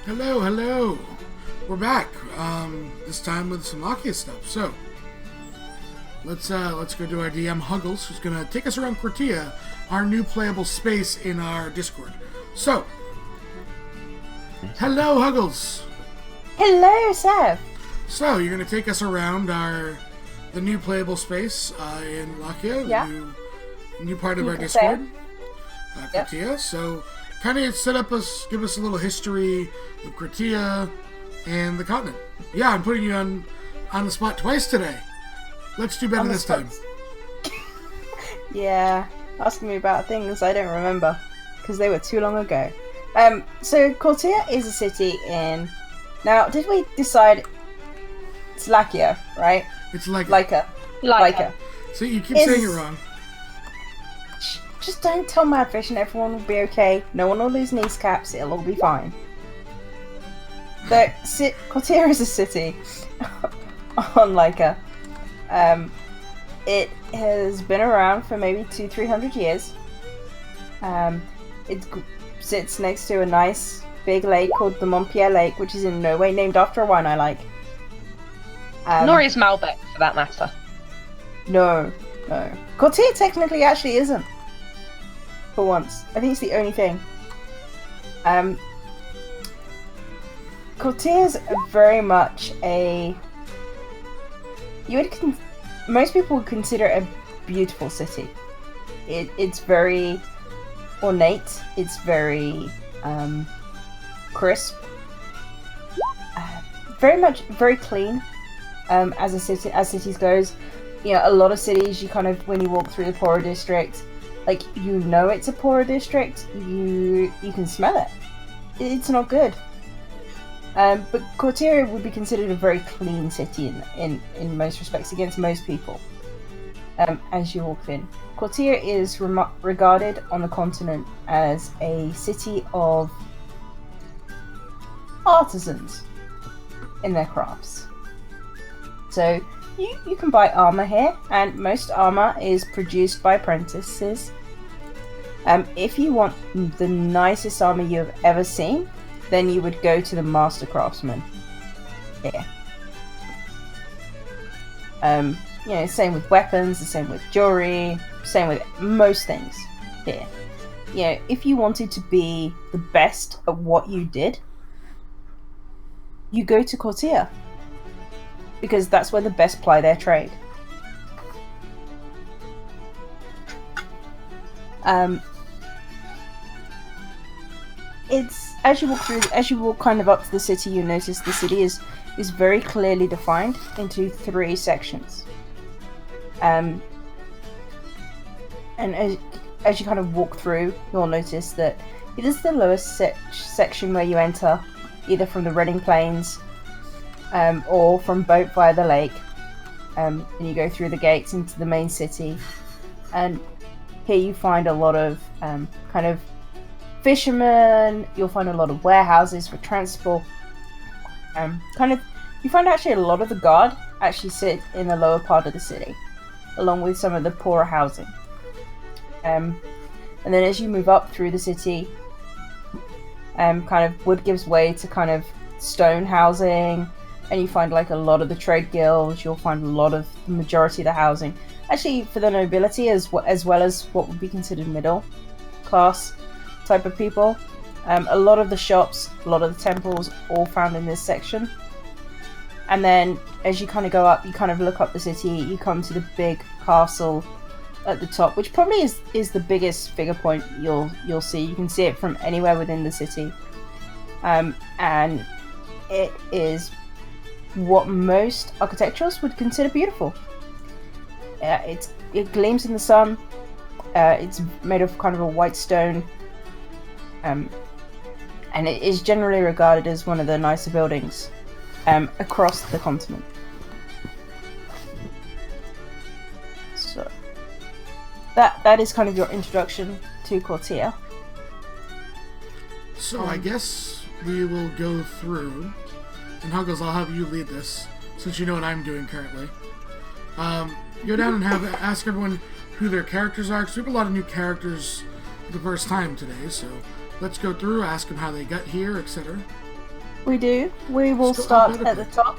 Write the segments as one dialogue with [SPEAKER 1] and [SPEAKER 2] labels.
[SPEAKER 1] Hello, hello. We're back. This time with some Lakia stuff. So let's go to our DM Huggles, who's gonna take us around Cortea, our new playable space in our Discord. So, hello, Huggles.
[SPEAKER 2] Hello, Seth.
[SPEAKER 1] So you're gonna take us around the new playable space in Lakia,
[SPEAKER 2] Yeah.
[SPEAKER 1] the new part of our
[SPEAKER 2] can say
[SPEAKER 1] Discord, Cortea. So, kind of give us a little history of Cortea and the continent. Yeah, I'm putting you on the spot twice today. Let's do better this time.
[SPEAKER 2] Yeah, asking me about things I don't remember because they were too long ago. So Cortea is a city in. Now, did we decide it's Lakia, right?
[SPEAKER 1] It's like
[SPEAKER 2] Laika.
[SPEAKER 1] So you keep saying it wrong.
[SPEAKER 2] Just don't tell Mad Fish and everyone will be okay. No one will lose kneecaps. It'll all be fine. Cortea is a city on Laika. It has been around for maybe 200-300 years. It sits next to a nice big lake called the Montpierre Lake, which is in no way named after a wine I like.
[SPEAKER 3] Nor is Malbec, for that matter.
[SPEAKER 2] No. Cortea technically actually isn't. For once. I think it's the only thing. Cortea is very much a... most people would consider it a beautiful city. It's very ornate. It's very crisp. Very clean. As cities goes, you know, a lot of cities, you kind of, when you walk through the poorer district, like, you know it's a poorer district. You can smell it. It's not good. But Cortea would be considered a very clean city in most respects against most people. As you walk in, Cortea is regarded on the continent as a city of artisans in their crafts. So you can buy armor here, and most armor is produced by apprentices. If you want the nicest armor you have ever seen, then you would go to the master craftsman here. You know, same with weapons, the same with jewelry, same with most things here. You know, if you wanted to be the best at what you did, you go to Cortea, because that's where the best ply their trade. It's as you walk kind of up to the city, you notice the city is very clearly defined into 3 sections. And as you kind of walk through, you'll notice that it is the lowest section where you enter, either from the Reading Plains, or from boat via the lake, and you go through the gates into the main city. And here you find a lot of kind of fishermen. You'll find a lot of warehouses for transport. You find actually a lot of the guard actually sit in the lower part of the city, along with some of the poorer housing. And then as you move up through the city, kind of wood gives way to kind of stone housing, and you find like a lot of the trade guilds. You'll find a lot of the majority of the housing, actually for the nobility as well as what would be considered middle class type of people. A lot of the shops, a lot of the temples, all found in this section. And then as you kind of go up, you kind of look up the city, you come to the big castle at the top, which probably is the biggest figure point you'll see. You can see it from anywhere within the city. And it is what most architecturals would consider beautiful. It gleams in the sun. It's made of kind of a white stone. And it is generally regarded as one of the nicer buildings across the continent. So that is kind of your introduction to Cortea.
[SPEAKER 1] So I guess we will go through, and Huggles, I'll have you lead this, since you know what I'm doing currently. Go down and ask everyone who their characters are, because we have a lot of new characters for the first time today, so let's go through, ask them how they got here, etc.
[SPEAKER 2] We do. We will
[SPEAKER 1] Still
[SPEAKER 2] start at
[SPEAKER 1] alphabetically.
[SPEAKER 2] the top.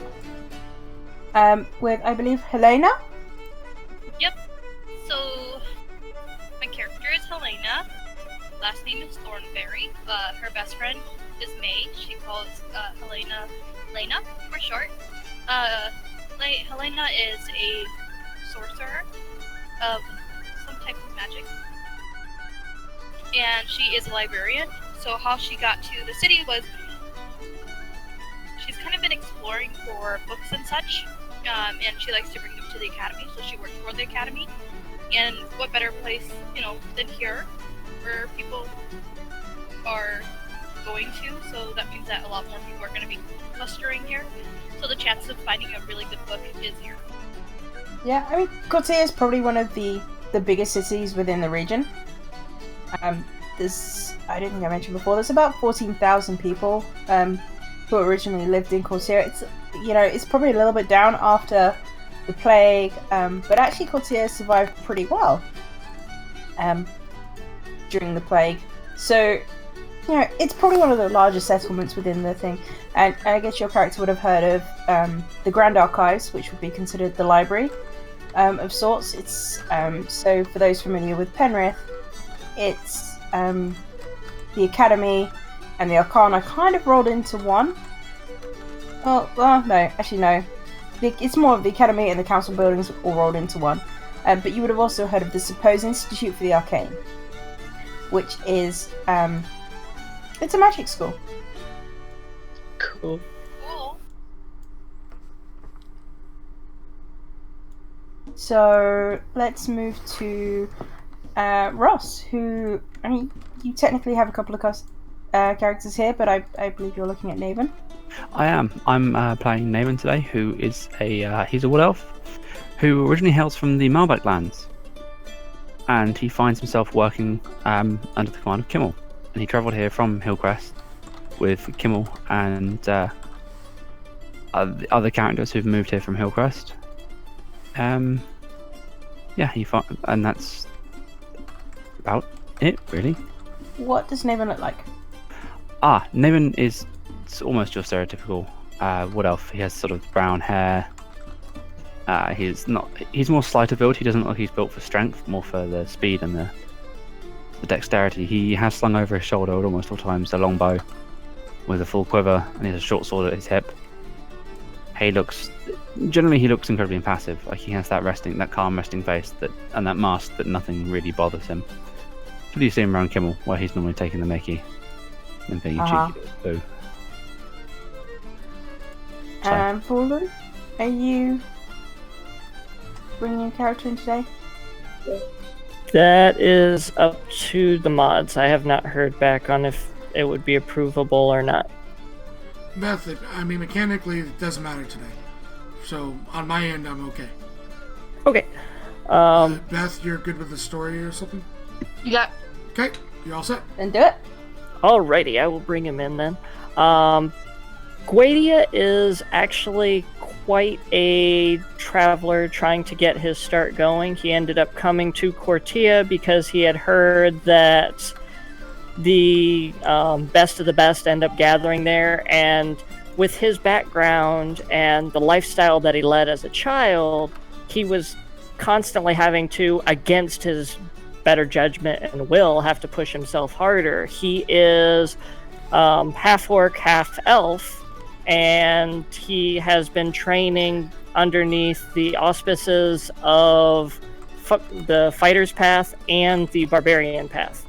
[SPEAKER 2] With, I believe, Helena?
[SPEAKER 4] Yep. So, my character is Helena. Last name is Thornberry. Her best friend is May. She calls Helena Lena for short. Helena is a sorcerer of some type of magic. And she is a librarian. So how she got to the city was she's kind of been exploring for books and such. And she likes to bring them to the academy, so she works for the academy. And what better place, than here, where people are going to, so that means that a lot more people are going to be clustering here. So the chances of finding a really good book is here.
[SPEAKER 2] Yeah, I mean, Cortea is probably one of the biggest cities within the region. I don't think I mentioned before, there's about 14,000 people who originally lived in Cortea. It's probably a little bit down after the plague, but actually Cortea survived pretty well during the plague. So, it's probably one of the largest settlements within the thing. And I guess your character would have heard of the Grand Archives, which would be considered the library of sorts. It's so for those familiar with Penrith, it's the Academy and the Arcana kind of rolled into one. Well, no, actually no. It's more of the Academy and the Council buildings all rolled into one. But you would have also heard of the Supposed Institute for the Arcane, which is it's a magic school.
[SPEAKER 3] Cool.
[SPEAKER 4] Cool.
[SPEAKER 2] So let's move to Ross, who, I mean, you technically have a couple of characters here, but I believe you're looking at Naven.
[SPEAKER 5] I am. I'm playing Naven today, who is he's a wood elf, who originally hails from the Malbec lands, and he finds himself working under the command of Kimmel, and he travelled here from Hillcrest with Kimmel and other characters who've moved here from Hillcrest. And that's about it, really.
[SPEAKER 2] What does Naven look like?
[SPEAKER 5] Naven is almost your stereotypical wood elf. He has sort of brown hair. He's more slighter build. He doesn't look like he's built for strength, more for the speed and the dexterity. He has slung over his shoulder at almost all times a long bow with a full quiver, and he has a short sword at his hip. He looks incredibly impassive. Like, he has that calm resting face and that mask that nothing really bothers him. Till you see him around Kimmel, where he's normally taking the mickey and being cheeky little boo.
[SPEAKER 2] Fallen, are you bringing a character in today?
[SPEAKER 6] That is up to the mods. I have not heard back on if it would be approvable or not.
[SPEAKER 1] Beth, mechanically, it doesn't matter today. So, on my end, I'm okay.
[SPEAKER 6] Okay.
[SPEAKER 1] Beth, you're good with the story or something?
[SPEAKER 3] Yeah.
[SPEAKER 1] Okay, you're all set.
[SPEAKER 2] Then do it.
[SPEAKER 6] Alrighty, I will bring him in then. Guadia is actually quite a traveler trying to get his start going. He ended up coming to Cortea because he had heard that the best of the best end up gathering there, and with his background and the lifestyle that he led as a child, he was constantly having to, against his better judgment and will, have to push himself harder. He is half orc, half elf, and he has been training underneath the auspices of the fighter's path and the barbarian path.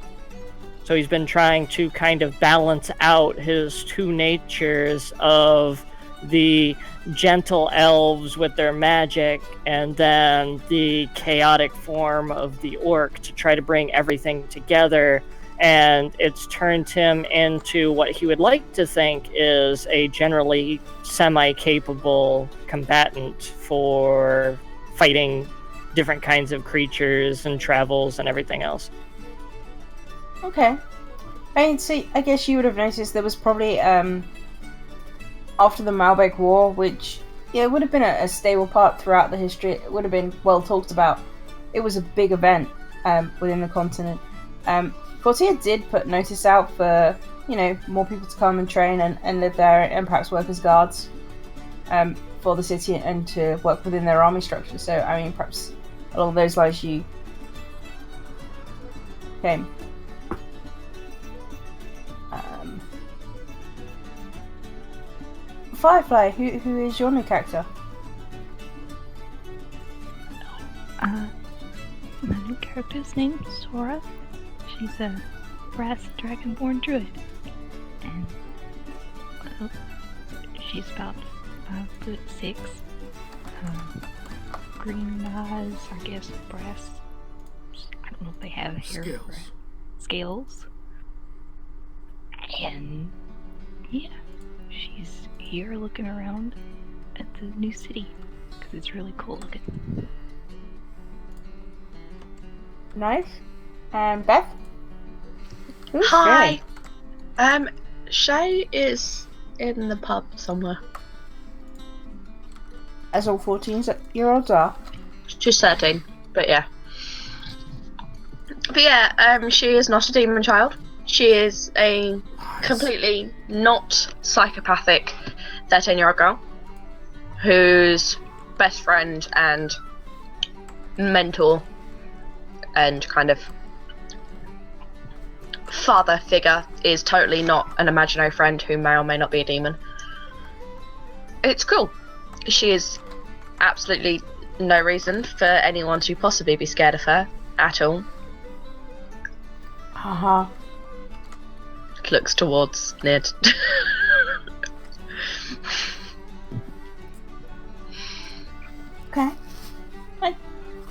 [SPEAKER 6] So he's been trying to kind of balance out his two natures of the gentle elves with their magic and then the chaotic form of the orc to try to bring everything together. And it's turned him into what he would like to think is a generally semi-capable combatant for fighting different kinds of creatures and travels and everything else.
[SPEAKER 2] Okay. I guess you would have noticed there was probably, after the Malbec War, which, it would have been a stable part throughout the history. It would have been well talked about. It was a big event within the continent. Cortea did put notice out for, more people to come and train and live there and perhaps work as guards for the city and to work within their army structure. So, I mean, perhaps along those lines you came. Firefly, who is your new character?
[SPEAKER 7] My new character's named Sora. She's a brass dragonborn druid. And, well, she's about 5'6". Green eyes, I guess, brass. I don't know if they have hair. Scales. And, yeah, she's here looking around at the new city, because it's really cool looking.
[SPEAKER 2] Nice. And Beth? Who's
[SPEAKER 3] Hi.
[SPEAKER 2] Shay?
[SPEAKER 3] Shay is in the pub somewhere.
[SPEAKER 2] As all 14-year-olds are.
[SPEAKER 3] She's 13, but yeah. But yeah, she is not a demon child. She is a completely not psychopathic 13-year-old girl whose best friend and mentor and kind of father figure is totally not an imaginary friend who may or may not be a demon. It's cool. She is absolutely no reason for anyone to possibly be scared of her at all.
[SPEAKER 2] Uh-huh.
[SPEAKER 3] Looks towards Ned.
[SPEAKER 2] Okay.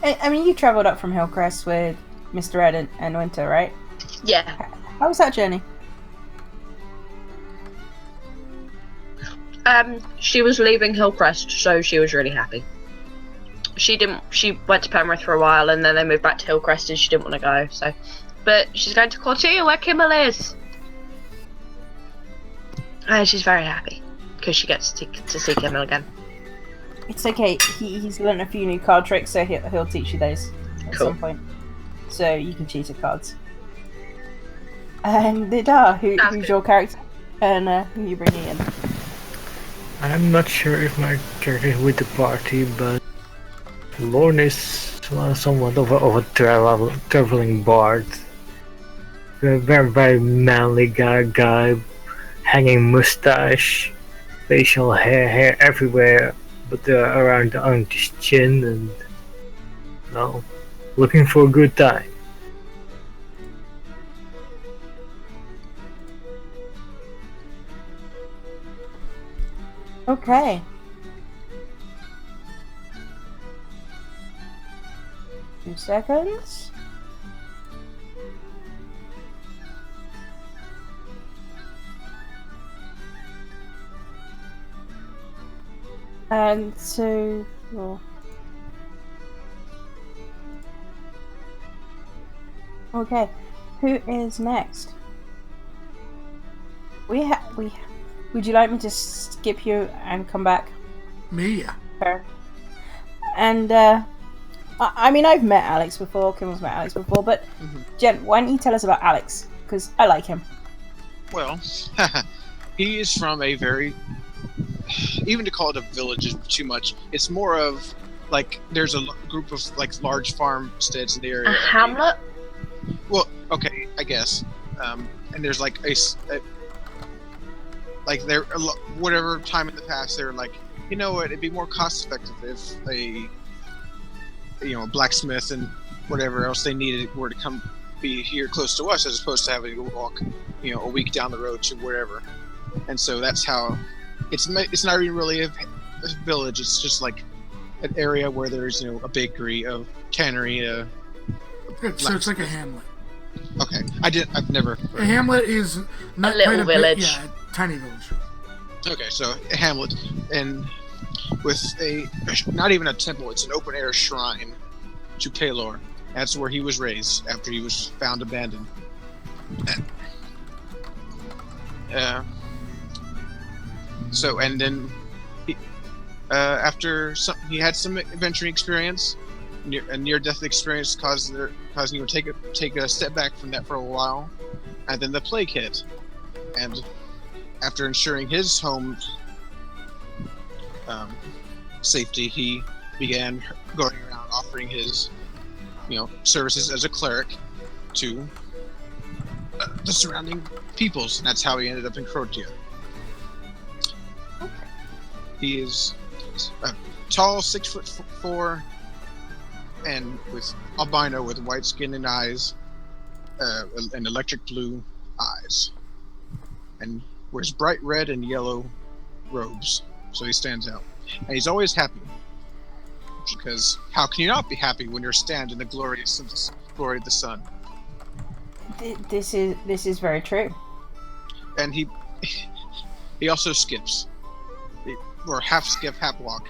[SPEAKER 2] I mean, you travelled up from Hillcrest with Mr. Ed and Winter, right?
[SPEAKER 3] Yeah.
[SPEAKER 2] How was that journey?
[SPEAKER 3] She was leaving Hillcrest, so she was really happy. She went to Penrith for a while, and then they moved back to Hillcrest, and she didn't want to go, so... But she's going to Cortea, where Kimmel is! And she's very happy, because she gets to see Kimmel again.
[SPEAKER 2] It's okay. He's learned a few new card tricks, so he'll teach you those at some point. So you can cheat at cards. And Nidar, who's your character? And who you bringing in?
[SPEAKER 8] I'm not sure if my character is with the party, but Lorne is somewhat of a traveling bard. A very, very manly guy, hanging mustache, facial hair everywhere, but around on his chin, and looking for a good time.
[SPEAKER 2] Okay. Two seconds. And so, okay, who is next? Would you like me to skip you and come back?
[SPEAKER 1] Me, yeah.
[SPEAKER 2] Fair. And I mean, I've met Alex before. Kimmel's met Alex before, but Jen, why don't you tell us about Alex? Because I like him.
[SPEAKER 9] Well, he is from a very, even to call it a village is too much. It's more of like there's a group of like large farmsteads in the area.
[SPEAKER 3] A hamlet?
[SPEAKER 9] Well, okay, I guess. And there's like like there, whatever time in the past they were like, you know what, it'd be more cost effective if a blacksmith and whatever else they needed were to come be here close to us, as opposed to having to walk, a week down the road to wherever. And so that's how it's not even really a village. It's just like an area where there's a bakery, a tannery,
[SPEAKER 1] So it's like a hamlet.
[SPEAKER 9] Okay, I've never.
[SPEAKER 1] A hamlet is not
[SPEAKER 3] a little
[SPEAKER 1] quite a
[SPEAKER 3] village.
[SPEAKER 1] Yeah, a tiny village.
[SPEAKER 9] Okay, so a hamlet, and with not even a temple, it's an open air shrine to Pelor. That's where he was raised after he was found abandoned. So, and then after he had some adventuring experience, a near-death experience causing you to take a step back from that for a while, and then the plague hit, and after ensuring his home safety, he began going around offering his services as a cleric to the surrounding peoples, and that's how he ended up in Cortea. He is a tall, 6'4", and with albino, with white skin and eyes, and electric blue eyes, and wears bright red and yellow robes, so he stands out. And he's always happy, because how can you not be happy when you're stand in the glory of the sun?
[SPEAKER 2] This is very true.
[SPEAKER 9] And he also skips, or half skip, half walk.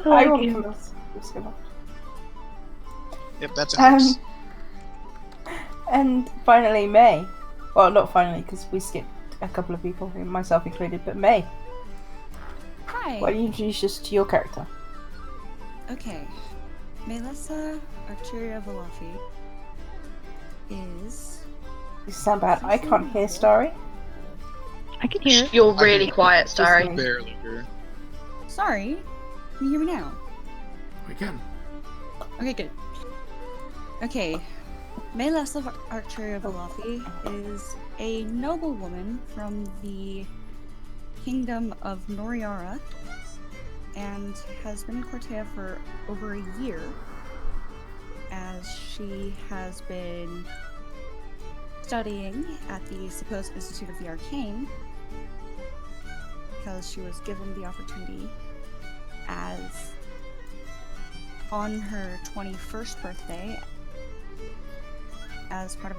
[SPEAKER 2] I will give skip.
[SPEAKER 9] Yep, that's Alex.
[SPEAKER 2] And finally, May. Well, not finally, because we skipped a couple of people, myself included, but May.
[SPEAKER 10] Hi.
[SPEAKER 2] Why don't you introduce us to your character?
[SPEAKER 10] Okay. Melissa Arturia Valafi is...
[SPEAKER 2] You sound bad. I can't hear Starry.
[SPEAKER 7] I can hear it.
[SPEAKER 3] You're really quiet, Starry.
[SPEAKER 9] Barely hear.
[SPEAKER 10] Sorry. Can you hear me now?
[SPEAKER 1] We can.
[SPEAKER 10] Okay, good. Okay. Melissa Arturia Valafi is a noble woman from the Kingdom of Noriara and has been in Cortea for over a year, as she has been studying at the supposed Institute of the Arcane, because she was given the opportunity as on her 21st birthday as part of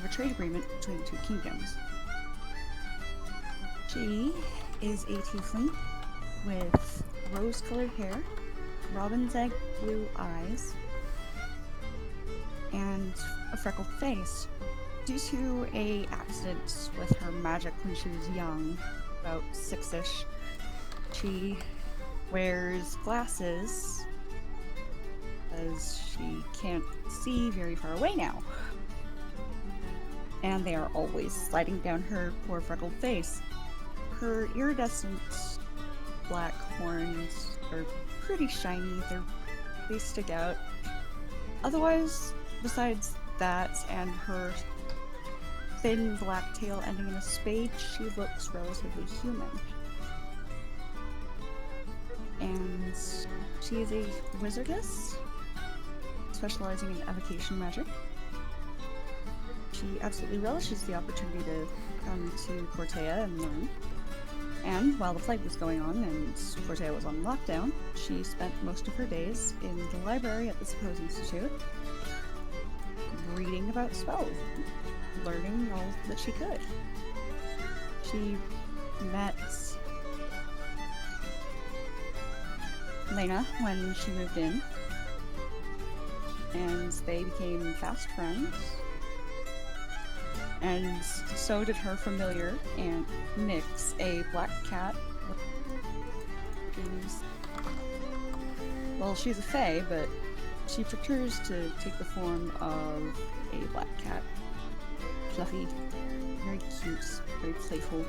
[SPEAKER 10] a trade agreement between the two kingdoms. She is a tiefling with rose-colored hair, robin's egg blue eyes, and a freckled face. Due to a accident with her magic when she was young, about 6-ish, she wears glasses as she can't see very far away now. And they are always sliding down her poor freckled face. Her iridescent black horns are pretty shiny, they stick out. Otherwise, besides that and her thin black tail ending in a spade, she looks relatively human. And she is a wizardess, specializing in evocation magic. She absolutely relishes the opportunity to come to Cortea and learn. And while the plague was going on and Cortea was on lockdown, she spent most of her days in the library at the Suppose Institute, reading about spells, learning all that she could. She met Lena when she moved in, and they became fast friends. And so did her familiar Aunt Nyx, a black cat. Well, she's a fae, but she prefers to take the form of a black cat. Fluffy, very cute, very playful.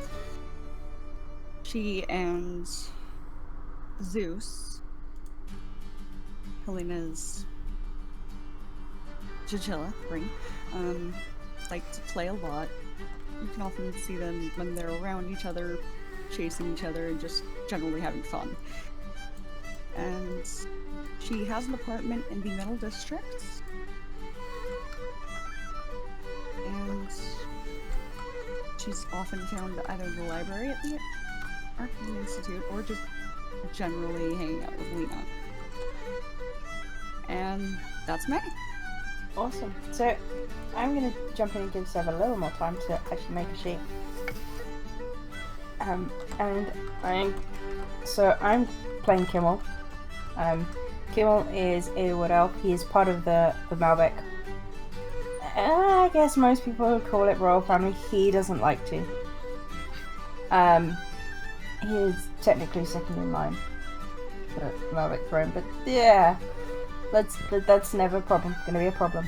[SPEAKER 10] She and Zeus, Helena's chinchilla, ring, like to play a lot. You can often see them when they're around each other, chasing each other, and just generally having fun. And she has an apartment in the Middle District. And she's often found either in the library at the Arcane Institute or just generally hanging out with Lena. And that's May.
[SPEAKER 2] Awesome. So, I'm going to jump in and give Sev a little more time to actually make a sheet. And I'm playing Kimmel. Kimmel is a wood elf. He is part of the Malbec. I guess most people would call it royal family. He doesn't like to. He is technically second in line. the Mavic throne. But yeah, that's never a problem. Gonna be a problem.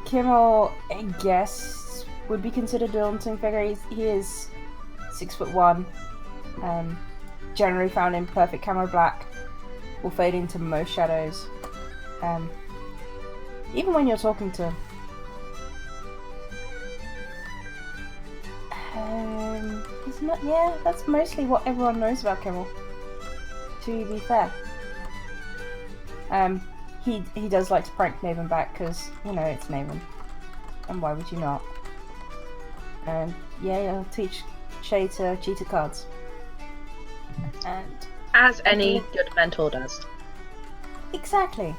[SPEAKER 2] Kimmel, I guess, would be considered a daunting figure. He is 6'1". Generally found in perfect camo black. Will fade into most shadows. Even when you're talking to him. It's not. Yeah, that's mostly what everyone knows about Kimmel. To be fair. He does like to prank Naven back because, you know, it's Naven. And why would you not? Yeah, he'll teach Shay to cheat at cards. And
[SPEAKER 3] As any good mentor does.
[SPEAKER 2] exactly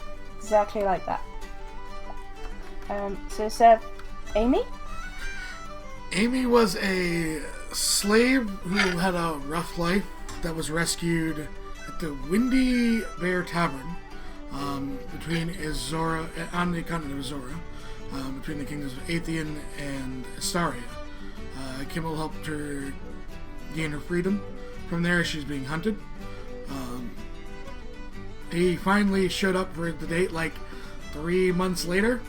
[SPEAKER 2] like that. So Seth, Amy?
[SPEAKER 1] Amy was a slave who had a rough life that was rescued at the Windy Bear Tavern between Azora, on the continent of Azora, between the kingdoms of Atheon and Astaria. Kimmel helped her gain her freedom. From there, she's being hunted. He finally showed up for the date like 3 months later,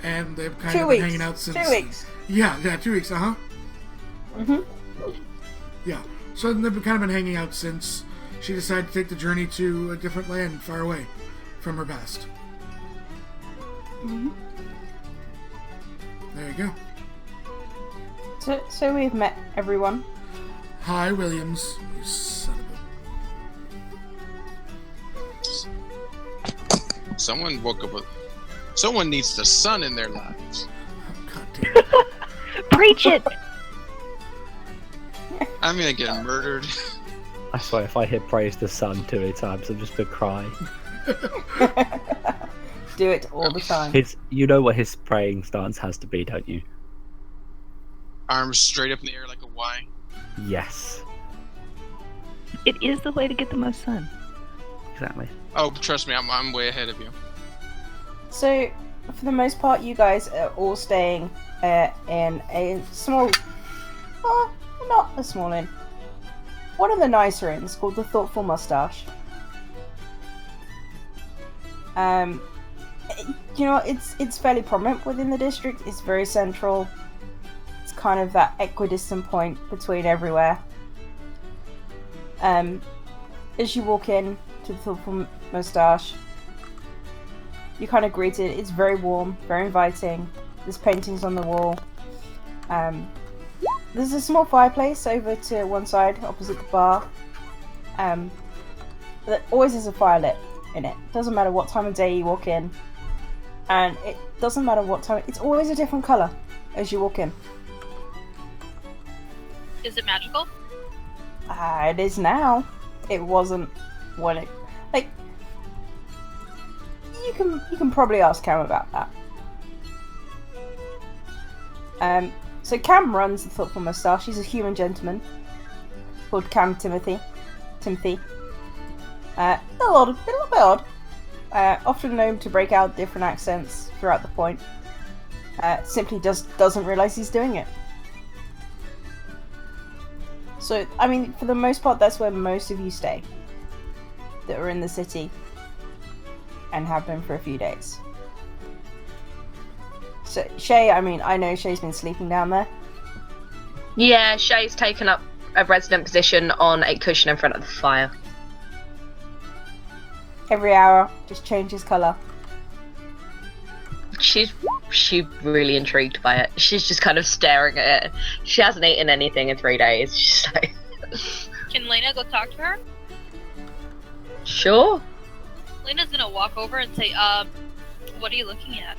[SPEAKER 1] and they've kind of been hanging out since.
[SPEAKER 2] 2 weeks.
[SPEAKER 1] Yeah, 2 weeks.
[SPEAKER 2] Mhm.
[SPEAKER 1] Yeah. So they've kind of been hanging out since she decided to take the journey to a different land far away from her past.
[SPEAKER 2] Mhm.
[SPEAKER 1] There you go.
[SPEAKER 2] So we've met everyone.
[SPEAKER 1] Hi, Williams. You son of
[SPEAKER 9] Someone woke up with. Someone needs the sun in their lives.
[SPEAKER 1] a... God damn it.
[SPEAKER 7] Preach it!
[SPEAKER 9] I'm gonna get murdered.
[SPEAKER 5] I swear, if I hear praise the sun 2 many times, I'm just gonna cry.
[SPEAKER 2] Do it all the time.
[SPEAKER 5] You know what his praying stance has to be, don't you?
[SPEAKER 9] Arms straight up in the air like a Y.
[SPEAKER 5] Yes,
[SPEAKER 7] It is the way to get the most sun.
[SPEAKER 5] exactly.
[SPEAKER 9] Oh, trust me, I'm way ahead of you.
[SPEAKER 2] So, for the most part, you guys are all staying in a small, well, not a small inn. One of the nicer inns called the Thoughtful Mustache. You know, it's fairly prominent within the district. It's very central. It's kind of that equidistant point between everywhere. As you walk in to the Thoughtful Mustache, you're kind of greeted. It's very warm, very inviting. There's paintings on the wall. There's a small fireplace over to one side, opposite the bar. There always is a fire lit in it. Doesn't matter what time of day you walk in. And it doesn't matter what time. It's always a different colour as you walk in.
[SPEAKER 4] Is it magical?
[SPEAKER 2] It is now. It wasn't when it... Like... You can probably ask Cam about that. So Cam runs the Thoughtful Moustache. He's a human gentleman called Cam Timothy. A little bit odd. Often known to break out different accents throughout the point. Simply doesn't realise he's doing it. So, I mean, for the most part, that's where most of you stay. That are in the city. And have been for a few days. So, Shay, I mean, I know Shay's been sleeping down there.
[SPEAKER 3] Yeah, Shay's taken up a resident position on a cushion in front of the fire.
[SPEAKER 2] Every hour, just changes colour.
[SPEAKER 3] She's really intrigued by it. She's just kind of staring at it. She hasn't eaten anything in 3 days. She's like,
[SPEAKER 4] Can Lena go talk to her?
[SPEAKER 3] sure.
[SPEAKER 4] Lena's gonna walk over and say, what are you looking at?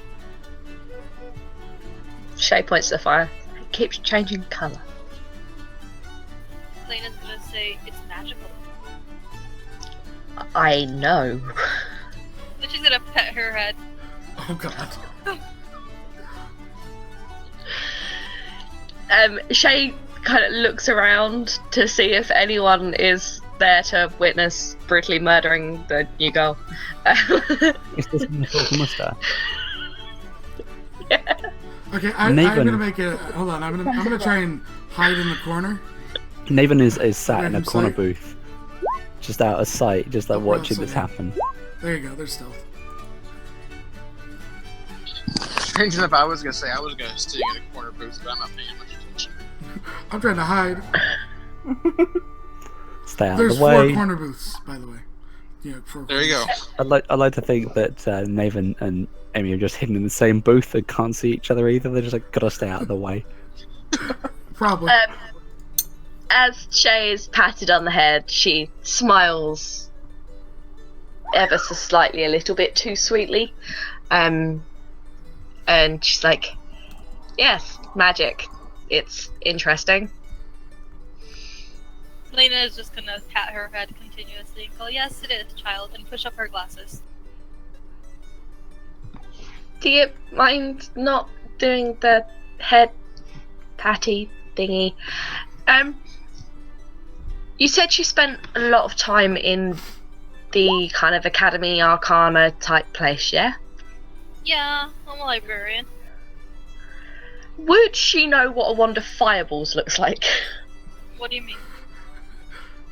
[SPEAKER 3] Shay points to the fire. It keeps changing colour.
[SPEAKER 4] Lena's gonna say, it's magical.
[SPEAKER 3] I know.
[SPEAKER 4] Then she's gonna pet her head.
[SPEAKER 1] Oh god.
[SPEAKER 3] Shay kind of looks around to see if anyone is there to witness brutally murdering the new girl.
[SPEAKER 5] Is this the Thoughtful Mustache?
[SPEAKER 3] Yeah.
[SPEAKER 1] Okay, I'm
[SPEAKER 5] Nathan.
[SPEAKER 1] gonna make it. Hold on, I'm gonna try and hide in the corner.
[SPEAKER 5] Nathan is sat in a
[SPEAKER 1] Random
[SPEAKER 5] corner
[SPEAKER 1] sight.
[SPEAKER 5] booth, just out of sight, just like
[SPEAKER 1] Oh,
[SPEAKER 5] watching
[SPEAKER 1] right,
[SPEAKER 5] this
[SPEAKER 1] so-
[SPEAKER 5] happen.
[SPEAKER 1] There you go. There's stealth.
[SPEAKER 9] Strange enough, I was gonna say I was gonna stay in a corner booth, but I'm not paying much attention.
[SPEAKER 1] I'm trying to hide.
[SPEAKER 5] Stay out
[SPEAKER 1] There's
[SPEAKER 5] of the way.
[SPEAKER 1] 4 corner booths, by the way. Yeah, 4
[SPEAKER 9] There you go.
[SPEAKER 1] corners.
[SPEAKER 5] I'd like to think that Nathan and Amy are just hidden in the same booth and can't see each other either. They're just like, gotta stay out of the way.
[SPEAKER 1] Probably.
[SPEAKER 3] As Shay is patted on the head, she smiles ever so slightly, a little bit too sweetly. And she's like, yes, magic. It's interesting.
[SPEAKER 4] Lena is just gonna pat her head continuously and go, yes, it is, child, and push up her glasses.
[SPEAKER 3] Do you mind not doing the head patty thingy? You said you spent a lot of time in the kind of Academy Arcana type place, yeah?
[SPEAKER 4] Yeah, I'm a librarian.
[SPEAKER 3] Would she know what a wand of fireballs looks like?
[SPEAKER 4] What do you mean?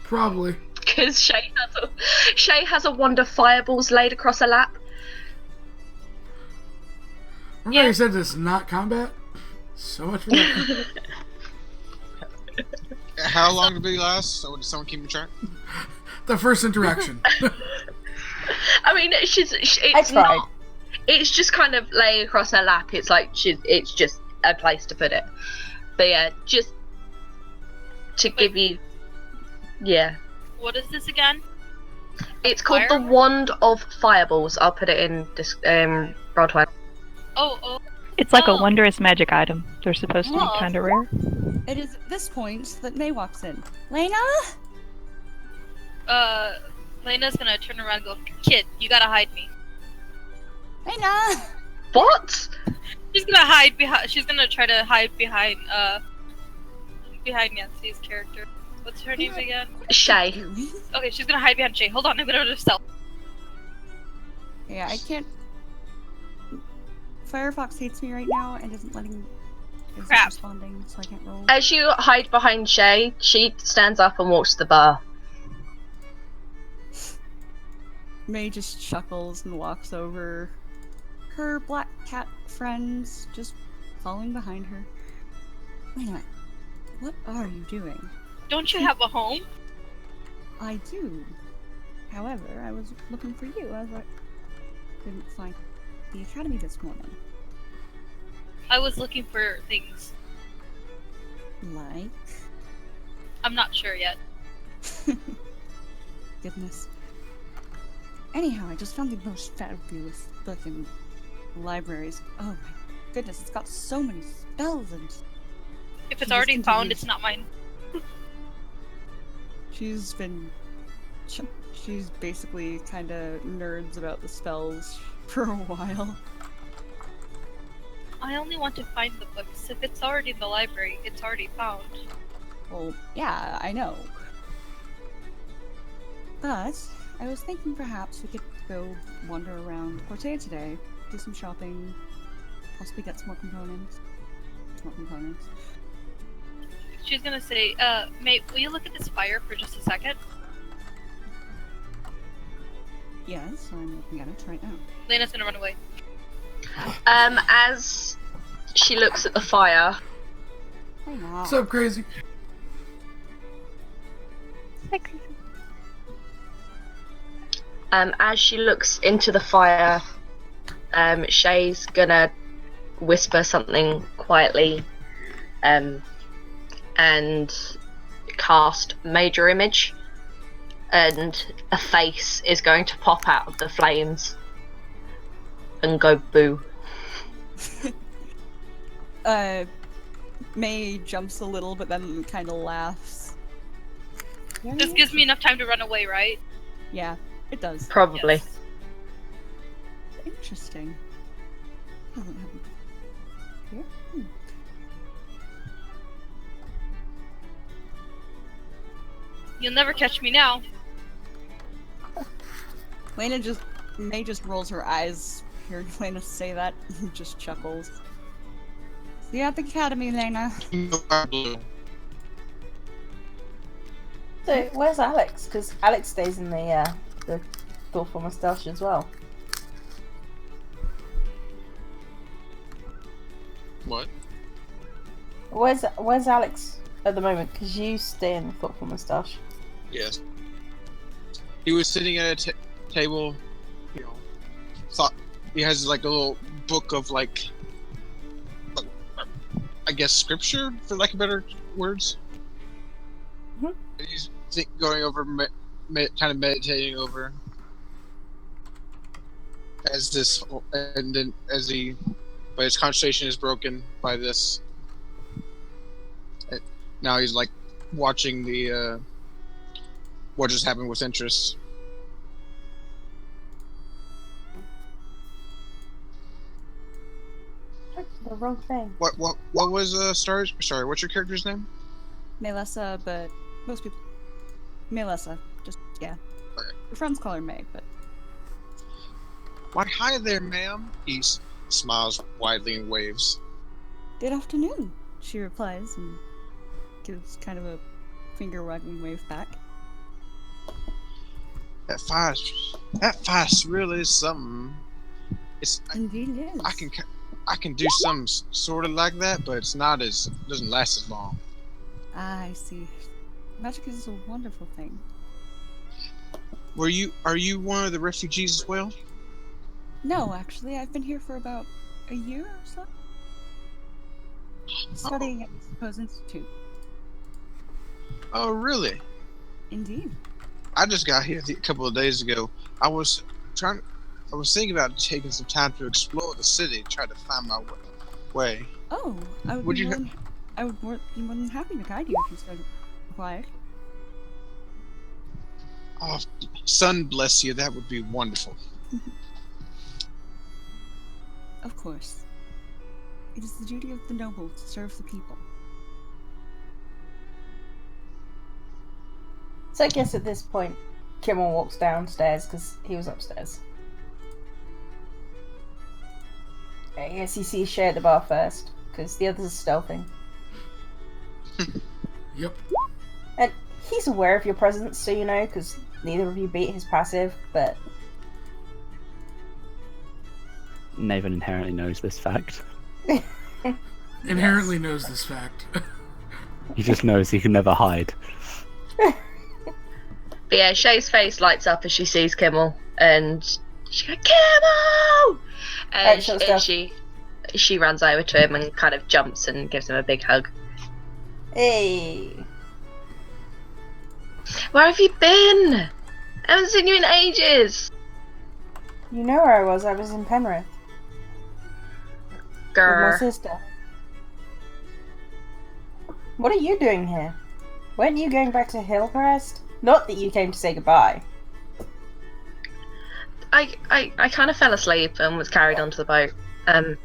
[SPEAKER 1] Probably.
[SPEAKER 3] Because Shay has a wand of fireballs laid across her lap.
[SPEAKER 1] Remember
[SPEAKER 4] Yeah.
[SPEAKER 1] you said this is not combat? So much for that.
[SPEAKER 9] How long did it last? So did someone keep me track?
[SPEAKER 1] The first interaction.
[SPEAKER 3] I mean, it's
[SPEAKER 2] tried.
[SPEAKER 3] not. It's just kind of laying across her lap. It's like it's just a place to put it. But yeah, just to give you, yeah.
[SPEAKER 4] What is this again?
[SPEAKER 3] It's called the
[SPEAKER 4] Fire?
[SPEAKER 3] Wand of Fireballs. I'll put it in this Broadway.
[SPEAKER 4] Oh,
[SPEAKER 7] It's like a
[SPEAKER 4] Oh.
[SPEAKER 7] wondrous magic item. They're supposed to be
[SPEAKER 4] Oh.
[SPEAKER 7] kind of rare.
[SPEAKER 10] It is at this point that May walks in. Lena?
[SPEAKER 4] Lena's gonna turn around and go, kid, you gotta hide me.
[SPEAKER 10] Lena!
[SPEAKER 3] What?
[SPEAKER 4] She's gonna hide behind. She's gonna try to hide behind Nancy's character. What's her name again?
[SPEAKER 3] Shay.
[SPEAKER 4] Okay, she's gonna hide behind Shay. Hold on, I'm gonna do stealth.
[SPEAKER 10] Yeah, I can't. Firefox hates me right now and isn't
[SPEAKER 4] Crap.
[SPEAKER 10] responding, so I can't roll.
[SPEAKER 3] As you hide behind Shay, she stands up and walks to the bar.
[SPEAKER 10] May just chuckles and walks over. Her black cat friends just following behind her. Wait a minute. What are you doing?
[SPEAKER 4] Don't you have a home?
[SPEAKER 10] I do. However, I was looking for you. I was like, didn't find the academy this morning.
[SPEAKER 4] I was looking for things.
[SPEAKER 10] Like?
[SPEAKER 4] I'm not sure yet.
[SPEAKER 10] Goodness. Anyhow, I just found the most fabulous looking libraries. Oh my goodness, it's got so many spells and
[SPEAKER 4] If
[SPEAKER 10] She
[SPEAKER 4] it's already
[SPEAKER 10] just
[SPEAKER 4] found,
[SPEAKER 10] continues.
[SPEAKER 4] it's not mine.
[SPEAKER 10] she's been. She's basically kind of nerds about the spells for a while.
[SPEAKER 4] I only want to find the books. If it's already in the library, it's already found.
[SPEAKER 10] Well, yeah, I know. But I was thinking perhaps we could go wander around Cortea today, do some shopping, possibly get some more components.
[SPEAKER 4] She's gonna say, mate, will you look at this fire for just a second?
[SPEAKER 10] Yes, I'm looking at it right now.
[SPEAKER 4] Lena's gonna run away.
[SPEAKER 3] As she looks at the fire,
[SPEAKER 10] Hey, now.
[SPEAKER 1] What's up, crazy?
[SPEAKER 3] as she looks into the fire, Shay's gonna whisper something quietly, and cast Major Image, and a face is going to pop out of the flames and go boo.
[SPEAKER 10] May jumps a little, but then kind of laughs.
[SPEAKER 4] This gives me enough time to run away, right?
[SPEAKER 10] Yeah, it does.
[SPEAKER 3] Probably.
[SPEAKER 4] Yes.
[SPEAKER 10] Interesting. Hasn't happened here?
[SPEAKER 4] You'll never catch me now.
[SPEAKER 10] Lena May just rolls her eyes hearing Lena say that and just chuckles. See you at the academy, Lena.
[SPEAKER 9] No, I'm blue.
[SPEAKER 2] So where's Alex? Because Alex stays in the thoughtful moustache as well.
[SPEAKER 9] What?
[SPEAKER 2] Where's Alex at the moment? Because you stay in the thoughtful moustache.
[SPEAKER 9] Yes. He was sitting at a table, you know, thought he has like a little book of like I guess scripture, for lack of better words.
[SPEAKER 2] Mhm.
[SPEAKER 9] And he's going over, kind of meditating over as this, and then but his concentration is broken by this. Now he's like watching the what just happened with interest.
[SPEAKER 2] The wrong thing.
[SPEAKER 9] What was sorry, what's your character's name?
[SPEAKER 10] Melissa, but most people. Melissa, just, yeah.
[SPEAKER 9] Okay.
[SPEAKER 10] Your friends call her May, but.
[SPEAKER 9] Why, hi there, ma'am. He smiles widely and waves.
[SPEAKER 10] Good afternoon, she replies and gives kind of a finger wagging wave back.
[SPEAKER 9] That fire's really something.
[SPEAKER 10] Indeed it is.
[SPEAKER 9] I can do something sort of like that, but it's not doesn't last as long.
[SPEAKER 10] Ah, I see. Magic is a wonderful thing.
[SPEAKER 9] Are you one of the refugees as well?
[SPEAKER 10] No, actually, I've been here for about a year or so. Studying at the Suppose Institute.
[SPEAKER 9] Oh, really?
[SPEAKER 10] Indeed.
[SPEAKER 9] I just got here a couple of days ago. I was thinking about taking some time to explore the city, try to find my way.
[SPEAKER 10] Oh, I would be more than happy to guide you if you so required.
[SPEAKER 9] Oh, sun bless you. That would be wonderful.
[SPEAKER 10] Of course. It is the duty of the noble to serve the people.
[SPEAKER 2] So I guess at this point, Kimmel walks downstairs because he was upstairs. I guess he sees Shay at the bar first because the others are stealthing.
[SPEAKER 1] Yep.
[SPEAKER 2] And he's aware of your presence, so you know, because neither of you beat his passive, but...
[SPEAKER 5] Nathan inherently knows this fact.
[SPEAKER 1] Inherently knows this fact.
[SPEAKER 5] He just knows he can never hide.
[SPEAKER 3] But yeah, Shay's face lights up as she sees Kimmel, and she goes, Kimmel! And she runs over to him and kind of jumps and gives him a big hug.
[SPEAKER 2] Hey!
[SPEAKER 3] Where have you been? I haven't seen you in ages!
[SPEAKER 2] You know where I was in Penrith. With my
[SPEAKER 3] Grr.
[SPEAKER 2] sister. What are you doing here? Weren't you going back to Hillcrest? Not that you came to say goodbye.
[SPEAKER 3] I kind of fell asleep and was carried onto the boat. I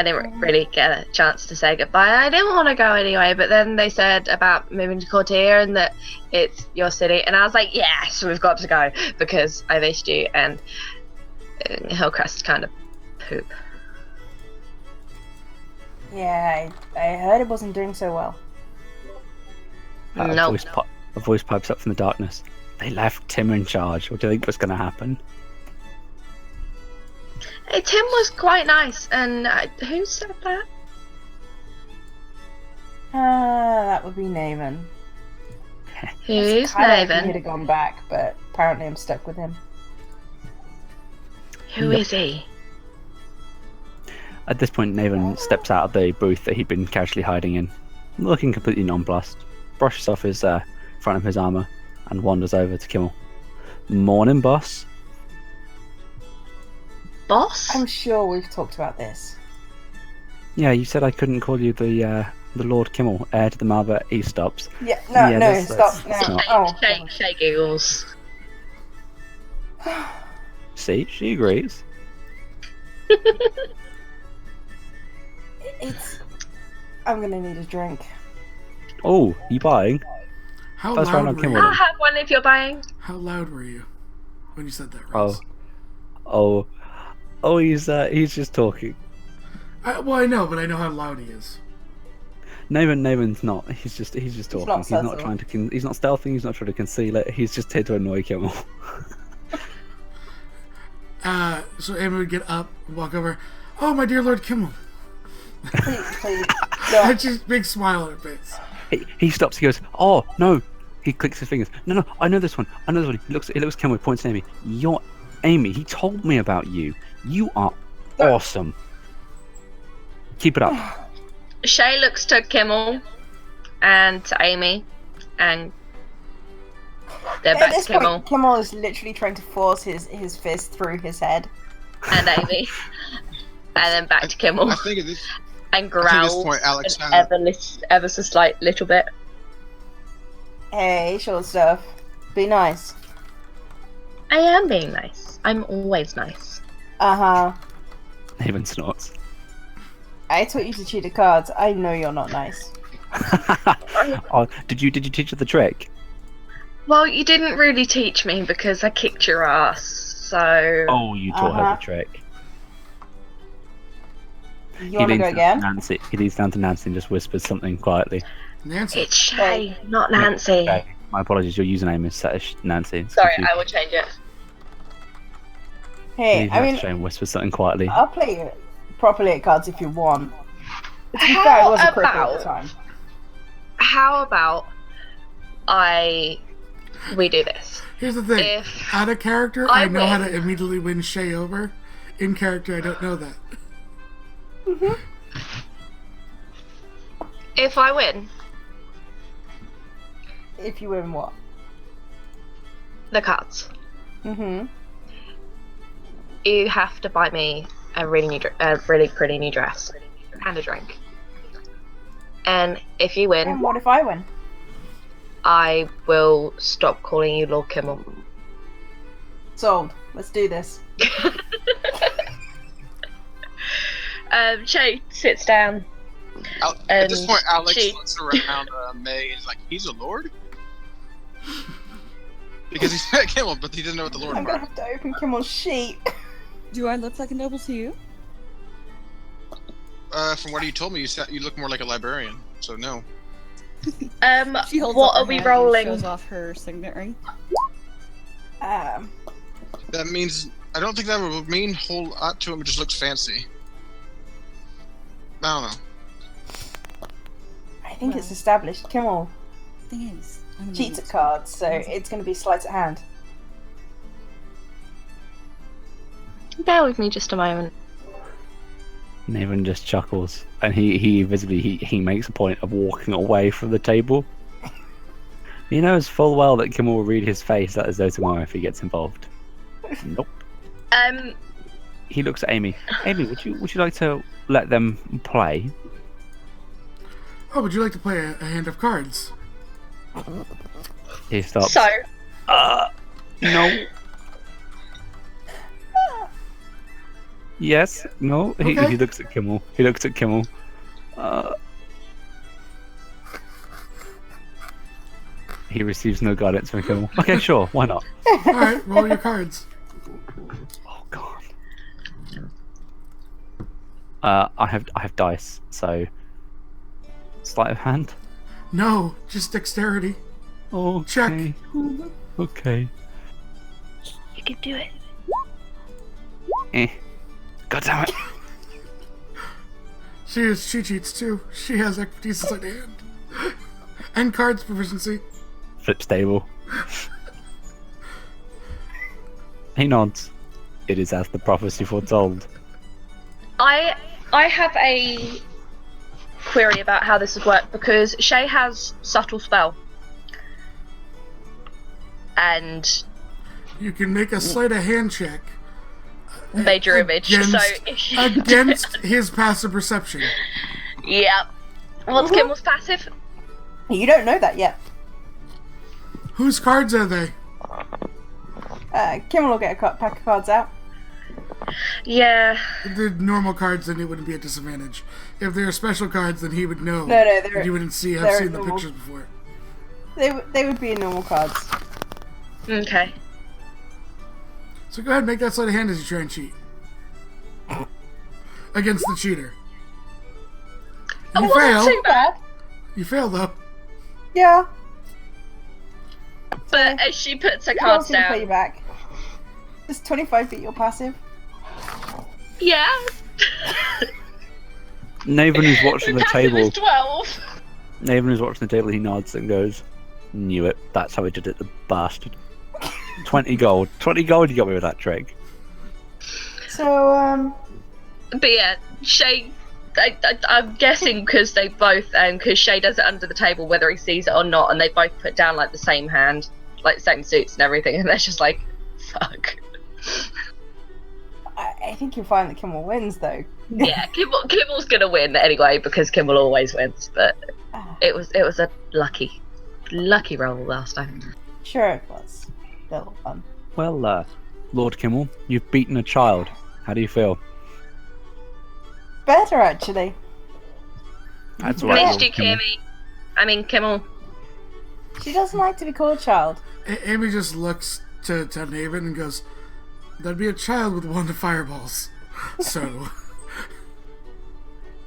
[SPEAKER 3] didn't really get a chance to say goodbye. I didn't want to go anyway, but then they said about moving to Cortea and that it's your city, and I was like, yes, we've got to go because I missed you, and Hillcrest kind of poop.
[SPEAKER 2] Yeah, I heard it wasn't doing so well.
[SPEAKER 3] Nope.
[SPEAKER 5] A voice pipes up from the darkness. They left Tim in charge. What do you think was going to happen?
[SPEAKER 3] Hey, Tim was quite nice, and who said that?
[SPEAKER 2] That would be Naven.
[SPEAKER 3] Who's
[SPEAKER 2] He'd
[SPEAKER 3] Naven?
[SPEAKER 2] have gone back, but apparently I'm stuck with him.
[SPEAKER 3] Who is he?
[SPEAKER 5] At this point, Naven steps out of the booth that he'd been casually hiding in, looking completely nonplussed, brushes off his front of his armor, and wanders over to Kimmel. Morning, boss.
[SPEAKER 3] Boss?
[SPEAKER 2] I'm sure we've talked about this.
[SPEAKER 5] Yeah, you said I couldn't call you the Lord Kimmel, heir to the Malva Eastops.
[SPEAKER 2] Yeah, no,
[SPEAKER 5] Yeah,
[SPEAKER 2] no,
[SPEAKER 5] that's
[SPEAKER 2] stop now.
[SPEAKER 5] not-
[SPEAKER 2] Oh,
[SPEAKER 3] Shay giggles.
[SPEAKER 5] See, she agrees.
[SPEAKER 2] I'm gonna need a drink.
[SPEAKER 5] Oh, you buying?
[SPEAKER 1] How
[SPEAKER 5] First round
[SPEAKER 1] loud
[SPEAKER 5] on
[SPEAKER 1] were
[SPEAKER 5] Kimmel.
[SPEAKER 1] you?
[SPEAKER 3] I'll have one if you're buying.
[SPEAKER 1] How loud were you when you said that,
[SPEAKER 5] Oh,
[SPEAKER 1] Rose?
[SPEAKER 5] oh, he's just talking.
[SPEAKER 1] Well, I know, but I know how loud he is.
[SPEAKER 5] Naven's not. He's just talking.
[SPEAKER 2] not
[SPEAKER 5] He's not
[SPEAKER 2] subtle.
[SPEAKER 5] trying to. He's not stealthing. He's not trying to conceal it. He's just here to annoy Kimmel.
[SPEAKER 1] So Amy would get up and walk over. Oh, my dear Lord Kimmel.
[SPEAKER 2] Please. No.
[SPEAKER 1] And she's big smile on her face.
[SPEAKER 5] He stops. He goes, "Oh no!" He clicks his fingers. No, I know this one. I know this one. He looks Kimmel. Points to Amy. You're Amy. He told me about you. You are awesome. Keep it up.
[SPEAKER 3] Shay looks to Kimmel and to Amy, and they're
[SPEAKER 2] At
[SPEAKER 3] back
[SPEAKER 2] this
[SPEAKER 3] to Kimmel
[SPEAKER 2] point, Kimmel is literally trying to force his fist through his head.
[SPEAKER 3] and Amy, and then back to Kimmel
[SPEAKER 9] I think at this,
[SPEAKER 3] and
[SPEAKER 9] I think at this
[SPEAKER 3] growl
[SPEAKER 9] point, Alex
[SPEAKER 3] an
[SPEAKER 9] has.
[SPEAKER 3] ever so slight little bit.
[SPEAKER 2] Hey, short stuff. Be nice.
[SPEAKER 3] I am being nice. I'm always nice.
[SPEAKER 2] Uh-huh.
[SPEAKER 5] Naven snorts.
[SPEAKER 2] I taught you to cheat at cards. I know you're not nice.
[SPEAKER 5] Oh, did you teach her the trick?
[SPEAKER 3] Well, you didn't really teach me because I kicked your ass. So
[SPEAKER 5] Oh, you taught her the trick.
[SPEAKER 2] You want to go again?
[SPEAKER 5] He leans down to Nancy and just whispers something quietly.
[SPEAKER 1] Nancy.
[SPEAKER 3] it's Shay, not Nancy.
[SPEAKER 5] Okay. My apologies. Your username is Nancy. It's
[SPEAKER 3] Sorry,
[SPEAKER 5] confusing.
[SPEAKER 3] I will change it.
[SPEAKER 2] Hey, I mean,
[SPEAKER 5] Shay whispers something quietly.
[SPEAKER 2] I'll play you properly at cards if you want. To be fair, I
[SPEAKER 3] How
[SPEAKER 2] was a cripple at
[SPEAKER 3] about-
[SPEAKER 2] the time.
[SPEAKER 3] How about we do this?
[SPEAKER 1] Here's the thing.
[SPEAKER 3] If
[SPEAKER 1] Out of character,
[SPEAKER 3] I
[SPEAKER 1] I know how
[SPEAKER 3] win.
[SPEAKER 1] to immediately win Shay over. In character, I don't know that.
[SPEAKER 3] if I win
[SPEAKER 2] If you win what?
[SPEAKER 3] the cards,
[SPEAKER 2] Mm-hmm.
[SPEAKER 3] you have to buy me a really pretty new dress and a drink. And if you
[SPEAKER 2] And
[SPEAKER 3] win,
[SPEAKER 2] what if I win?
[SPEAKER 3] I will stop calling you Lord Kimmel.
[SPEAKER 2] Sold. Let's do this.
[SPEAKER 3] Shay sits down.
[SPEAKER 9] At this
[SPEAKER 3] And
[SPEAKER 9] point, Alex
[SPEAKER 3] she-
[SPEAKER 9] looks around May and is like, "He's a lord." Because he's met Kimmel, but he doesn't know what the lord
[SPEAKER 2] I'm gonna
[SPEAKER 9] are.
[SPEAKER 2] have to open Kimmel's sheet.
[SPEAKER 10] Do I look like a noble to you?
[SPEAKER 9] From what you told me, you look more like a librarian. So no.
[SPEAKER 10] She holds
[SPEAKER 3] What
[SPEAKER 10] up her
[SPEAKER 3] are we
[SPEAKER 10] hand and
[SPEAKER 3] rolling?
[SPEAKER 10] shows off her signet ring.
[SPEAKER 9] That means I don't think that would mean a whole lot to him. It just looks fancy. I don't know.
[SPEAKER 2] I think it's established. Kimmel
[SPEAKER 10] Thing is, I'm a
[SPEAKER 2] cheats
[SPEAKER 10] noble.
[SPEAKER 2] at cards, so it's gonna be sleight of hand.
[SPEAKER 3] Bear with me just a moment.
[SPEAKER 5] Naven just chuckles, and he visibly he makes a point of walking away from the table. He knows full well that Kimmel will read his face as though tomorrow if he gets involved. Nope. He looks at Amy. Amy, would you like to let them play?
[SPEAKER 1] Oh, would you like to play a hand of cards?
[SPEAKER 5] He stops.
[SPEAKER 3] So,
[SPEAKER 5] No. Yes. No. He
[SPEAKER 1] Okay.
[SPEAKER 5] looks at Kimmel. He looks at Kimmel. He receives no guidance from Kimmel. Okay, sure. Why not?
[SPEAKER 1] All right, roll your cards.
[SPEAKER 5] Oh God. I have dice, so sleight of hand.
[SPEAKER 1] No, just dexterity.
[SPEAKER 5] Oh,
[SPEAKER 1] Check.
[SPEAKER 5] Okay.
[SPEAKER 7] You can do it.
[SPEAKER 5] God damn it.
[SPEAKER 1] She cheats too. She has expertise in sleight of hand. And cards proficiency.
[SPEAKER 5] Flip stable. He nods. It is as the prophecy foretold.
[SPEAKER 3] I have a query about how this would work because Shay has subtle spell, and
[SPEAKER 1] You can make a sleight of hand check
[SPEAKER 3] major image. So
[SPEAKER 1] against his passive perception.
[SPEAKER 3] yeah, what's Kimmel's passive?
[SPEAKER 2] You don't know that yet.
[SPEAKER 1] Whose cards are they?
[SPEAKER 2] Kimmel will get a pack of cards out.
[SPEAKER 3] Yeah,
[SPEAKER 1] If they're normal cards, then it wouldn't be a disadvantage. If they're special cards, then he would know.
[SPEAKER 2] No, they're-
[SPEAKER 1] And you wouldn't have
[SPEAKER 2] they're
[SPEAKER 1] seen the
[SPEAKER 2] normal.
[SPEAKER 1] pictures before.
[SPEAKER 2] They would be in normal cards.
[SPEAKER 3] okay.
[SPEAKER 1] So go ahead and make that sleight of hand as you try and cheat. Against the cheater. If
[SPEAKER 3] Oh,
[SPEAKER 1] you
[SPEAKER 3] well,
[SPEAKER 1] fail,
[SPEAKER 3] not too bad.
[SPEAKER 1] You failed, though.
[SPEAKER 2] Yeah.
[SPEAKER 3] But as she puts her
[SPEAKER 2] Who's
[SPEAKER 3] cards
[SPEAKER 2] gonna pay you
[SPEAKER 3] down,
[SPEAKER 2] back? Is 25 beat your passive?
[SPEAKER 3] yeah.
[SPEAKER 5] Nathan is watching the
[SPEAKER 3] Passive
[SPEAKER 5] table.
[SPEAKER 3] is 12.
[SPEAKER 5] Nathan is watching the table. He nods and goes, "Knew it. That's how he did it, the bastard." 20 gold. 20 gold. You got me with that trick.
[SPEAKER 2] So,
[SPEAKER 3] But yeah, Shay, I'm guessing because they both, because Shay does it under the table whether he sees it or not, and they both put down like the same hand, like the same suits and everything, and they're just like, fuck.
[SPEAKER 2] I think you'll find that Kimmel wins, though.
[SPEAKER 3] Yeah, Kimmel's gonna win anyway because Kimmel always wins, but it was a lucky roll last time.
[SPEAKER 2] Sure it was. Little fun.
[SPEAKER 5] Well, Lord Kimmel, you've beaten a child. How do you feel?
[SPEAKER 2] Better, actually.
[SPEAKER 5] That's right,
[SPEAKER 3] Missed
[SPEAKER 5] Lord
[SPEAKER 3] you, Kimmel.
[SPEAKER 2] She doesn't like to be called child.
[SPEAKER 1] Amy just looks to Naven and goes, "That'd be a child with one of fireballs." So.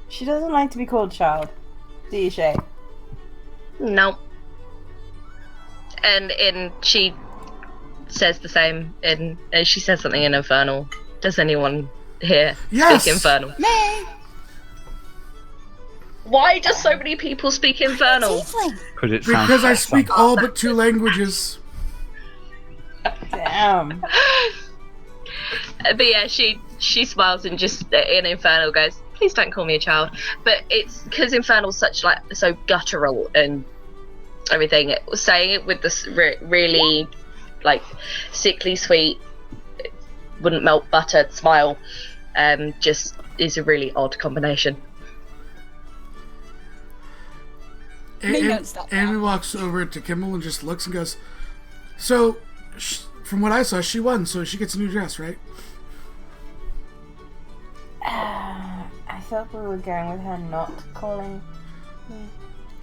[SPEAKER 2] She doesn't like to be called child. Do you, Shay?
[SPEAKER 3] No. And she says the same. And she says something in Infernal. Does anyone here
[SPEAKER 1] Yes!
[SPEAKER 3] speak Infernal?
[SPEAKER 10] May!
[SPEAKER 3] Why do so many people speak Infernal?
[SPEAKER 10] Tiefling!
[SPEAKER 1] Because I speak all but 2 languages.
[SPEAKER 2] Damn.
[SPEAKER 3] But yeah, she smiles and just in Infernal goes, "Please don't call me a child." But it's because Infernal's such so guttural and everything. Saying it with this really sickly sweet, wouldn't melt butter smile, just is a really odd combination.
[SPEAKER 1] Amy walks over to Kimmel and just looks and goes, "So, from what I saw, she won, so she gets a new dress, right?"
[SPEAKER 2] I thought we were going with her not calling me.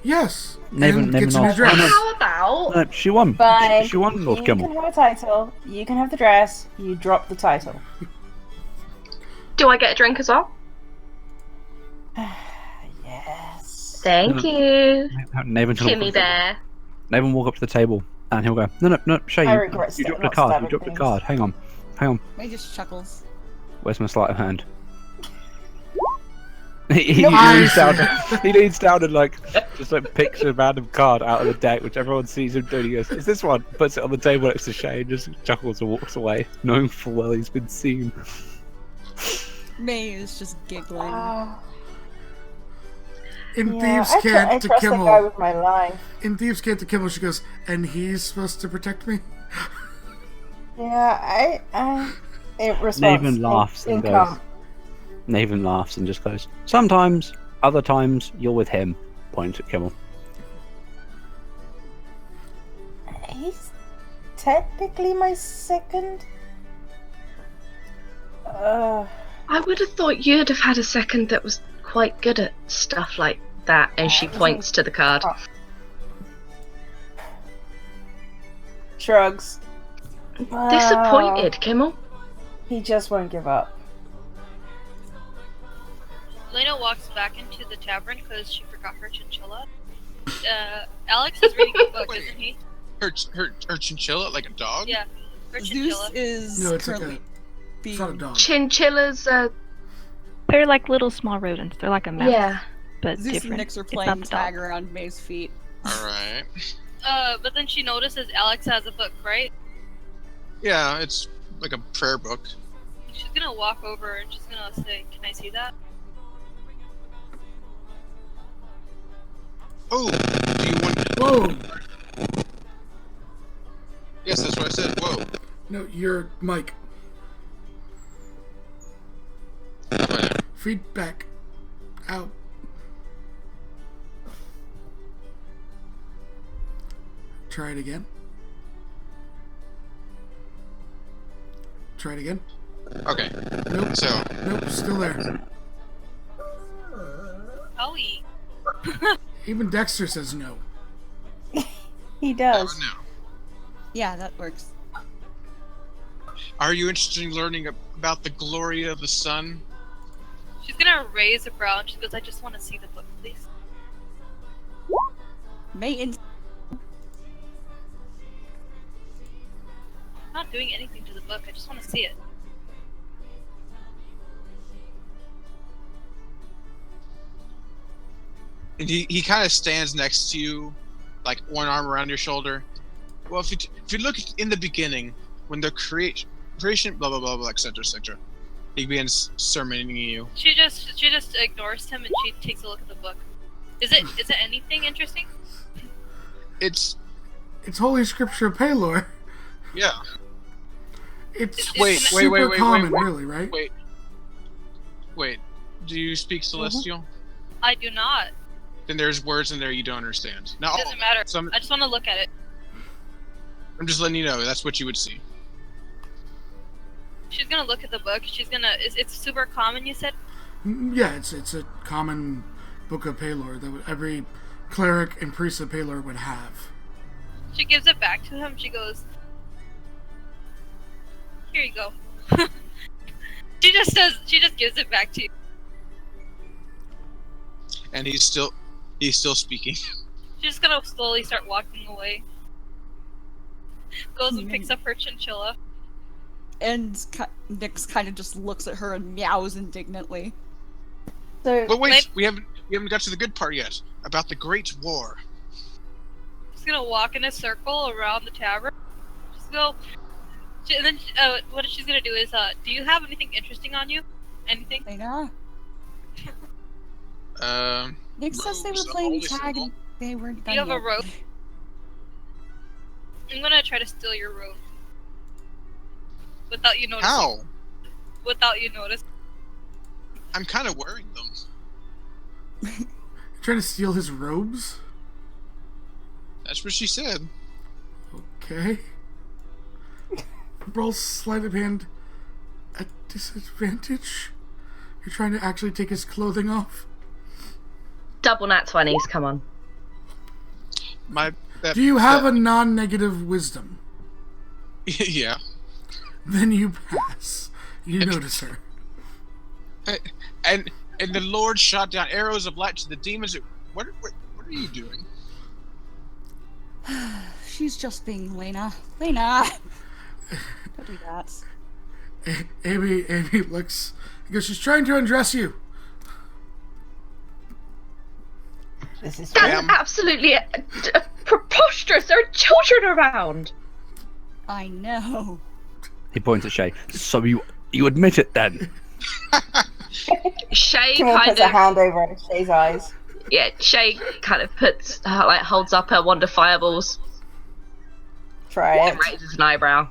[SPEAKER 1] Yes.
[SPEAKER 5] Nathan
[SPEAKER 1] and gets a new
[SPEAKER 5] asked-
[SPEAKER 1] dress.
[SPEAKER 3] How about
[SPEAKER 5] No, she won.
[SPEAKER 2] Fine.
[SPEAKER 5] She won, Lord
[SPEAKER 2] You
[SPEAKER 5] Kimmel.
[SPEAKER 2] can have a title. You can have the dress. You drop the title.
[SPEAKER 3] do I get a drink as well?
[SPEAKER 2] Yes.
[SPEAKER 3] Thank you,
[SPEAKER 5] Nathan
[SPEAKER 3] Kimmy Bear.
[SPEAKER 5] Nathan walk up to the table and he'll go, No, Shay,
[SPEAKER 2] I
[SPEAKER 5] you
[SPEAKER 2] regret
[SPEAKER 5] dropped the
[SPEAKER 2] not
[SPEAKER 5] card. You
[SPEAKER 2] stabbing
[SPEAKER 5] dropped the
[SPEAKER 2] things.
[SPEAKER 5] card. Hang on.
[SPEAKER 10] May just chuckles.
[SPEAKER 5] Where's my sleight of hand? He
[SPEAKER 1] Nice.
[SPEAKER 5] leans down and just picks a random card out of the deck, which everyone sees him doing. He goes, "Is this one?" Puts it on the table next to Shay and just chuckles and walks away, knowing full well he's been seen.
[SPEAKER 10] May is just giggling.
[SPEAKER 1] In
[SPEAKER 2] Yeah,
[SPEAKER 1] Thieves'
[SPEAKER 2] I
[SPEAKER 1] Cant to
[SPEAKER 2] trust that guy
[SPEAKER 1] Kimmel.
[SPEAKER 2] with my life.
[SPEAKER 1] In Thieves' Cant to Kimmel, she goes, "And he's supposed to protect me?"
[SPEAKER 2] Yeah, I in response.
[SPEAKER 5] Nathan laughs and goes.
[SPEAKER 2] calm.
[SPEAKER 5] Nathan laughs and just goes, "Sometimes, other times, you're with him." Points at Kimmel.
[SPEAKER 2] He's technically my second.
[SPEAKER 3] I would have thought you'd have had a second that was quite good at stuff like that, and she points to the card.
[SPEAKER 2] Shrugs.
[SPEAKER 3] Disappointed, Kimmel.
[SPEAKER 2] He just won't give up.
[SPEAKER 4] Lena walks back into the tavern because she forgot her chinchilla. Alex is reading a book, isn't he?
[SPEAKER 9] Her chinchilla, like a dog?
[SPEAKER 4] Yeah, her
[SPEAKER 10] Zeus
[SPEAKER 4] chinchilla.
[SPEAKER 10] is
[SPEAKER 1] No, it's like
[SPEAKER 10] currently
[SPEAKER 1] It's not a dog.
[SPEAKER 3] Chinchillas are...
[SPEAKER 7] They're like little small rodents. They're like a mouse,
[SPEAKER 3] Yeah.
[SPEAKER 7] but
[SPEAKER 10] Zeus and
[SPEAKER 7] different.
[SPEAKER 10] Nyx are
[SPEAKER 7] It's not
[SPEAKER 10] playing
[SPEAKER 7] the dog.
[SPEAKER 10] tag around May's feet.
[SPEAKER 9] Alright.
[SPEAKER 4] But then she notices Alex has a book, right?
[SPEAKER 9] Yeah, it's like a prayer book.
[SPEAKER 4] She's gonna walk over and she's gonna say, "Can I see that?"
[SPEAKER 9] Oh, do you want...
[SPEAKER 1] Whoa!
[SPEAKER 9] Yes, that's what I said. Whoa.
[SPEAKER 1] No, you're Mike.
[SPEAKER 9] Whatever.
[SPEAKER 1] Feedback. Out. Try it again. Try it again.
[SPEAKER 9] Okay.
[SPEAKER 1] Nope.
[SPEAKER 9] So,
[SPEAKER 1] Nope, still there.
[SPEAKER 4] Howie.
[SPEAKER 1] Even Dexter says no.
[SPEAKER 2] He
[SPEAKER 9] oh,
[SPEAKER 2] does.
[SPEAKER 9] no.
[SPEAKER 10] Yeah, that works.
[SPEAKER 9] Are you interested in learning about the glory of the sun?
[SPEAKER 4] She's gonna raise a brow and she goes, "I just want to see the book, please."
[SPEAKER 10] May
[SPEAKER 4] I'm not doing anything to the book. I just want to see it.
[SPEAKER 9] And he kind of stands next to you, like one arm around your shoulder. Well, if you look in the beginning, when the creation, blah blah blah blah, etc. etc. He begins sermoning you.
[SPEAKER 4] She just ignores him and she takes a look at the book. Is it anything interesting?
[SPEAKER 9] It's
[SPEAKER 1] Holy Scripture Paylor.
[SPEAKER 9] yeah.
[SPEAKER 1] It's
[SPEAKER 9] wait,
[SPEAKER 1] super common, really, right?
[SPEAKER 9] Wait. Do you speak Celestial?
[SPEAKER 4] I do not.
[SPEAKER 9] Then there's words in there you don't understand. Now,
[SPEAKER 4] It doesn't matter.
[SPEAKER 9] So
[SPEAKER 4] I just want to look at it.
[SPEAKER 9] I'm just letting you know that's what you would see.
[SPEAKER 4] She's gonna look at the book. She's gonna. It's super common. You said.
[SPEAKER 1] Yeah, it's a common book of Paylor that every cleric and priest of Paylor would have.
[SPEAKER 4] She gives it back to him. She goes, "Here you go." She just gives it back to you.
[SPEAKER 9] And he's still speaking.
[SPEAKER 4] She's just gonna slowly start walking away. Goes and picks up her chinchilla.
[SPEAKER 10] And Nyx kind of just looks at her and meows indignantly.
[SPEAKER 2] So,
[SPEAKER 9] But wait, we haven't got to the good part yet about the Great War.
[SPEAKER 4] She's gonna walk in a circle around the tavern. Just go. And then what she's gonna do is, do you have anything interesting on you? Anything?
[SPEAKER 10] Lena? Nyx says they were
[SPEAKER 9] robes,
[SPEAKER 10] playing
[SPEAKER 9] holy
[SPEAKER 10] tag
[SPEAKER 9] symbol.
[SPEAKER 10] and they weren't
[SPEAKER 4] Do
[SPEAKER 10] done
[SPEAKER 4] you have a
[SPEAKER 10] yet.
[SPEAKER 4] robe? I'm gonna try to steal your robe. Without you noticing.
[SPEAKER 9] How?
[SPEAKER 4] Without you notice.
[SPEAKER 9] I'm kind of wearing them.
[SPEAKER 1] Trying to steal his robes?
[SPEAKER 9] That's what she said.
[SPEAKER 1] Okay. Roll sleight of hand at disadvantage. You're trying to actually take his clothing off?
[SPEAKER 3] Double nat 20s, come on.
[SPEAKER 1] Do you have a non-negative wisdom?
[SPEAKER 9] Yeah.
[SPEAKER 1] Then you pass. You notice her.
[SPEAKER 9] And the Lord shot down arrows of light to the demons. What are you doing?
[SPEAKER 10] She's just being Lena. Lena! Don't do that.
[SPEAKER 1] Amy looks, because she's trying to undress you.
[SPEAKER 2] this is
[SPEAKER 3] That's absolutely preposterous. There are children around.
[SPEAKER 10] I know.
[SPEAKER 5] He points at Shay. So you admit it then?
[SPEAKER 3] Shay
[SPEAKER 2] Camille
[SPEAKER 3] kind
[SPEAKER 2] puts a
[SPEAKER 3] of,
[SPEAKER 2] hand over Shay's eyes.
[SPEAKER 3] yeah, Shay kind of puts, holds up her wand of fireballs
[SPEAKER 2] Try it.
[SPEAKER 3] and raises an eyebrow.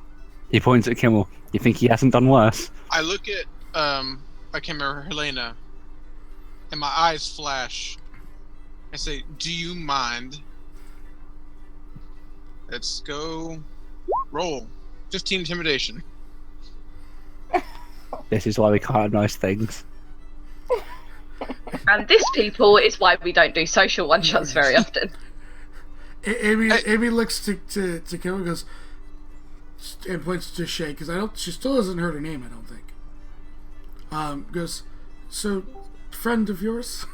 [SPEAKER 5] He points at Kimmel. You think he hasn't done worse?
[SPEAKER 9] I look at I can't remember Helena, and my eyes flash. I say, "Do you mind?" Let's go. Roll 15 intimidation.
[SPEAKER 5] This is why we can't have nice things.
[SPEAKER 3] And this, people, is why we don't do social one-shots very often.
[SPEAKER 1] Amy looks to Kim and goes, and points to Shay, because she still hasn't heard her name, I don't think. Goes, so, friend of yours?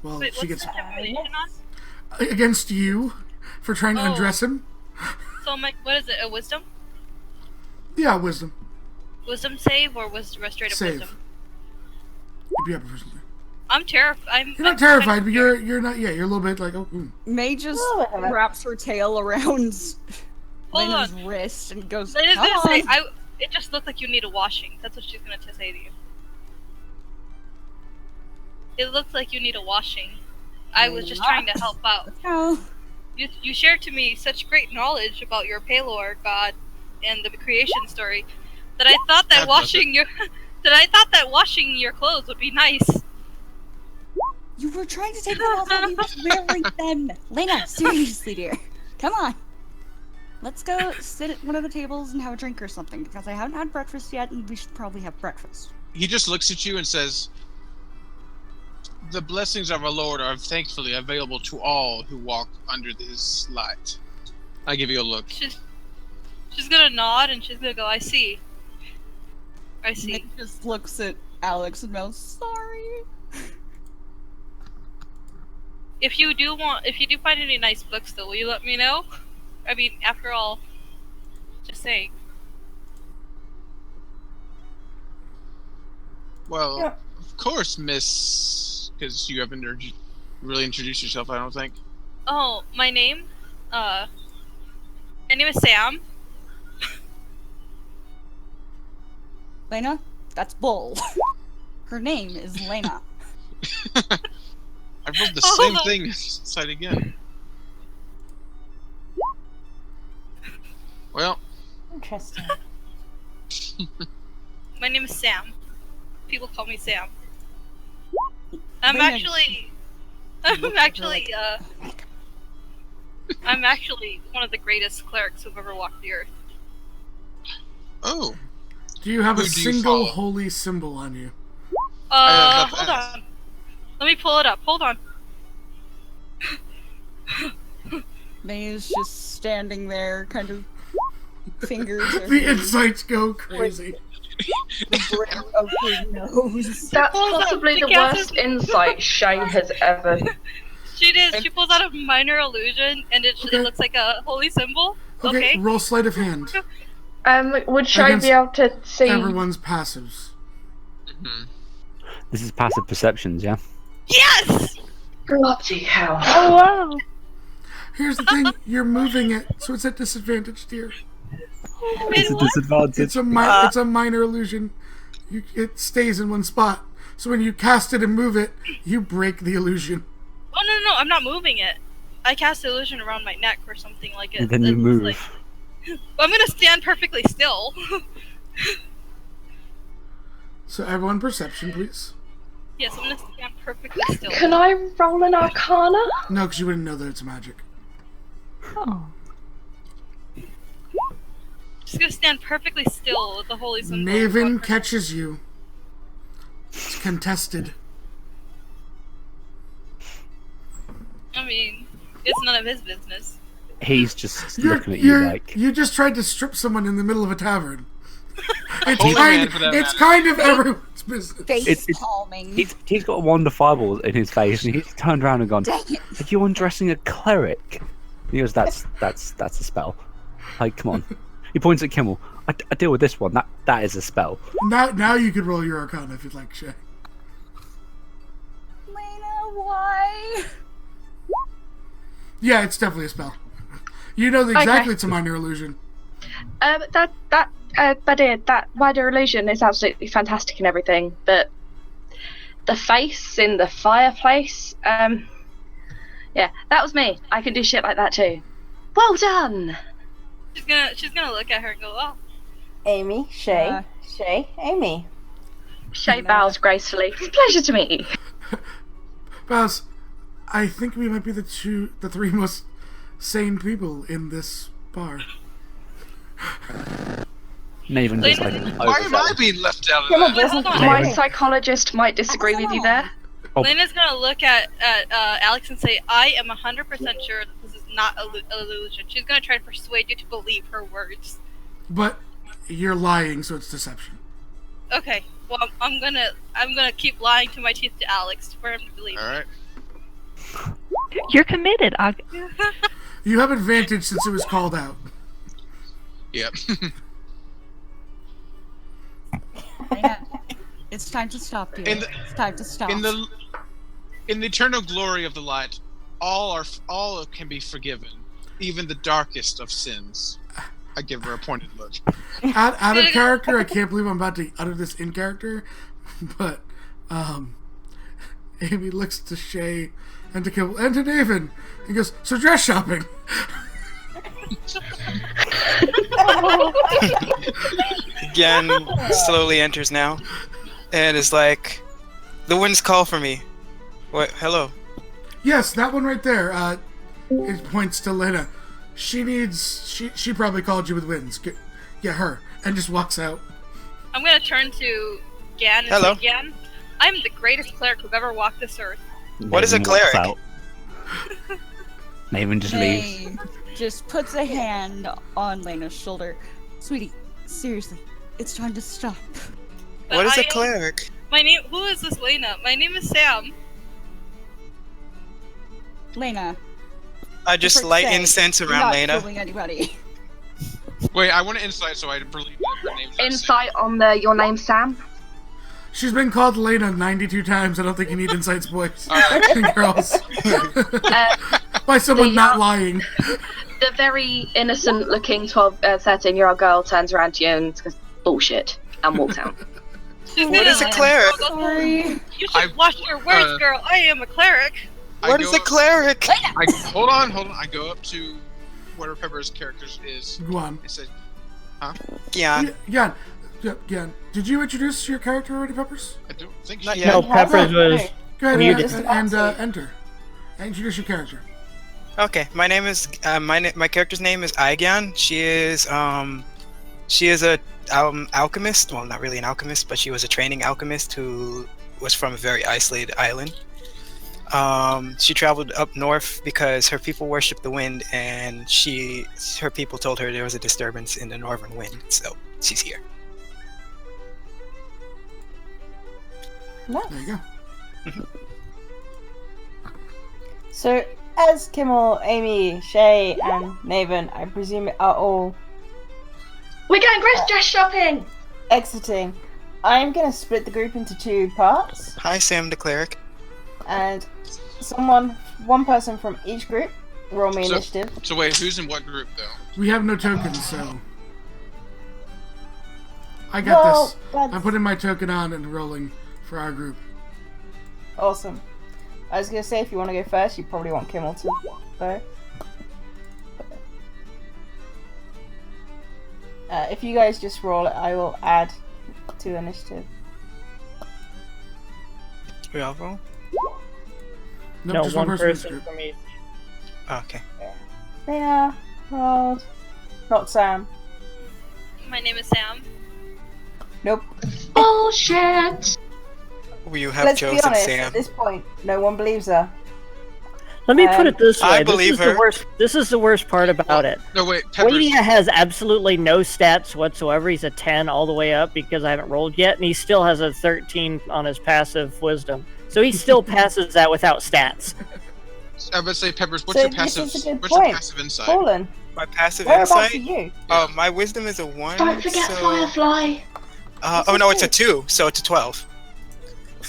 [SPEAKER 1] Well,
[SPEAKER 4] Wait,
[SPEAKER 1] she
[SPEAKER 4] what's
[SPEAKER 1] gets
[SPEAKER 4] the stipulation on?
[SPEAKER 1] against you for trying to undress him.
[SPEAKER 4] So, what is it? A wisdom?
[SPEAKER 1] Yeah, wisdom.
[SPEAKER 4] Wisdom save or was restorative
[SPEAKER 1] Save.
[SPEAKER 4] wisdom?
[SPEAKER 1] Yeah, proficiently.
[SPEAKER 4] I'm terrified.
[SPEAKER 1] You're not terrified, but you're not. Yeah, you're a little bit like, oh.
[SPEAKER 10] May just
[SPEAKER 2] Oh.
[SPEAKER 10] wraps her tail around
[SPEAKER 4] Hold
[SPEAKER 10] Lena's
[SPEAKER 4] on.
[SPEAKER 10] wrist and goes,
[SPEAKER 4] Lena's
[SPEAKER 10] "Come
[SPEAKER 4] gonna say,
[SPEAKER 10] on."
[SPEAKER 4] it just looked like you need a washing. That's what she's gonna say to you. It looked like you need a washing. I was just trying to help out.
[SPEAKER 10] Oh,
[SPEAKER 4] You shared to me such great knowledge about your Palor god and the creation story that I thought that washing your clothes would be nice.
[SPEAKER 10] you were trying to take them off while he was wearing them. Lena, seriously, dear. Come on. Let's go sit at one of the tables and have a drink or something, because I haven't had breakfast yet, and we should probably have breakfast.
[SPEAKER 9] He just looks at you and says, "The blessings of our Lord are thankfully available to all who walk under this light." I give you a look.
[SPEAKER 4] She's gonna nod and she's gonna go, I see. I see.
[SPEAKER 10] Nick just looks at Alex and goes, sorry.
[SPEAKER 4] if you do find any nice books, though, will you let me know? I mean, after all, just saying.
[SPEAKER 9] Well,
[SPEAKER 2] Yeah.
[SPEAKER 9] of course, Miss, because you haven't really introduced yourself, I don't think.
[SPEAKER 4] Oh, my name is Sam.
[SPEAKER 10] Lena, that's bull. Her name is Lena.
[SPEAKER 9] I rolled the
[SPEAKER 4] Oh,
[SPEAKER 9] same
[SPEAKER 4] hold on.
[SPEAKER 9] thing this side again. Well,
[SPEAKER 2] Interesting.
[SPEAKER 4] My name is Sam. People call me Sam. I'm
[SPEAKER 10] Lena-
[SPEAKER 4] actually one of the greatest clerics who've ever walked the earth.
[SPEAKER 9] oh,
[SPEAKER 1] Do you have a
[SPEAKER 9] Who do you
[SPEAKER 1] single
[SPEAKER 9] follow?
[SPEAKER 1] holy symbol on you?
[SPEAKER 9] I have
[SPEAKER 4] Hold
[SPEAKER 9] to ask.
[SPEAKER 4] on. Let me pull it up. Hold on.
[SPEAKER 10] May is just standing there, kind of fingers are
[SPEAKER 1] The
[SPEAKER 10] hitting
[SPEAKER 1] insights go crazy.
[SPEAKER 10] the brim of her nose.
[SPEAKER 3] That's
[SPEAKER 4] Hold on,
[SPEAKER 3] possibly the
[SPEAKER 4] the cat
[SPEAKER 3] worst insight Shay has ever.
[SPEAKER 4] She did. She pulls out a minor illusion, and it
[SPEAKER 1] Okay.
[SPEAKER 4] looks like a holy symbol.
[SPEAKER 1] Okay,
[SPEAKER 4] Okay.
[SPEAKER 1] roll sleight of hand.
[SPEAKER 3] Would Shay
[SPEAKER 1] Against
[SPEAKER 3] be able to see?
[SPEAKER 1] Everyone's passives.
[SPEAKER 9] Mhm.
[SPEAKER 5] This is passive perceptions, yeah?
[SPEAKER 4] Yes.
[SPEAKER 3] Bloody hell!
[SPEAKER 7] Oh wow!
[SPEAKER 1] Here's the thing, you're moving it, so it's at disadvantage, dear.
[SPEAKER 5] It's a disadvantage.
[SPEAKER 1] It's a minor illusion. It stays in one spot. So when you cast it and move it, you break the illusion.
[SPEAKER 4] Oh no! I'm not moving it. I cast the illusion around my neck or something like it.
[SPEAKER 5] And then you
[SPEAKER 4] it's
[SPEAKER 5] move.
[SPEAKER 4] Like, I'm gonna stand perfectly still.
[SPEAKER 1] So everyone perception, please.
[SPEAKER 4] Yes, I'm gonna stand perfectly still.
[SPEAKER 3] Can I roll an Arcana?
[SPEAKER 1] No, because you wouldn't know that it's magic.
[SPEAKER 7] Oh.
[SPEAKER 4] Just gonna stand perfectly still with the holy symbol.
[SPEAKER 1] Naven catches you. It's contested.
[SPEAKER 4] I mean, it's none of his business.
[SPEAKER 5] He's just
[SPEAKER 1] You're,
[SPEAKER 5] looking at you
[SPEAKER 1] you're,
[SPEAKER 5] like...
[SPEAKER 1] you just tried to strip someone in the middle of a tavern. It's
[SPEAKER 9] Holy
[SPEAKER 1] kind,
[SPEAKER 9] man, for that
[SPEAKER 1] it's
[SPEAKER 9] matter.
[SPEAKER 1] kind of everyone's business.
[SPEAKER 10] Face
[SPEAKER 5] It's-
[SPEAKER 10] palming.
[SPEAKER 5] He's got a wand of fireballs in his face, and he's turned around and gone,
[SPEAKER 10] Dang it.
[SPEAKER 5] "Are you undressing a cleric?" He goes, "That's a spell. Like, come on." He points at Kimmel. I deal with this one. That is a spell.
[SPEAKER 1] Now you could roll your Arcana if you'd like, Shay.
[SPEAKER 10] Lena, why?
[SPEAKER 1] Yeah, it's definitely a spell. You know exactly it's a minor illusion.
[SPEAKER 3] That wider illusion is absolutely fantastic and everything, but the face in the fireplace, yeah, that was me. I can do shit like that too. Well done.
[SPEAKER 4] She's gonna look at her and go, "Oh,
[SPEAKER 2] Amy, Shay,
[SPEAKER 10] Uh,
[SPEAKER 2] Shay, Amy.
[SPEAKER 3] Shay bows gracefully. It's a pleasure to meet you.
[SPEAKER 1] Bows, I think we might be the three most sane people in this bar.
[SPEAKER 5] Naven just like
[SPEAKER 9] Why am I being left out of
[SPEAKER 2] Kimmel
[SPEAKER 9] that?
[SPEAKER 2] doesn't
[SPEAKER 4] hold on.
[SPEAKER 3] My
[SPEAKER 5] Naven.
[SPEAKER 3] psychologist might disagree with you there.
[SPEAKER 5] Oh.
[SPEAKER 4] Lena's gonna look at Alex and say, I am 100% sure that this is not an illusion." She's gonna try to persuade you to believe her words.
[SPEAKER 1] But you're lying, so it's deception.
[SPEAKER 4] Okay, well, I'm gonna keep lying to my teeth to Alex for him to believe.
[SPEAKER 9] All right.
[SPEAKER 7] You're committed.
[SPEAKER 1] You have advantage since it was called out.
[SPEAKER 9] Yep.
[SPEAKER 10] Lena, it's time to stop, dear.
[SPEAKER 9] In the-
[SPEAKER 10] It's time to stop.
[SPEAKER 9] in the eternal glory of the light, all can be forgiven, even the darkest of sins. I give her a pointed look.
[SPEAKER 1] Out of character, I can't believe I'm about to utter this in character, but Amy looks to Shay and to Kimmel and to Naven and goes, "So dress shopping."
[SPEAKER 11] Again, slowly enters now, and is like, "The winds call for me." What? Hello.
[SPEAKER 1] Yes, that one right there. It points to Lena. She probably called you with winds. Get her, and just walks out.
[SPEAKER 4] I'm gonna turn to Gan and
[SPEAKER 11] Hello.
[SPEAKER 4] say, "Gan, I'm the greatest cleric who've ever walked this earth."
[SPEAKER 11] What is a
[SPEAKER 5] Naven walks
[SPEAKER 11] cleric?
[SPEAKER 5] out. Naven just leaves.
[SPEAKER 10] May just puts a hand on Lena's shoulder. Sweetie, seriously, it's time to stop.
[SPEAKER 4] But
[SPEAKER 11] What is
[SPEAKER 4] I
[SPEAKER 11] a
[SPEAKER 4] am-
[SPEAKER 11] cleric?
[SPEAKER 4] My name. Who is this Lena? My name is Sam.
[SPEAKER 10] Lena.
[SPEAKER 11] I just
[SPEAKER 10] for
[SPEAKER 11] light
[SPEAKER 10] sake,
[SPEAKER 11] incense
[SPEAKER 10] you're
[SPEAKER 11] around
[SPEAKER 10] not
[SPEAKER 11] Lena.
[SPEAKER 10] killing anybody.
[SPEAKER 9] Wait, I want to insight so I believe that her name's not
[SPEAKER 3] Insight on your name, Sam.
[SPEAKER 1] She's been called Lena 92 times. I don't think you need insights, boys
[SPEAKER 9] Alright.
[SPEAKER 1] and girls.
[SPEAKER 3] Uh,
[SPEAKER 1] By someone
[SPEAKER 3] the,
[SPEAKER 1] not lying.
[SPEAKER 3] the very innocent-looking 13-year-old girl turns around to you and goes, "Bullshit," and walks out.
[SPEAKER 11] What is a cleric?
[SPEAKER 10] Sorry.
[SPEAKER 4] You should watch your words, girl. I am a cleric.
[SPEAKER 11] What is a cleric?
[SPEAKER 9] Hold on. I go up to whatever Pepper's character is
[SPEAKER 1] Go on.
[SPEAKER 9] and say,
[SPEAKER 11] Yeah.
[SPEAKER 1] Gian, did you introduce your character already, Peppers?
[SPEAKER 9] I don't think
[SPEAKER 11] Not
[SPEAKER 9] she
[SPEAKER 11] yet.
[SPEAKER 6] No,
[SPEAKER 2] He has
[SPEAKER 6] Peppers
[SPEAKER 2] it.
[SPEAKER 6] was.
[SPEAKER 1] Go ahead
[SPEAKER 6] Muted.
[SPEAKER 1] and enter. Introduce your character.
[SPEAKER 11] Okay, my name is my character's name is Aigyan. She is a alchemist. Well, not really an alchemist, but she was a training alchemist who was from a very isolated island. She traveled up north because her people worship the wind, and her people told her there was a disturbance in the northern wind, so she's here.
[SPEAKER 1] There you
[SPEAKER 2] Nice.
[SPEAKER 1] go.
[SPEAKER 2] So, as Kimmel, Amy, Shay, and Naven, I presume are all
[SPEAKER 3] We're going grocery dress shopping.
[SPEAKER 2] exiting, I'm going to split the group into 2 parts,
[SPEAKER 11] Hi, Sam the cleric.
[SPEAKER 2] and one person from each group, roll me initiative.
[SPEAKER 9] So wait, who's in what group though?
[SPEAKER 1] We have no tokens, so I got this.
[SPEAKER 2] That's
[SPEAKER 1] I'm putting my token on and rolling for our group.
[SPEAKER 2] awesome. I was going to say, if you want to go first, you probably want Kimmel to go. If you guys just roll it, I will add to initiative.
[SPEAKER 11] We all roll?
[SPEAKER 1] Nope,
[SPEAKER 6] No,
[SPEAKER 1] just
[SPEAKER 6] one
[SPEAKER 1] in each
[SPEAKER 6] person
[SPEAKER 1] group.
[SPEAKER 6] from each.
[SPEAKER 11] Oh, okay.
[SPEAKER 2] Lena, rolled. Not Sam.
[SPEAKER 4] My name is Sam.
[SPEAKER 2] Nope.
[SPEAKER 3] Bullshit.
[SPEAKER 11] You have
[SPEAKER 2] Let's be
[SPEAKER 11] chosen
[SPEAKER 2] honest,
[SPEAKER 11] Sam.
[SPEAKER 2] at this point, no one believes her.
[SPEAKER 6] Let me put it this way.
[SPEAKER 11] I believe her.
[SPEAKER 6] This is the worst part about it.
[SPEAKER 9] No wait, Pepper's.
[SPEAKER 6] Cortea has absolutely no stats whatsoever. He's a 10 all the way up because I haven't rolled yet, and he still has a 13 on his passive wisdom. So he still passes that without stats.
[SPEAKER 9] I would say Peppers. What's
[SPEAKER 2] So
[SPEAKER 9] your passive?
[SPEAKER 2] this is a good
[SPEAKER 9] What's your
[SPEAKER 2] point.
[SPEAKER 9] passive insight?
[SPEAKER 2] Colin,
[SPEAKER 11] My passive
[SPEAKER 2] whereabouts are
[SPEAKER 11] insight?
[SPEAKER 2] you?
[SPEAKER 11] My wisdom is a 1.
[SPEAKER 3] Don't forget
[SPEAKER 11] so...
[SPEAKER 3] Firefly.
[SPEAKER 11] Oh no, it's a 2, so it's a 12.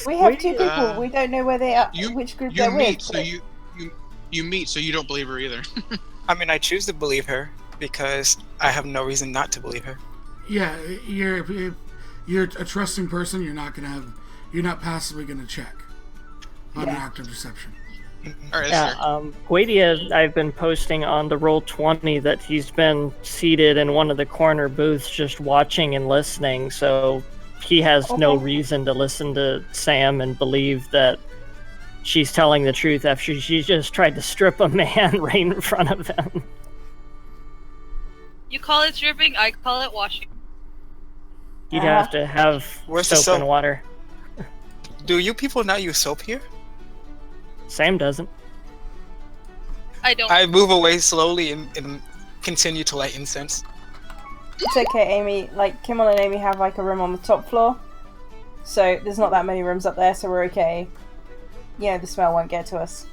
[SPEAKER 2] We have 2 people.
[SPEAKER 9] Uh,
[SPEAKER 2] We don't know where they are. Which group they're
[SPEAKER 9] meet,
[SPEAKER 2] with.
[SPEAKER 9] so you meet, so you don't believe her either.
[SPEAKER 11] I mean, I choose to believe her because I have no reason not to believe her.
[SPEAKER 1] Yeah, you're a trusting person. You're not passively gonna check on an active perception.
[SPEAKER 9] All right,
[SPEAKER 6] Yeah,
[SPEAKER 9] that's fair.
[SPEAKER 6] Cortea, I've been posting on the Roll20 that he's been seated in one of the corner booths just watching and listening, so he has no
[SPEAKER 2] Okay.
[SPEAKER 6] reason to listen to Sam and believe that she's telling the truth after she just tried to strip a man right in front of him.
[SPEAKER 4] You call it stripping, I call it washing.
[SPEAKER 6] You'd have to have
[SPEAKER 11] Where's the
[SPEAKER 6] soap and
[SPEAKER 11] soap?
[SPEAKER 6] water.
[SPEAKER 11] Do you people not use soap here?
[SPEAKER 6] Sam doesn't.
[SPEAKER 4] I don't.
[SPEAKER 11] I move away slowly and continue to light incense.
[SPEAKER 2] It's okay, Amy. Like, Kimmel and Amy have like a room on the top floor. So there's not that many rooms up there, so we're okay. Yeah, the smell won't get to us.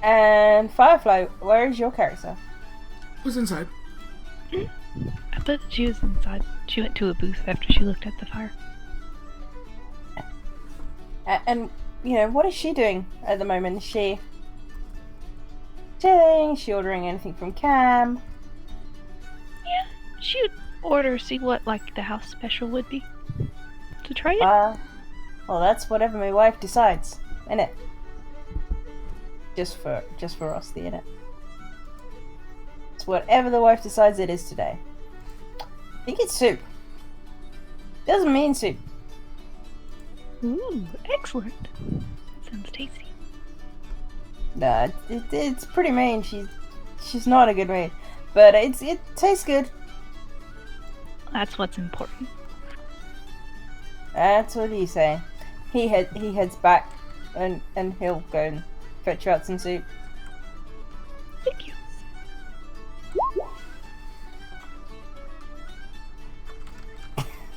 [SPEAKER 2] And Firefly, where is your character?
[SPEAKER 1] Who's inside?
[SPEAKER 7] I thought she was inside. She went to a booth after she looked at the fire.
[SPEAKER 2] And you know, what is she doing at the moment? Is she chilling? Is she ordering anything from Cam?
[SPEAKER 7] Yeah, she would order, see what like the house special would be. To try it.
[SPEAKER 2] Well, that's whatever my wife decides, innit? Just for us, the innit? It's whatever the wife decides it is today. I think it's soup. Doesn't mean soup.
[SPEAKER 7] Ooh, excellent. Sounds tasty.
[SPEAKER 2] Nah, it's pretty mean. She's not a good maid, but it tastes good.
[SPEAKER 7] That's what's important.
[SPEAKER 2] That's what he's saying. He heads back, and he'll go and fetch out some soup.
[SPEAKER 7] Thank you.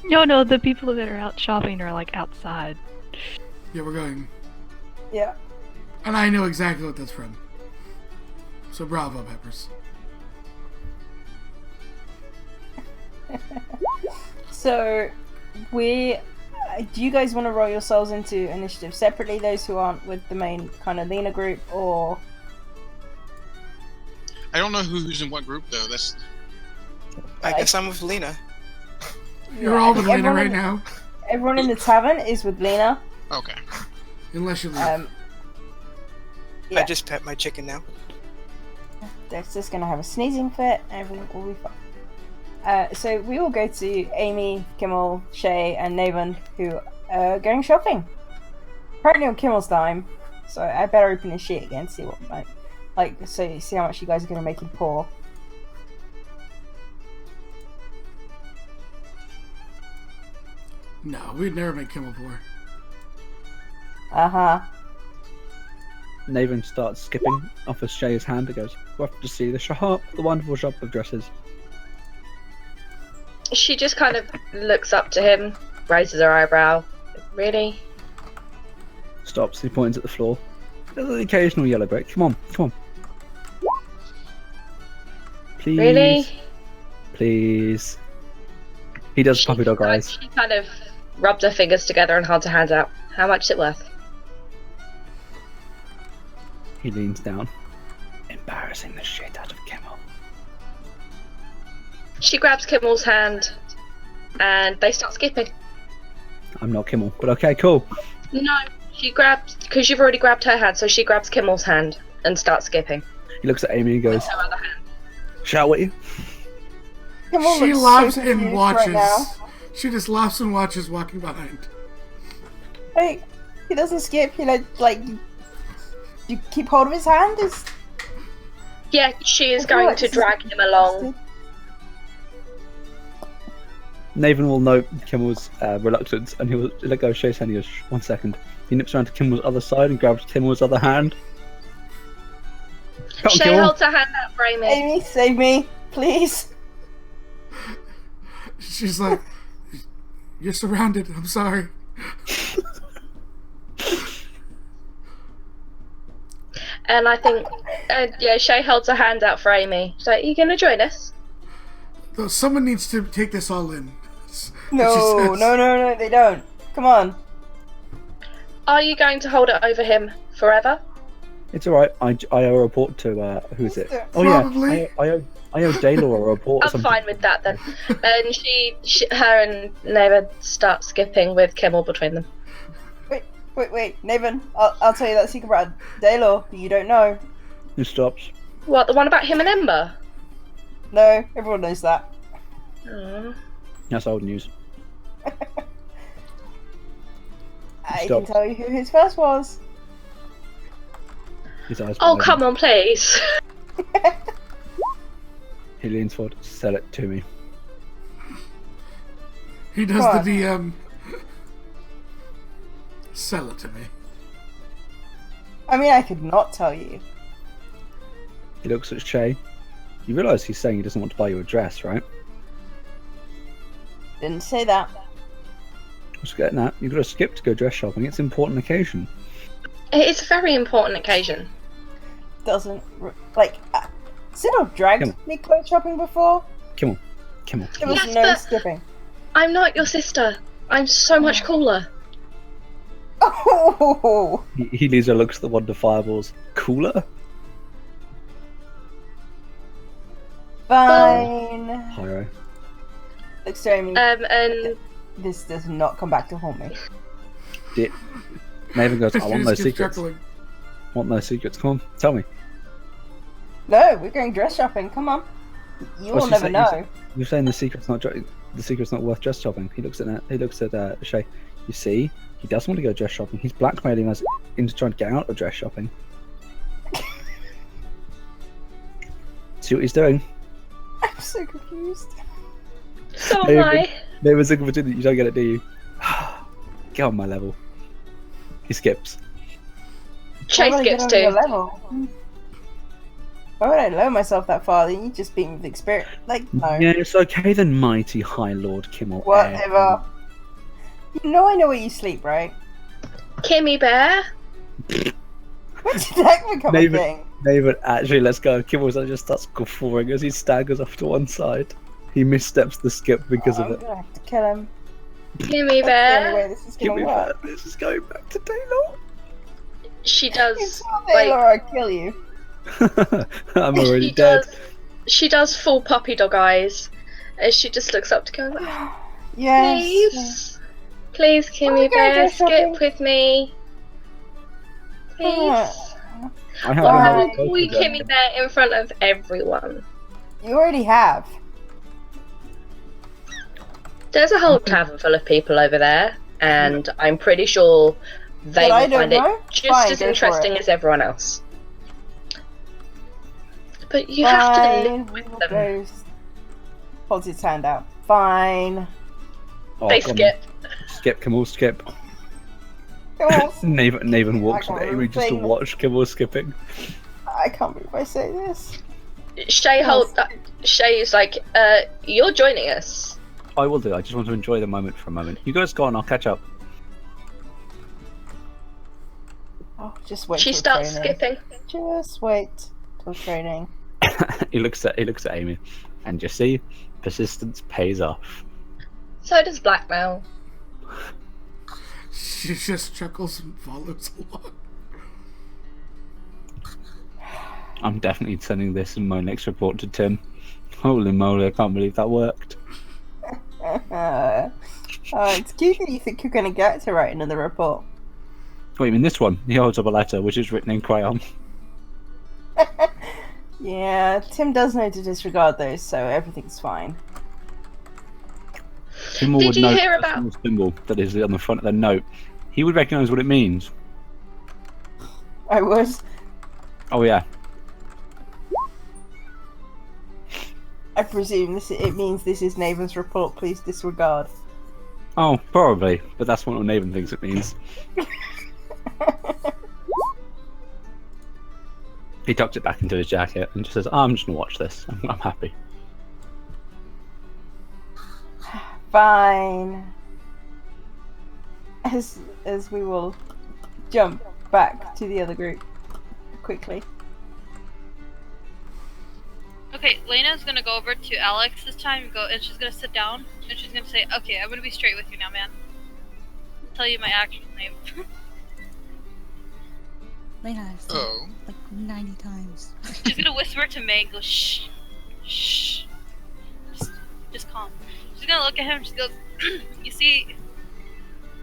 [SPEAKER 7] No, the people that are out shopping are like outside.
[SPEAKER 1] Yeah, we're going.
[SPEAKER 2] Yeah.
[SPEAKER 1] And I know exactly what that's from. So bravo, Peppers.
[SPEAKER 2] So, do you guys want to roll yourselves into initiative separately, those who aren't with the main kind of Lena group, or...
[SPEAKER 9] I don't know who's in what group though. That's
[SPEAKER 11] I guess I'm with Lena.
[SPEAKER 1] You're all with Lena right now?
[SPEAKER 2] Everyone in the tavern is with Lena.
[SPEAKER 9] okay.
[SPEAKER 1] Unless you leave.
[SPEAKER 11] I
[SPEAKER 2] Yeah.
[SPEAKER 11] just pet my chicken now.
[SPEAKER 2] Dexter's gonna have a sneezing fit, and everything will be fine. So we will go to Amy, Kimmel, Shay, and Naven, who are going shopping. Apparently on Kimmel's time, so I better open his sheet again, see what so see how much you guys are gonna make him pour.
[SPEAKER 1] No, we'd never make Kimmel pour.
[SPEAKER 5] Naven starts skipping, offers Shay his hand and goes, "We're off to see the shop, the wonderful shop of dresses."
[SPEAKER 3] She just kind of looks up to him, raises her eyebrow. Really?
[SPEAKER 5] Stops, he points at the floor. There's the occasional yellow brick. Come on, come on. Please.
[SPEAKER 3] Really?
[SPEAKER 5] Please. He does puppy dog eyes.
[SPEAKER 3] She kind of rubbed her fingers together and holds her hands out. How much is it worth?
[SPEAKER 5] He leans down. Embarrassing the shit out of Kimmel.
[SPEAKER 3] She grabs Kimmel's hand and they start skipping.
[SPEAKER 5] I'm not Kimmel, but okay, cool.
[SPEAKER 3] No, she grabs, because you've already grabbed her hand, so she grabs Kimmel's hand and starts skipping.
[SPEAKER 5] He looks at Amy and goes,
[SPEAKER 3] Her other hand.
[SPEAKER 5] "Shall we?"
[SPEAKER 2] Kimmel
[SPEAKER 1] She
[SPEAKER 2] looks
[SPEAKER 1] laughs
[SPEAKER 2] so
[SPEAKER 1] and
[SPEAKER 2] confused
[SPEAKER 1] watches.
[SPEAKER 2] right now.
[SPEAKER 1] She just laughs and watches walking behind.
[SPEAKER 2] Like, he doesn't skip, you keep hold of his hand?
[SPEAKER 3] Yeah, she is
[SPEAKER 2] I feel
[SPEAKER 3] going
[SPEAKER 2] like
[SPEAKER 3] to
[SPEAKER 2] this is
[SPEAKER 3] drag him along.
[SPEAKER 5] Naven will note Kimmel's reluctance and he will let go of Shay's hand. He goes, "Shh, 1 second." He nips around to Kimmel's other side and grabs Kimmel's other hand. Come on,
[SPEAKER 3] Shay
[SPEAKER 5] Kimmel.
[SPEAKER 3] holds her hand out for Amy.
[SPEAKER 2] Amy, save me, please.
[SPEAKER 1] She's like, "You're surrounded. I'm sorry."
[SPEAKER 3] And I think, Shay holds her hand out for Amy. She's like, "Are you going to join us?"
[SPEAKER 1] Though someone needs to take this all in.
[SPEAKER 2] No, they don't. Come on.
[SPEAKER 3] Are you going to hold it over him forever?
[SPEAKER 5] It's alright, I owe a report to, who is it?
[SPEAKER 1] Probably.
[SPEAKER 5] Oh yeah, I owe Daylor a report or
[SPEAKER 3] I'm
[SPEAKER 5] something.
[SPEAKER 3] fine with that then. And her and Neva start skipping with Kimmel between them.
[SPEAKER 2] Wait, Naven, I'll tell you that secret about Daylor that you don't know.
[SPEAKER 5] He stops.
[SPEAKER 3] What, the one about him and Ember?
[SPEAKER 2] No, everyone knows that.
[SPEAKER 3] Aww.
[SPEAKER 5] That's old news.
[SPEAKER 2] I
[SPEAKER 5] Stop.
[SPEAKER 2] can tell you who his first was.
[SPEAKER 5] His eyes
[SPEAKER 3] Oh,
[SPEAKER 5] widen.
[SPEAKER 3] come on, please.
[SPEAKER 5] He leans forward. "Sell it to me."
[SPEAKER 1] He does
[SPEAKER 2] What?
[SPEAKER 1] the DM. Sell it to me.
[SPEAKER 2] I mean, I could not tell you.
[SPEAKER 5] He looks at Shay. You realise he's saying he doesn't want to buy you a dress, right?
[SPEAKER 2] Didn't say that.
[SPEAKER 5] Just getting that. You've got to skip to go dress shopping. It's an important occasion.
[SPEAKER 3] It's a very important occasion.
[SPEAKER 2] Doesn't Sidor dragged
[SPEAKER 5] Come
[SPEAKER 2] me clothes shopping before.
[SPEAKER 5] Kimmel. Kimmel.
[SPEAKER 2] There was
[SPEAKER 3] Yes,
[SPEAKER 2] no
[SPEAKER 3] but-
[SPEAKER 2] skipping.
[SPEAKER 3] I'm not your sister. I'm so much cooler.
[SPEAKER 2] Oh,
[SPEAKER 5] He leaves her, looks at the wonder fireballs. Cooler?
[SPEAKER 2] fine.
[SPEAKER 5] Hyro.
[SPEAKER 2] Looks to Amy.
[SPEAKER 3] And
[SPEAKER 2] This does not come back to haunt me.
[SPEAKER 5] Maven goes, "I
[SPEAKER 1] She
[SPEAKER 5] want
[SPEAKER 1] just
[SPEAKER 5] those
[SPEAKER 1] keeps
[SPEAKER 5] secrets.
[SPEAKER 1] chuckling.
[SPEAKER 5] Want those secrets. Come on, tell me."
[SPEAKER 2] No, we're going dress shopping. Come on. You
[SPEAKER 5] What's
[SPEAKER 2] will
[SPEAKER 5] he
[SPEAKER 2] never
[SPEAKER 5] saying?
[SPEAKER 2] know.
[SPEAKER 5] You're saying the secret's not worth dress shopping. He looks at Shay. You see, he does want to go dress shopping. He's blackmailing us into trying to get out of dress shopping. See what he's doing?
[SPEAKER 2] I'm so confused.
[SPEAKER 3] so
[SPEAKER 5] Hey,
[SPEAKER 3] am I.
[SPEAKER 5] Maven's looking for that you don't get it, do you? Get on my level. He skips.
[SPEAKER 3] Chase
[SPEAKER 2] Why would I
[SPEAKER 3] gets
[SPEAKER 2] get on your
[SPEAKER 3] to.
[SPEAKER 2] level? Why would I lower myself that far? Then you just beat me with experience. Like, no.
[SPEAKER 5] Yeah, it's okay then, mighty High Lord Kimmel.
[SPEAKER 2] Whatever. You know I know where you sleep, right?
[SPEAKER 3] Kimmy Bear.
[SPEAKER 2] When did that become a thing?
[SPEAKER 5] Nathan actually lets go. Kibbles just starts guffawing as he staggers off to one side. He missteps the skip because of
[SPEAKER 2] I'm
[SPEAKER 5] it.
[SPEAKER 2] gonna have to kill him.
[SPEAKER 3] Kimmy
[SPEAKER 2] That's the only way
[SPEAKER 3] Bear.
[SPEAKER 2] this is
[SPEAKER 5] Give
[SPEAKER 2] gonna
[SPEAKER 5] me
[SPEAKER 2] work.
[SPEAKER 5] that. This is going back to Taylor.
[SPEAKER 3] She
[SPEAKER 2] It's
[SPEAKER 3] does
[SPEAKER 2] not Taylor, I kill you.
[SPEAKER 5] I'm already
[SPEAKER 3] she
[SPEAKER 5] dead.
[SPEAKER 3] she does full puppy dog eyes as she just looks up to go.
[SPEAKER 2] Yes.
[SPEAKER 3] Please, Kimmy
[SPEAKER 2] Wanna go
[SPEAKER 3] Bear,
[SPEAKER 2] dress shopping?
[SPEAKER 3] skip with me. Please.
[SPEAKER 5] I have
[SPEAKER 3] Or I
[SPEAKER 2] Fine.
[SPEAKER 3] will call you Kimmy Bear in front of everyone.
[SPEAKER 2] You already have.
[SPEAKER 3] There's a whole tavern full of people over there, and I'm pretty sure they
[SPEAKER 2] But I
[SPEAKER 3] will
[SPEAKER 2] don't
[SPEAKER 3] find
[SPEAKER 2] know.
[SPEAKER 3] it just
[SPEAKER 2] Fine,
[SPEAKER 3] as
[SPEAKER 2] go for
[SPEAKER 3] interesting
[SPEAKER 2] it.
[SPEAKER 3] as everyone else. But you have to
[SPEAKER 2] Fine.
[SPEAKER 3] live
[SPEAKER 2] We
[SPEAKER 3] with
[SPEAKER 2] will
[SPEAKER 3] them.
[SPEAKER 2] go. Holds his hand out. Fine.
[SPEAKER 5] Oh,
[SPEAKER 3] They
[SPEAKER 5] come on.
[SPEAKER 3] skip.
[SPEAKER 5] Skip, Kimmel, skip.
[SPEAKER 2] Come on.
[SPEAKER 5] Nathan walks
[SPEAKER 2] I
[SPEAKER 5] with
[SPEAKER 2] can't
[SPEAKER 5] Amy just to
[SPEAKER 2] remember
[SPEAKER 5] watch Kimmel skipping.
[SPEAKER 2] I can't believe I say this.
[SPEAKER 3] Shay is like, you're joining us.
[SPEAKER 5] I will do. I just want to enjoy the moment for a moment. You guys go on. I'll catch up.
[SPEAKER 2] Oh, just wait
[SPEAKER 3] She
[SPEAKER 2] till
[SPEAKER 3] starts
[SPEAKER 2] training.
[SPEAKER 3] skipping.
[SPEAKER 2] Just wait till training.
[SPEAKER 5] he looks at Amy, and you see, persistence pays off.
[SPEAKER 3] So does blackmail.
[SPEAKER 1] She just chuckles and follows along.
[SPEAKER 5] I'm definitely sending this in my next report to Tim. Holy moly! I can't believe that worked.
[SPEAKER 2] It's cute that you think you're going to get to write another report.
[SPEAKER 5] Wait, you mean this one? He holds up a letter which is written in crayon.
[SPEAKER 2] Yeah, Tim does know to disregard those, so everything's fine.
[SPEAKER 5] Tim
[SPEAKER 3] Did
[SPEAKER 5] would
[SPEAKER 3] you
[SPEAKER 5] know
[SPEAKER 3] hear
[SPEAKER 5] the
[SPEAKER 3] about-
[SPEAKER 5] small symbol that is on the front of the note. He would recognise what it means.
[SPEAKER 2] I would.
[SPEAKER 5] Oh yeah.
[SPEAKER 2] I presume it means this is Nathan's report, please disregard.
[SPEAKER 5] Oh, probably, but that's what Nathan thinks it means. He tucks it back into his jacket and just says, I'm just gonna watch this. I'm happy.
[SPEAKER 2] Fine. As we will jump back to the other group quickly.
[SPEAKER 4] Okay, Lena's gonna go over to Alex this time and she's gonna sit down and she's gonna say, okay, I'm gonna be straight with you now, man. I'll tell you my actual name.
[SPEAKER 10] Lena, I've said
[SPEAKER 9] Oh.
[SPEAKER 10] it like 90 times.
[SPEAKER 4] She's gonna whisper to May and go, shh, shh. Just calm. She's gonna look at him and she goes, you see,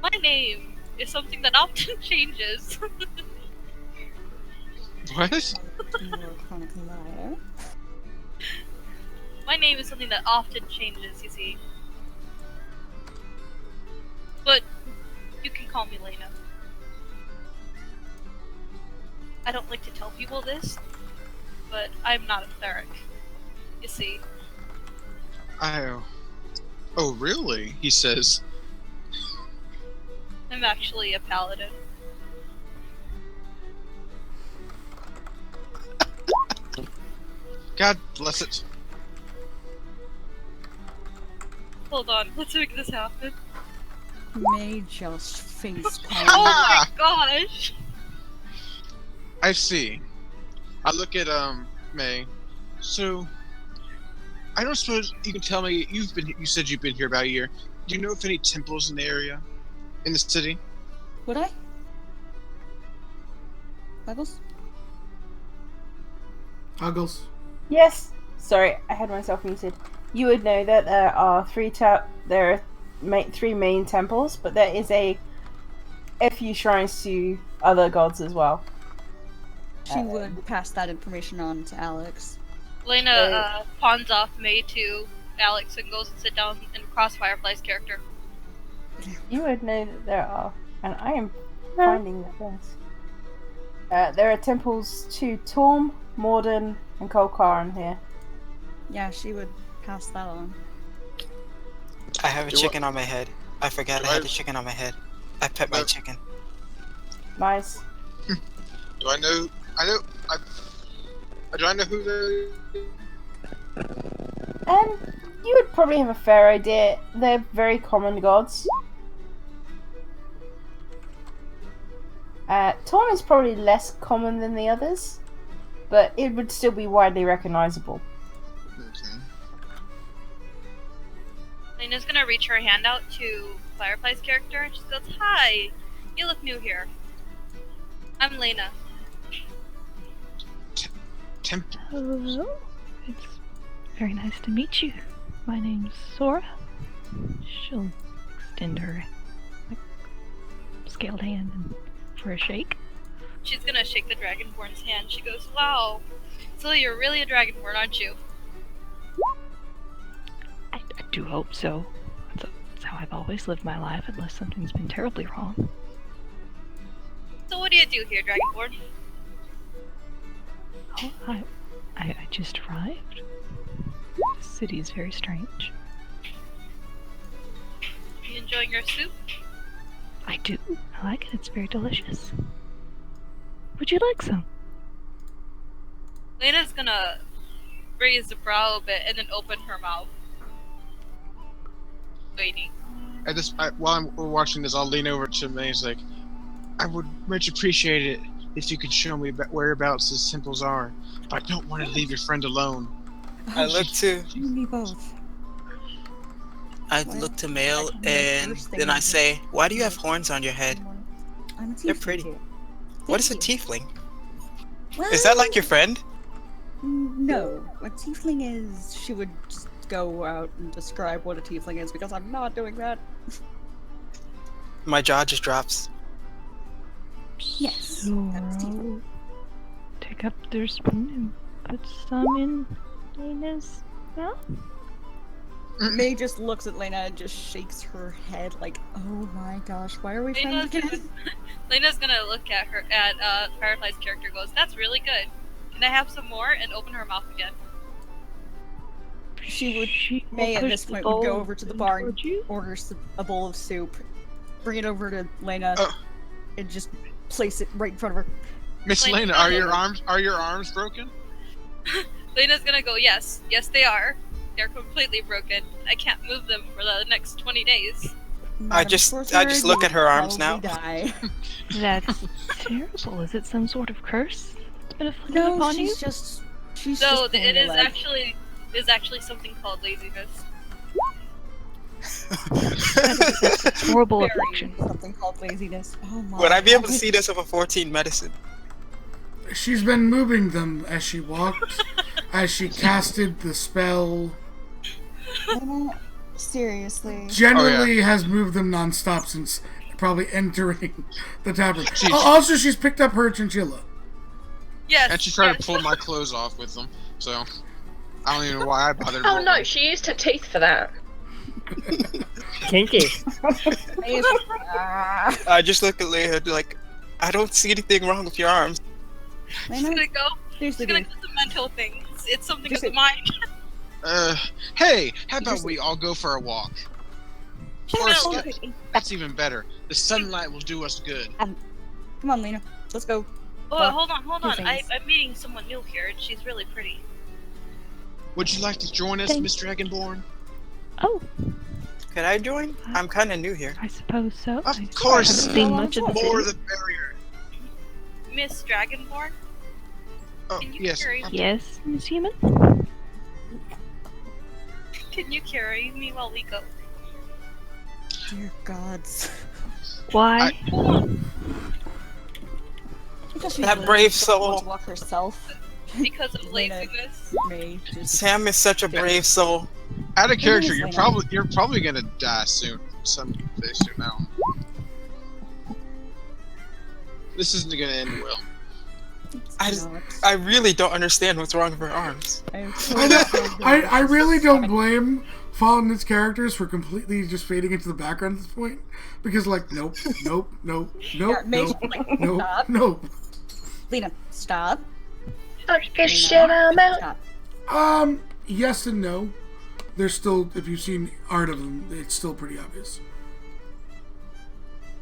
[SPEAKER 4] my name is something that often changes.
[SPEAKER 9] What?
[SPEAKER 10] You're a chronic liar.
[SPEAKER 4] My name is something that often changes, you see. But you can call me Lena. I don't like to tell people this, but I'm not a cleric. You see.
[SPEAKER 9] Oh, really? He says.
[SPEAKER 4] I'm actually a paladin.
[SPEAKER 9] God bless it.
[SPEAKER 4] Hold on, let's make this happen.
[SPEAKER 10] May just face palm.
[SPEAKER 4] Oh my gosh!
[SPEAKER 9] I see. I look at May. So, I don't suppose you can tell me. You said you've been here about a year. Do you know if any temples in the area, in the city?
[SPEAKER 10] Would I? Buggles?
[SPEAKER 1] Huggles.
[SPEAKER 2] Yes. Sorry, I had myself muted. You would know that there are three main temples, but there is a few shrines to other gods as well.
[SPEAKER 10] She would pass that information on to Alex.
[SPEAKER 4] Lena pawns off May to Alex and goes and sit down in Crossfirefly's character.
[SPEAKER 2] You would know that there are, and I am finding the things. There are temples to Torm, Morden, and Kolkaran here.
[SPEAKER 10] Yeah, she would pass that on.
[SPEAKER 11] I have a
[SPEAKER 9] Do
[SPEAKER 11] chicken on my head. I forgot
[SPEAKER 9] Do
[SPEAKER 11] I had
[SPEAKER 9] I-
[SPEAKER 11] a chicken on my head. I pet my
[SPEAKER 9] No.
[SPEAKER 11] chicken.
[SPEAKER 2] Nice.
[SPEAKER 9] Do I know? Do I know who the?
[SPEAKER 2] You would probably have a fair idea. They're very common gods. Tom is probably less common than the others, but it would still be widely recognizable.
[SPEAKER 9] Okay.
[SPEAKER 4] Lena's gonna reach her hand out to Firefly's character and she goes, "Hi, you look new here. I'm Lena."
[SPEAKER 7] Hello. It's very nice to meet you. My name's Sora. She'll extend her scaled hand and for a shake.
[SPEAKER 4] She's gonna shake the Dragonborn's hand. She goes, "Wow, so you're really a Dragonborn, aren't you?"
[SPEAKER 7] I do hope so. That's how I've always lived my life, unless something's been terribly wrong.
[SPEAKER 4] So what do you do here, Dragonborn?
[SPEAKER 7] Oh, I just arrived. The city is very strange.
[SPEAKER 4] You enjoying your soup?
[SPEAKER 7] I do. I like it. It's very delicious. Would you like some?
[SPEAKER 4] Lena's gonna raise a brow a bit and then open her mouth. Waiting.
[SPEAKER 9] While we're watching this, I'll lean over to May and say, I would much appreciate it if you could show me whereabouts these temples are. But I don't want to leave your friend alone.
[SPEAKER 11] I look to
[SPEAKER 10] Me both.
[SPEAKER 11] I look to Mail and then I say, "Why do you have horns on your head?
[SPEAKER 10] I'm a
[SPEAKER 11] They're
[SPEAKER 10] tiefling.
[SPEAKER 11] pretty. What is a tiefling?
[SPEAKER 10] Well,
[SPEAKER 11] Is that like your friend?"
[SPEAKER 10] No. What tiefling is, she would just go out and describe what a tiefling is because I'm not doing that.
[SPEAKER 11] My jaw just drops.
[SPEAKER 10] Yes. That's tiefling.
[SPEAKER 7] So, take up their spoon and put some in Lena's mouth.
[SPEAKER 10] May just looks at Lena and just shakes her head like, oh my gosh, why are we friends again?
[SPEAKER 4] Lena's gonna look at Firefly's character, goes, "That's really good. Can I have some more?" and open her mouth again.
[SPEAKER 10] May at this point would go over to the bar and
[SPEAKER 7] towards you.
[SPEAKER 10] order a bowl of soup, bring it over to Lena, and just place it right in front of her.
[SPEAKER 9] Miss
[SPEAKER 4] Like,
[SPEAKER 9] Lena, are your arms broken?
[SPEAKER 4] Lena's gonna go, yes, they are. They're completely broken. I can't move them for the next 20 days.
[SPEAKER 11] I just look at her arms now.
[SPEAKER 10] Die.
[SPEAKER 7] That's terrible. Is it some sort of curse that's been afflicted
[SPEAKER 10] No,
[SPEAKER 7] upon
[SPEAKER 10] she's
[SPEAKER 7] you?
[SPEAKER 10] just
[SPEAKER 4] So
[SPEAKER 10] pulling
[SPEAKER 4] it
[SPEAKER 10] a
[SPEAKER 4] is
[SPEAKER 10] leg.
[SPEAKER 4] actually something called laziness.
[SPEAKER 7] That's a horrible
[SPEAKER 10] Very
[SPEAKER 7] affliction.
[SPEAKER 10] Something called laziness. Oh my.
[SPEAKER 11] Would I be able to
[SPEAKER 10] God.
[SPEAKER 11] see this with a 14 medicine?
[SPEAKER 1] She's been moving them as she walked, as she casted the spell.
[SPEAKER 10] Lena, seriously.
[SPEAKER 1] Generally has moved them non-stop since probably entering the tavern.
[SPEAKER 9] She's-
[SPEAKER 1] Also, she's picked up her chinchilla.
[SPEAKER 4] Yes.
[SPEAKER 9] And she tried
[SPEAKER 4] yes.
[SPEAKER 9] to pull my clothes off with them, so I don't even know why I bothered.
[SPEAKER 3] Oh no, she used her teeth for that.
[SPEAKER 6] Kinky.
[SPEAKER 11] I just look at Leah like, I don't see anything wrong with your arms.
[SPEAKER 4] She's gonna go. She's
[SPEAKER 10] Seriously,
[SPEAKER 4] gonna
[SPEAKER 10] dude.
[SPEAKER 4] go to the mental thing. It's something
[SPEAKER 10] Just
[SPEAKER 4] of the mind.
[SPEAKER 9] Hey, how about we all go for a walk? Or
[SPEAKER 4] No.
[SPEAKER 9] that's even better. The sunlight will do us good.
[SPEAKER 10] Come on, Lena. Let's go.
[SPEAKER 4] Oh, hold on.
[SPEAKER 10] two
[SPEAKER 4] I'm
[SPEAKER 10] things.
[SPEAKER 4] meeting someone new here, and she's really pretty.
[SPEAKER 9] Would you like to join us,
[SPEAKER 7] Thank-
[SPEAKER 9] Miss Dragonborn?
[SPEAKER 7] Oh,
[SPEAKER 11] Can I join? I'm kind of new here.
[SPEAKER 7] I suppose so. I
[SPEAKER 9] Of course.
[SPEAKER 7] haven't seen much of the
[SPEAKER 9] More
[SPEAKER 7] city.
[SPEAKER 9] the barrier.
[SPEAKER 4] Miss Dragonborn?
[SPEAKER 9] Oh,
[SPEAKER 4] Can you
[SPEAKER 9] yes.
[SPEAKER 4] carry
[SPEAKER 7] Yes, Miss Human?
[SPEAKER 4] Can you carry me while we go?
[SPEAKER 10] Dear gods.
[SPEAKER 7] Why?
[SPEAKER 10] Because she
[SPEAKER 11] That
[SPEAKER 10] really
[SPEAKER 11] brave
[SPEAKER 10] doesn't want
[SPEAKER 11] soul.
[SPEAKER 10] to walk herself.
[SPEAKER 4] Because of
[SPEAKER 10] Lena
[SPEAKER 4] laziness.
[SPEAKER 10] may just.
[SPEAKER 11] Sam is such a brave soul.
[SPEAKER 9] Out of character,
[SPEAKER 10] Lena.
[SPEAKER 9] you're probably gonna die soon. Someday soon now. This isn't gonna end well.
[SPEAKER 11] I really don't understand what's wrong with her arms.
[SPEAKER 1] I really don't blame Fallen's characters for completely just fading into the background at this point. Because, like, nope, nope, nope, nope,
[SPEAKER 10] Make-
[SPEAKER 1] nope,
[SPEAKER 10] like,
[SPEAKER 1] nope,
[SPEAKER 10] stop.
[SPEAKER 1] nope.
[SPEAKER 10] Lena, stop.
[SPEAKER 3] Fuck this shit, I'm out.
[SPEAKER 10] Stop.
[SPEAKER 1] Yes and no. There's still, if you've seen art of them, it's still pretty obvious.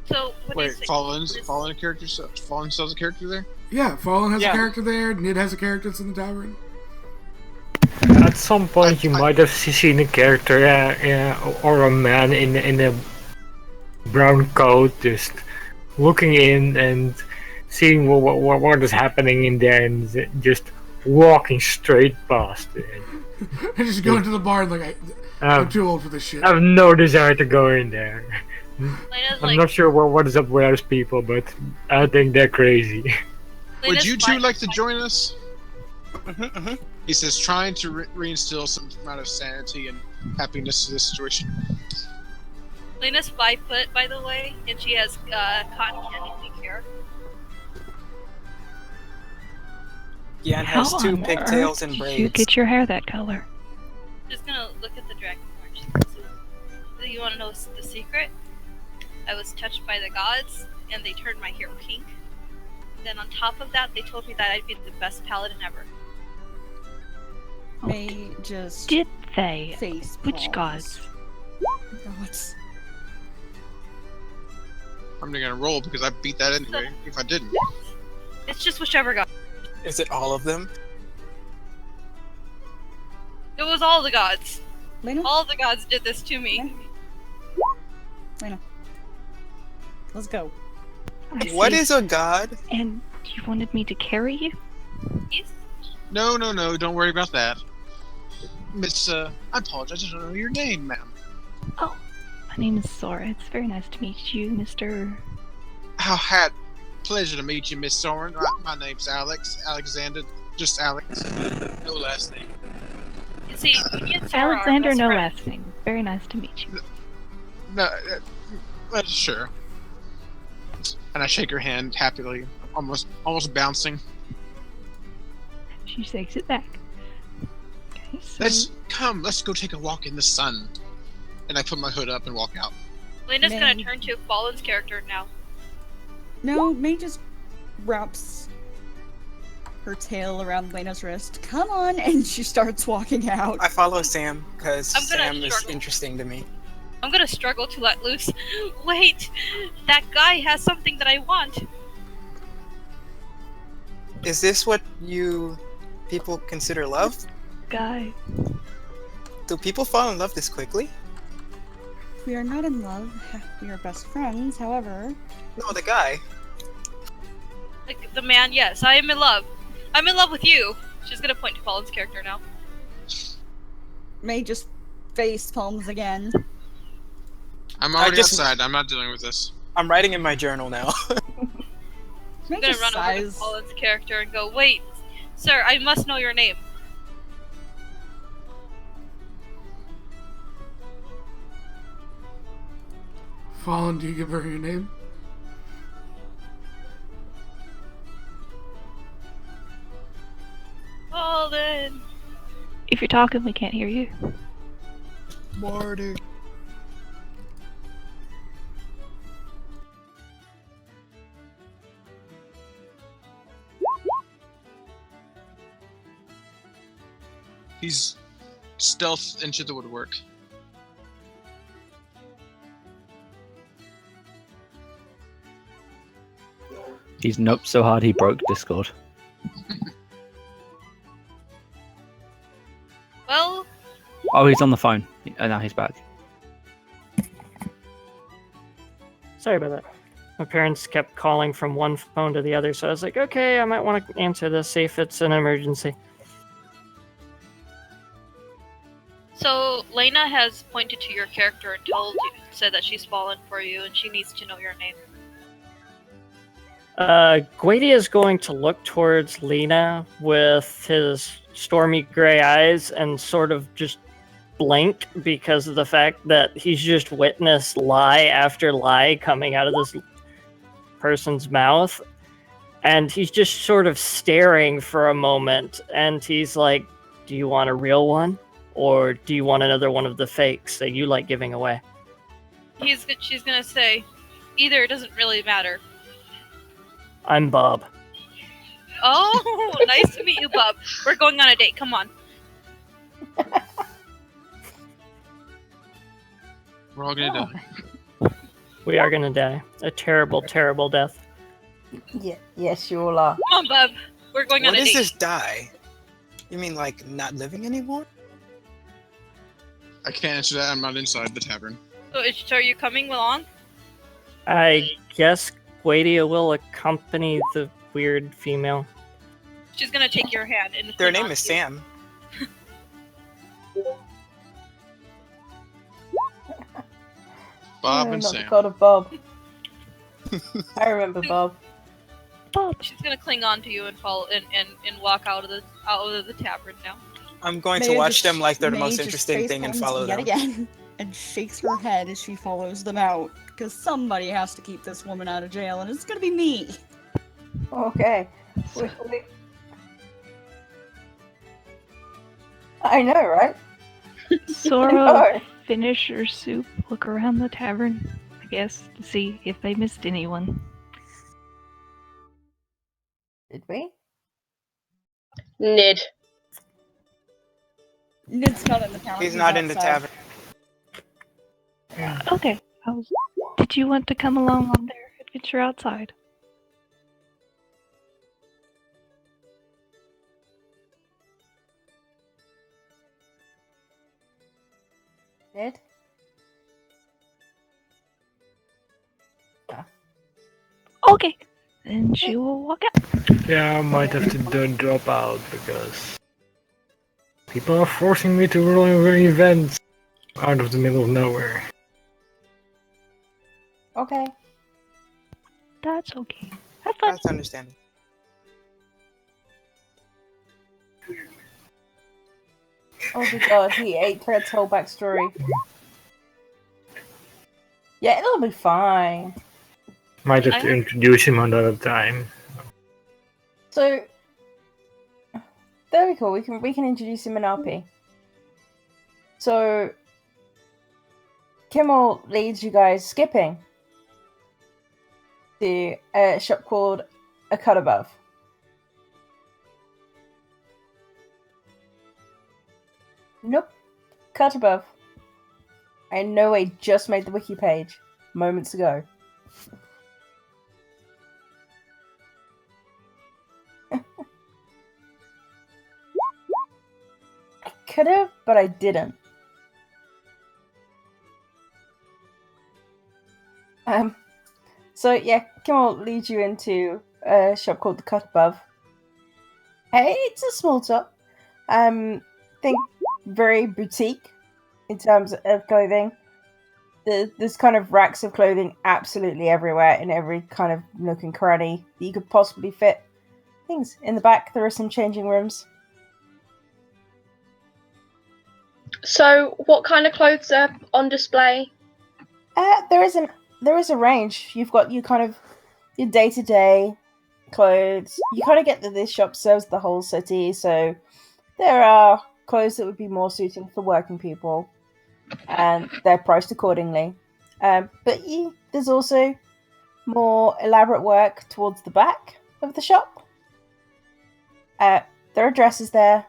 [SPEAKER 4] So, what do you
[SPEAKER 9] Wait,
[SPEAKER 4] think?
[SPEAKER 9] Fallen sells a character there?
[SPEAKER 1] Yeah, Fallen has
[SPEAKER 11] Yeah.
[SPEAKER 1] a character there, Nid has a character that's in the tavern.
[SPEAKER 8] At some point, you might have seen a character or a man in a brown coat just looking in and seeing what is happening in there and just walking straight past it.
[SPEAKER 1] I just go into the bar and like, I'm too old for this shit.
[SPEAKER 8] I have no desire to go in there.
[SPEAKER 4] Lena's
[SPEAKER 8] I'm
[SPEAKER 4] like,
[SPEAKER 8] not sure what is up with those people, but I think they're crazy.
[SPEAKER 9] Would
[SPEAKER 4] Lena's
[SPEAKER 9] you two
[SPEAKER 4] fine-
[SPEAKER 9] like to join us?
[SPEAKER 11] Mm-hmm.
[SPEAKER 9] He says, trying to reinstill some amount of sanity and happiness to this situation.
[SPEAKER 4] Lena's 5 foot, by the way, and she has cotton candy pink hair.
[SPEAKER 11] Yan has
[SPEAKER 7] How
[SPEAKER 11] 2
[SPEAKER 7] on
[SPEAKER 11] pigtails
[SPEAKER 7] earth
[SPEAKER 11] and
[SPEAKER 7] did
[SPEAKER 11] braids.
[SPEAKER 7] you get your hair that color?
[SPEAKER 4] Just gonna look at the dragon orange. So, you want to know the secret? I was touched by the gods, and they turned my hair pink. Then on top of that, they told me that I'd be the best paladin ever.
[SPEAKER 10] May just
[SPEAKER 7] Did they?
[SPEAKER 10] face
[SPEAKER 7] Which
[SPEAKER 10] palms.
[SPEAKER 7] gods?
[SPEAKER 10] Gods.
[SPEAKER 9] I'm not gonna roll because I beat that anyway. If I didn't,
[SPEAKER 4] It's just whichever god.
[SPEAKER 11] Is it all of them?
[SPEAKER 4] It was all the gods.
[SPEAKER 10] Lena?
[SPEAKER 4] All the gods did this to me.
[SPEAKER 10] Lena. Let's go.
[SPEAKER 7] I
[SPEAKER 11] What
[SPEAKER 7] see.
[SPEAKER 11] is a god?
[SPEAKER 7] And you wanted me to carry you?
[SPEAKER 4] Yes.
[SPEAKER 9] no, don't worry about that. Miss, I apologize. I don't know your name, ma'am.
[SPEAKER 7] Oh, my name is Sora. It's very nice to meet you, Mr.
[SPEAKER 9] Pleasure to meet you, Miss Soren. My name's Alex. Alexander. Just Alex. No last name.
[SPEAKER 4] You see, me and Sarah are
[SPEAKER 7] Alexander,
[SPEAKER 4] best
[SPEAKER 7] no
[SPEAKER 4] friends.
[SPEAKER 7] last name. Very nice to meet you.
[SPEAKER 9] No, sure. And I shake her hand happily, almost bouncing.
[SPEAKER 7] She shakes it back. Okay, so
[SPEAKER 9] Let's go take a walk in the sun. And I put my hood up and walk out.
[SPEAKER 4] Lena's gonna
[SPEAKER 10] May-
[SPEAKER 4] turn to Fallen's character now.
[SPEAKER 10] No, May just wraps her tail around Lena's wrist. Come on, and she starts walking out.
[SPEAKER 11] I follow Sam because
[SPEAKER 4] I'm gonna
[SPEAKER 11] Sam is
[SPEAKER 4] struggle.
[SPEAKER 11] interesting to me.
[SPEAKER 4] I'm gonna struggle to let loose. Wait, that guy has something that I want.
[SPEAKER 11] Is this what you people consider love?
[SPEAKER 7] guy.
[SPEAKER 11] Do people fall in love this quickly?
[SPEAKER 10] We are not in love. We are best friends, however.
[SPEAKER 11] No, the guy.
[SPEAKER 4] Like the man, yes, I am in love. I'm in love with you. She's gonna point to Fallen's character now.
[SPEAKER 10] May just face palms again.
[SPEAKER 9] I'm already
[SPEAKER 11] just-
[SPEAKER 9] outside. I'm not dealing with this.
[SPEAKER 11] I'm writing in my journal now.
[SPEAKER 10] May
[SPEAKER 4] I'm gonna
[SPEAKER 10] just
[SPEAKER 4] run over to
[SPEAKER 10] sighs.
[SPEAKER 4] Fallen's character and go, wait, sir, I must know your name.
[SPEAKER 1] Fallen, do you give her your name?
[SPEAKER 4] Fallen.
[SPEAKER 7] If you're talking, we can't hear you.
[SPEAKER 11] Marty.
[SPEAKER 9] He's stealth into the woodwork.
[SPEAKER 5] He's noped so hard he broke Discord.
[SPEAKER 4] Well,
[SPEAKER 5] Oh, he's on the phone. And now he's back.
[SPEAKER 6] Sorry about that. My parents kept calling from one phone to the other, so I was like, okay, I might want to answer this, see if it's an emergency.
[SPEAKER 4] so Lena has pointed to your character and said that she's fallen for you and she needs to know your name.
[SPEAKER 6] Guidi is going to look towards Lena with his stormy gray eyes and sort of just blink because of the fact that he's just witnessed lie after lie coming out of this person's mouth. And he's just sort of staring for a moment. And he's like, do you want a real one? Or do you want another one of the fakes that you like giving away?
[SPEAKER 4] She's gonna say, either, it doesn't really matter.
[SPEAKER 6] I'm Bob.
[SPEAKER 4] Oh, nice to meet you, Bub. We're going on a date. Come on.
[SPEAKER 9] We're all gonna die.
[SPEAKER 6] We are gonna die. A terrible, terrible death.
[SPEAKER 2] Yeah, yes, you all are.
[SPEAKER 4] Come on, Bub. We're going
[SPEAKER 11] What
[SPEAKER 4] on a
[SPEAKER 11] is
[SPEAKER 4] date.
[SPEAKER 11] this die? You mean like not living anymore?
[SPEAKER 9] I can't answer that. I'm not inside the tavern.
[SPEAKER 4] So are you coming along?
[SPEAKER 6] I guess Cortea will accompany the weird female.
[SPEAKER 4] She's gonna take your hand and
[SPEAKER 11] Their
[SPEAKER 4] cling
[SPEAKER 11] name
[SPEAKER 4] on
[SPEAKER 11] is
[SPEAKER 4] to you.
[SPEAKER 11] Sam.
[SPEAKER 9] Bob
[SPEAKER 2] No,
[SPEAKER 9] and
[SPEAKER 2] not the
[SPEAKER 9] Sam.
[SPEAKER 2] god of Bob. I remember Bob.
[SPEAKER 7] Bob.
[SPEAKER 4] She's gonna cling on to you and fall and walk out of the tavern now.
[SPEAKER 11] I'm going to
[SPEAKER 10] May
[SPEAKER 11] watch
[SPEAKER 10] just-
[SPEAKER 11] them like they're the
[SPEAKER 10] May
[SPEAKER 11] most
[SPEAKER 10] just
[SPEAKER 11] interesting
[SPEAKER 10] face
[SPEAKER 11] thing and
[SPEAKER 10] palms
[SPEAKER 11] follow
[SPEAKER 10] yet
[SPEAKER 11] them.
[SPEAKER 10] again and shakes her head as she follows them out. Because somebody has to keep this woman out of jail, and it's gonna be me.
[SPEAKER 2] Okay. I know, right?
[SPEAKER 7] Sora,
[SPEAKER 2] No.
[SPEAKER 7] finish your soup, look around the tavern, I guess, to see if they missed anyone.
[SPEAKER 2] Did we?
[SPEAKER 3] Nid.
[SPEAKER 10] Nid's not in the town.
[SPEAKER 11] He's not in the
[SPEAKER 10] outside.
[SPEAKER 11] tavern.
[SPEAKER 7] Okay, did you want to come along on their adventure outside?
[SPEAKER 2] Did?
[SPEAKER 7] Okay, then she will walk out.
[SPEAKER 8] Yeah, I might have to drop out because people are forcing me to run events out of the middle of nowhere.
[SPEAKER 2] Okay.
[SPEAKER 7] That's okay. Have fun.
[SPEAKER 11] That's understandable.
[SPEAKER 2] Oh my god, he ate Fred's whole backstory. Yeah, it'll be fine.
[SPEAKER 8] Might have to introduce him another time.
[SPEAKER 2] So, very cool. We can introduce him in RP. So, Kimmel leads you guys skipping to a shop called A Cut Above. Nope. Cut Above. I know I just made the wiki page moments ago. I could have, but I didn't. So yeah, Kimmel leads you into a shop called The Cut Above. Hey, it's a small shop. Think very boutique in terms of clothing. There's kind of racks of clothing absolutely everywhere in every kind of nook and cranny that you could possibly fit things. In the back, there are some changing rooms.
[SPEAKER 3] So, what kind of clothes are on display?
[SPEAKER 2] There is a range. You've got your kind of your day-to-day clothes. You kind of get that this shop serves the whole city, so there are clothes that would be more suiting for working people, and they're priced accordingly. But there's also more elaborate work towards the back of the shop. There are dresses there.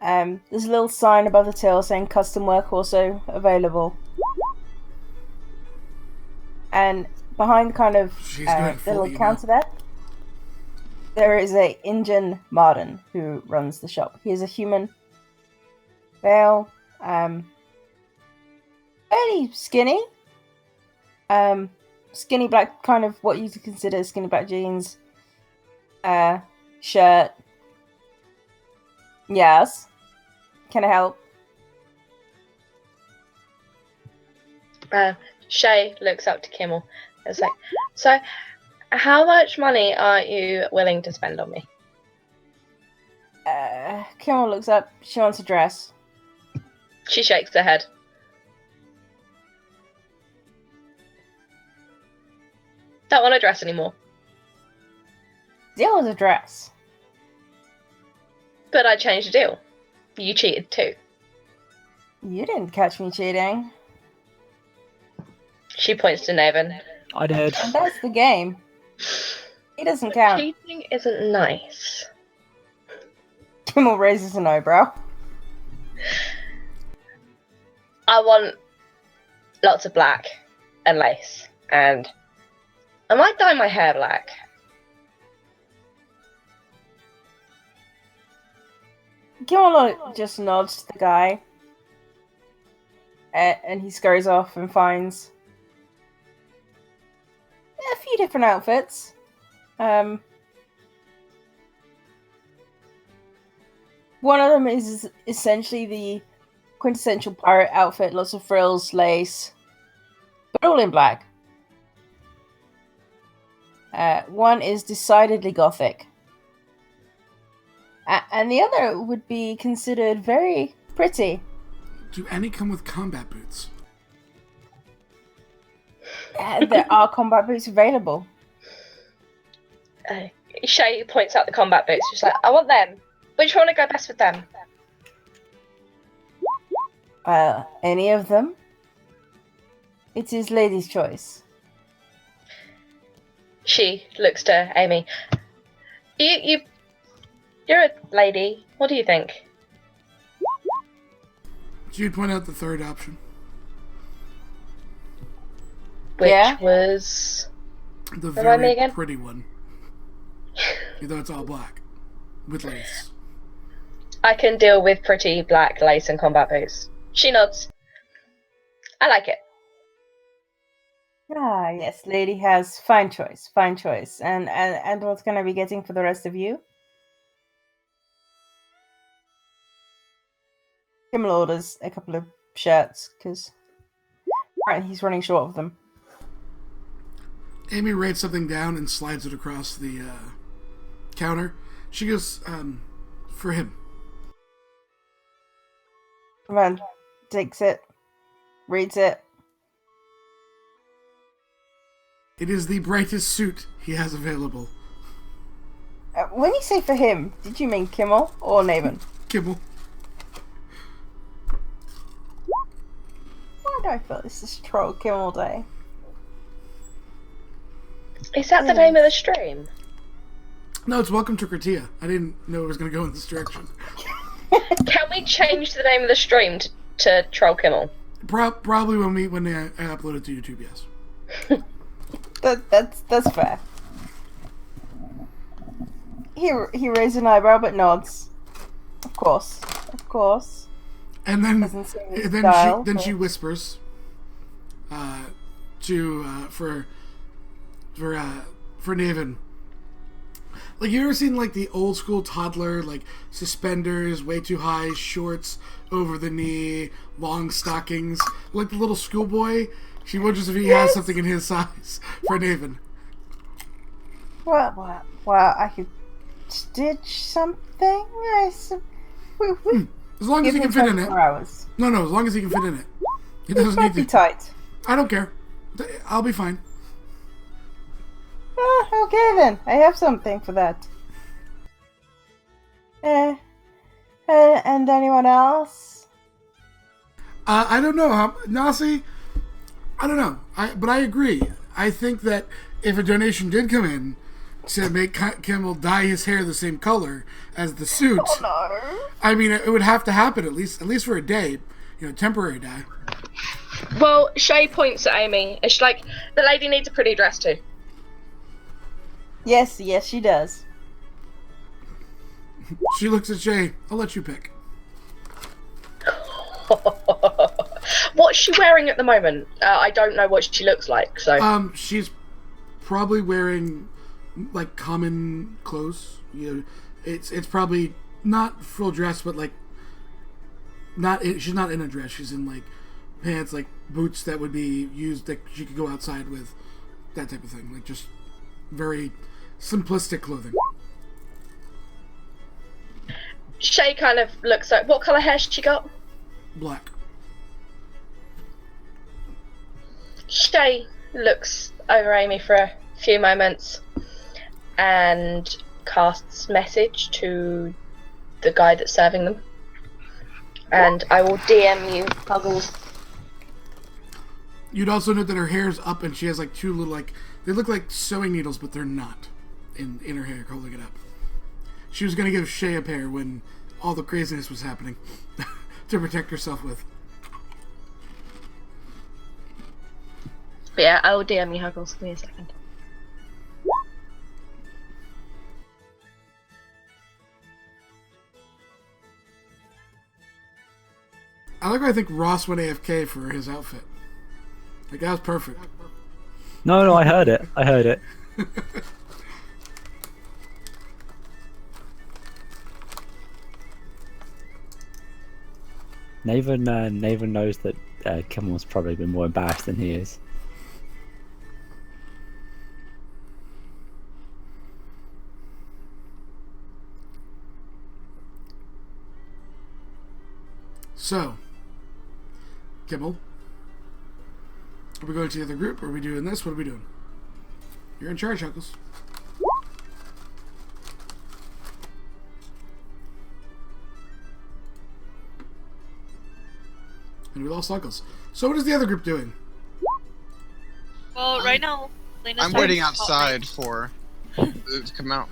[SPEAKER 2] There's a little sign above the till saying custom work also available. And behind kind of the little counter there is a Injun Marden who runs the shop. He is a human male, fairly skinny. Skinny black, kind of what you consider skinny black jeans. Shirt. Yes. Can I help?
[SPEAKER 3] Shay looks up to Kimmel. It's like, so, how much money are you willing to spend on me?
[SPEAKER 2] Kimmel looks up. She wants a dress.
[SPEAKER 3] She shakes her head. Don't want a dress anymore.
[SPEAKER 2] Deal was a dress.
[SPEAKER 3] But I changed the deal. You cheated too.
[SPEAKER 2] You didn't catch me cheating.
[SPEAKER 3] She points to Naven.
[SPEAKER 5] I did.
[SPEAKER 2] And that's the game. It doesn't count.
[SPEAKER 3] Cheating isn't nice.
[SPEAKER 2] Kimmel raises an eyebrow.
[SPEAKER 3] I want lots of black and lace, and I might dye my hair black.
[SPEAKER 2] Kimmel just nods to the guy. And he scurries off and finds a few different outfits. One of them is essentially the quintessential pirate outfit, lots of frills, lace, but all in black. One is decidedly gothic. And the other would be considered very pretty.
[SPEAKER 1] Do any come with combat boots?
[SPEAKER 2] There are combat boots available.
[SPEAKER 3] Shay points out the combat boots. She's like, I want them. Which one would go best with them?
[SPEAKER 2] Any of them? It is lady's choice.
[SPEAKER 3] She looks to Amy. You're a lady. What do you think?
[SPEAKER 1] She'd point out the third option.
[SPEAKER 3] Which
[SPEAKER 2] Yeah?
[SPEAKER 3] was...
[SPEAKER 1] The
[SPEAKER 3] Remind me
[SPEAKER 1] very
[SPEAKER 3] again?
[SPEAKER 1] pretty one. Though it's all black. With lace.
[SPEAKER 3] I can deal with pretty black lace and combat boots. She nods. I like it.
[SPEAKER 2] Ah, yes, lady has fine choice, fine choice. And what's gonna be getting for the rest of you? Kimmel orders a couple of shirts because he's running short of them.
[SPEAKER 1] Amy writes something down and slides it across the counter. She goes, for him.
[SPEAKER 2] Man takes it, reads it.
[SPEAKER 1] It is the brightest suit he has available.
[SPEAKER 2] When you say for him, did you mean Kimmel or Naven?
[SPEAKER 1] Kimmel.
[SPEAKER 2] Why do I feel this is Troll Kimmel Day?
[SPEAKER 3] Is that the name of the stream?
[SPEAKER 1] No, it's Welcome to Cortea. I didn't know it was going to go in this direction.
[SPEAKER 3] Can we change the name of the stream to Troll Kimmel?
[SPEAKER 1] Probably when I upload it to YouTube, yes.
[SPEAKER 2] That's fair. He raised an eyebrow but nods. Of course.
[SPEAKER 1] And then
[SPEAKER 2] Doesn't seem his style, but...
[SPEAKER 1] she whispers for Naven. Like, you ever seen like the old school toddler, like suspenders way too high, shorts over the knee, long stockings, like the little schoolboy? She wonders if he has something in his size for Naven.
[SPEAKER 2] Well, I could stitch something.
[SPEAKER 1] As long as he can fit in it.
[SPEAKER 2] Hours.
[SPEAKER 1] No, as long as he can fit in it. He doesn't
[SPEAKER 2] Might
[SPEAKER 1] need
[SPEAKER 2] be
[SPEAKER 1] to.
[SPEAKER 2] tight.
[SPEAKER 1] I don't care. I'll be fine.
[SPEAKER 2] Okay then, I have something for that. And anyone else?
[SPEAKER 1] I don't know. Nasi, I don't know. But I agree. I think that if a donation did come in to make Kimmel dye his hair the same color as the suit, I mean, it would have to happen at least for a day. Temporary dye.
[SPEAKER 3] Well, Shay points at Amy. It's like, the lady needs a pretty dress too.
[SPEAKER 2] Yes, she does.
[SPEAKER 1] She looks at Shay. I'll let you pick.
[SPEAKER 3] What's she wearing at the moment? I don't know what she looks like, so...
[SPEAKER 1] She's probably wearing, like, common clothes. It's probably not full dress, but, like, she's not in a dress. She's in, like, pants, like, boots that would be used, that she could go outside with, that type of thing. Like, just very simplistic clothing.
[SPEAKER 3] Shay kind of looks like... What colour hair she got?
[SPEAKER 1] Black.
[SPEAKER 3] Shay looks over Amy for a few moments and casts message to the guy that's serving them. And I will DM you, Puggles.
[SPEAKER 1] You'd also note that her hair's up and she has like two little, like, they look like sewing needles, but they're not in her hair holding it up. She was going to give Shay a pair when all the craziness was happening to protect herself with.
[SPEAKER 3] But yeah, I will DM you, Huggles. Give me a second.
[SPEAKER 1] I think Ross went AFK for his outfit. Like, that was perfect.
[SPEAKER 5] No, I heard it. I heard it. Naven knows that Kimmel's probably been more embarrassed than he is.
[SPEAKER 1] So, Kimmel, are we going to the other group? Are we doing this? What are we doing? You're in charge, Chuckles. And we lost Chuckles. So what is the other group doing?
[SPEAKER 4] Well, right now, Lena's
[SPEAKER 9] I'm waiting outside for to come out,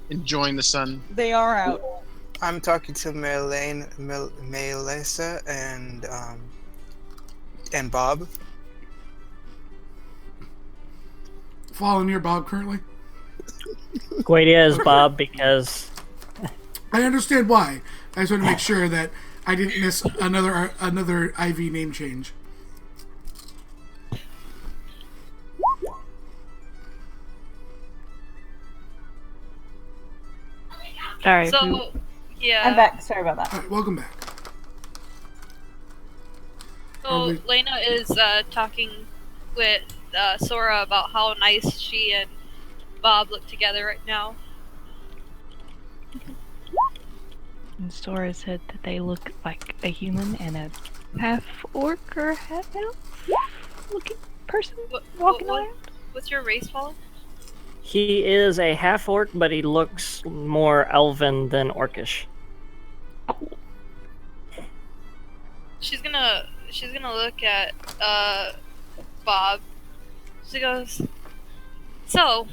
[SPEAKER 9] enjoying the sun.
[SPEAKER 10] They are out.
[SPEAKER 11] I'm talking to Melissa and Bob.
[SPEAKER 1] Following your Bob currently?
[SPEAKER 6] Guadia is Bob because
[SPEAKER 1] I understand why. I just want to make sure that I didn't miss another IV name change.
[SPEAKER 7] Alright.
[SPEAKER 4] So, yeah.
[SPEAKER 2] I'm back. Sorry about that.
[SPEAKER 1] All right, welcome back.
[SPEAKER 4] So Lena is talking with Sora about how nice she and Bob look together right now.
[SPEAKER 7] And Sora said that they look like a human and a half orc or half elf looking person walking around.
[SPEAKER 4] What's your race, Paul?
[SPEAKER 6] he is a half orc, but he looks more elven than orcish.
[SPEAKER 4] She's gonna look at Bob. She goes, "So,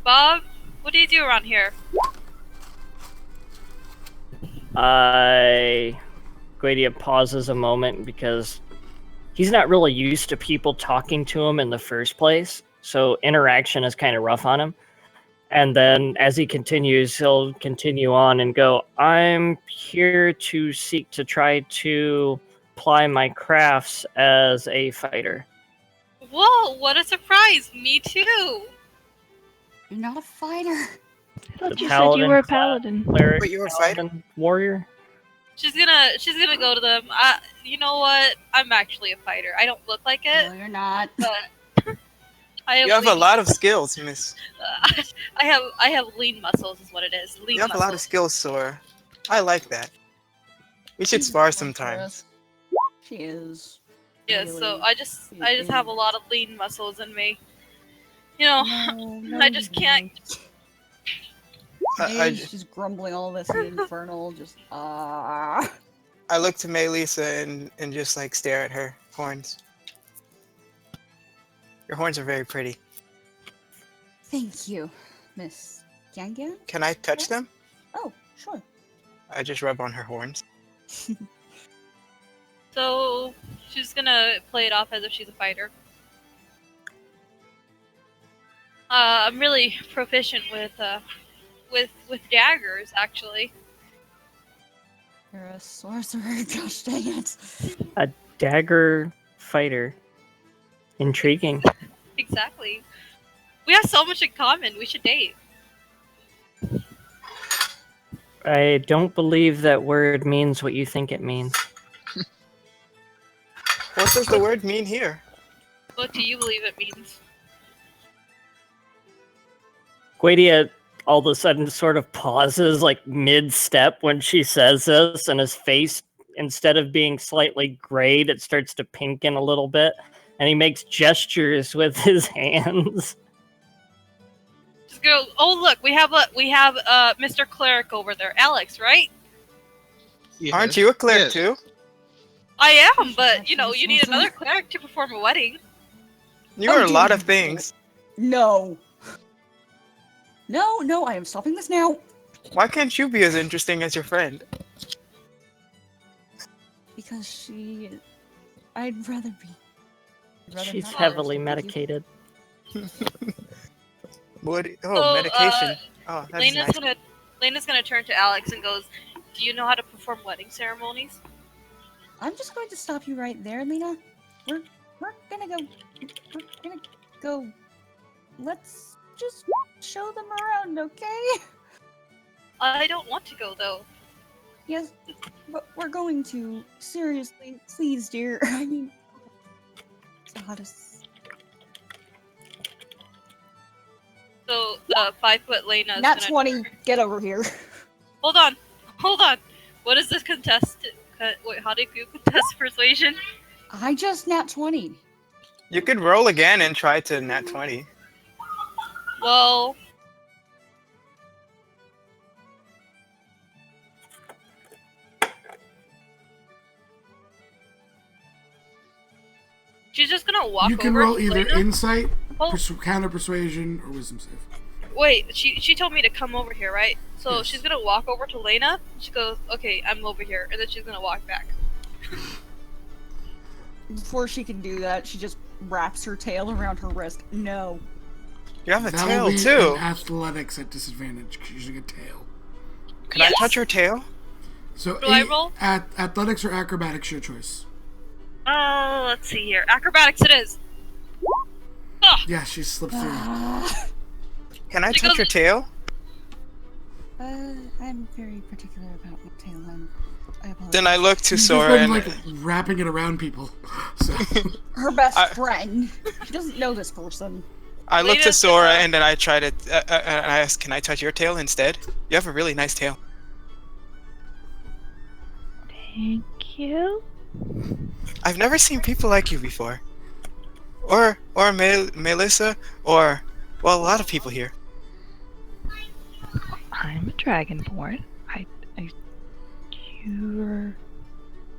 [SPEAKER 4] Bob, what do you do around here?"
[SPEAKER 6] Guadia pauses a moment because he's not really used to people talking to him in the first place, so interaction is kind of rough on him. And then as he continues, he'll continue on and go, "I'm here to seek to try to apply my crafts as a fighter."
[SPEAKER 4] Whoa, what a surprise! Me too!
[SPEAKER 10] You're not a fighter.
[SPEAKER 7] I thought you said you were a paladin.
[SPEAKER 6] Cleric,
[SPEAKER 11] But you're a fighter?
[SPEAKER 6] paladin, warrior.
[SPEAKER 4] She's gonna go to them. You know what? I'm actually a fighter. I don't look like it,
[SPEAKER 10] No, you're not.
[SPEAKER 4] but I have
[SPEAKER 11] You have a
[SPEAKER 4] lean-
[SPEAKER 11] lot of skills, miss.
[SPEAKER 4] I have lean muscles, is what it is. Lean
[SPEAKER 11] You have a lot of skills, Sora. I like that. We should spar sometimes.
[SPEAKER 10] She is.
[SPEAKER 4] Yeah, so I just have a lot of lean muscles in me. You know,
[SPEAKER 10] No,
[SPEAKER 4] I just can't.
[SPEAKER 10] He's just grumbling all this in infernal, just
[SPEAKER 11] I look to Melissa and just like stare at her horns. Your horns are very pretty.
[SPEAKER 10] Thank you, Miss Gangan.
[SPEAKER 11] Can I touch them?
[SPEAKER 10] Oh, sure.
[SPEAKER 11] I just rub on her horns.
[SPEAKER 4] So she's gonna play it off as if she's a fighter. I'm really proficient with daggers, actually.
[SPEAKER 10] You're a sorcerer, gosh dang it.
[SPEAKER 6] A dagger fighter. Intriguing.
[SPEAKER 4] Exactly. We have so much in common. We should date.
[SPEAKER 6] I don't believe that word means what you think it means.
[SPEAKER 11] What does the word mean here?
[SPEAKER 4] What do you believe it means?
[SPEAKER 6] Guadia all of a sudden sort of pauses like mid-step when she says this, and his face, instead of being slightly grayed, it starts to pinken a little bit, and he makes gestures with his hands.
[SPEAKER 4] Just go. Oh, look, we have Mr. Cleric over there, Alex, right?
[SPEAKER 9] Yes.
[SPEAKER 11] Aren't you a cleric
[SPEAKER 9] Yes.
[SPEAKER 11] too?
[SPEAKER 4] I am, but you know, you need another cleric to perform a wedding.
[SPEAKER 11] You are a lot of things.
[SPEAKER 10] No. No, I am stopping this now.
[SPEAKER 11] Why can't you be as interesting as your friend?
[SPEAKER 10] Because I'd rather be.
[SPEAKER 6] She's
[SPEAKER 10] not
[SPEAKER 6] heavily
[SPEAKER 10] thank you.
[SPEAKER 6] medicated.
[SPEAKER 11] What? Oh,
[SPEAKER 4] So,
[SPEAKER 11] medication. Oh, that's
[SPEAKER 4] Lena's
[SPEAKER 11] nice.
[SPEAKER 4] gonna turn to Alex and goes, "Do you know how to perform wedding ceremonies?"
[SPEAKER 10] I'm just going to stop you right there, Lena. We're gonna go. Let's just show them around, okay?
[SPEAKER 4] I don't want to go though.
[SPEAKER 10] Yes, but we're going to. Seriously, please, dear. I mean, goddess.
[SPEAKER 4] So the 5-foot Lena is
[SPEAKER 10] Nat
[SPEAKER 4] gonna
[SPEAKER 10] 20, get over here.
[SPEAKER 4] Hold on. What is this contest? Wait, how do you contest persuasion?
[SPEAKER 10] I just nat 20.
[SPEAKER 11] You could roll again and try to nat 20.
[SPEAKER 4] Well, she's just gonna walk over.
[SPEAKER 1] You can roll
[SPEAKER 4] to
[SPEAKER 1] either
[SPEAKER 4] Lena.
[SPEAKER 1] insight,
[SPEAKER 4] Oh.
[SPEAKER 1] counter persuasion, or wisdom save.
[SPEAKER 4] Wait, she told me to come over here, right? So
[SPEAKER 1] Yes.
[SPEAKER 4] she's gonna walk over to Lena. She goes, "Okay, I'm over here," and then she's gonna walk back.
[SPEAKER 10] Before she can do that, she just wraps her tail around her wrist. No.
[SPEAKER 11] You have a
[SPEAKER 1] That
[SPEAKER 11] tail
[SPEAKER 1] will be
[SPEAKER 11] too.
[SPEAKER 1] an athletics at disadvantage because you're using a tail.
[SPEAKER 11] Can I touch her tail?
[SPEAKER 1] So
[SPEAKER 4] Do I roll?
[SPEAKER 1] Athletics or acrobatics, your choice.
[SPEAKER 4] Oh, let's see here. Acrobatics it is. Ugh.
[SPEAKER 1] Yeah, she slipped through.
[SPEAKER 11] Can I
[SPEAKER 4] She
[SPEAKER 11] touch
[SPEAKER 4] goes-
[SPEAKER 11] her tail?
[SPEAKER 10] I'm very particular about my tail. I apologize.
[SPEAKER 11] Then I look to
[SPEAKER 1] She's just
[SPEAKER 11] Sora
[SPEAKER 1] been
[SPEAKER 11] and
[SPEAKER 1] like wrapping it around people. So
[SPEAKER 10] Her best
[SPEAKER 11] I-
[SPEAKER 10] friend. She doesn't know this person.
[SPEAKER 11] I look to
[SPEAKER 4] Lena's
[SPEAKER 11] Sora
[SPEAKER 4] gonna-
[SPEAKER 11] and then I try to and I ask, "Can I touch your tail instead? You have a really nice tail."
[SPEAKER 7] Thank you.
[SPEAKER 11] I've never seen people like you before. Or Melissa, or well, a lot of people here.
[SPEAKER 7] I'm a dragonborn.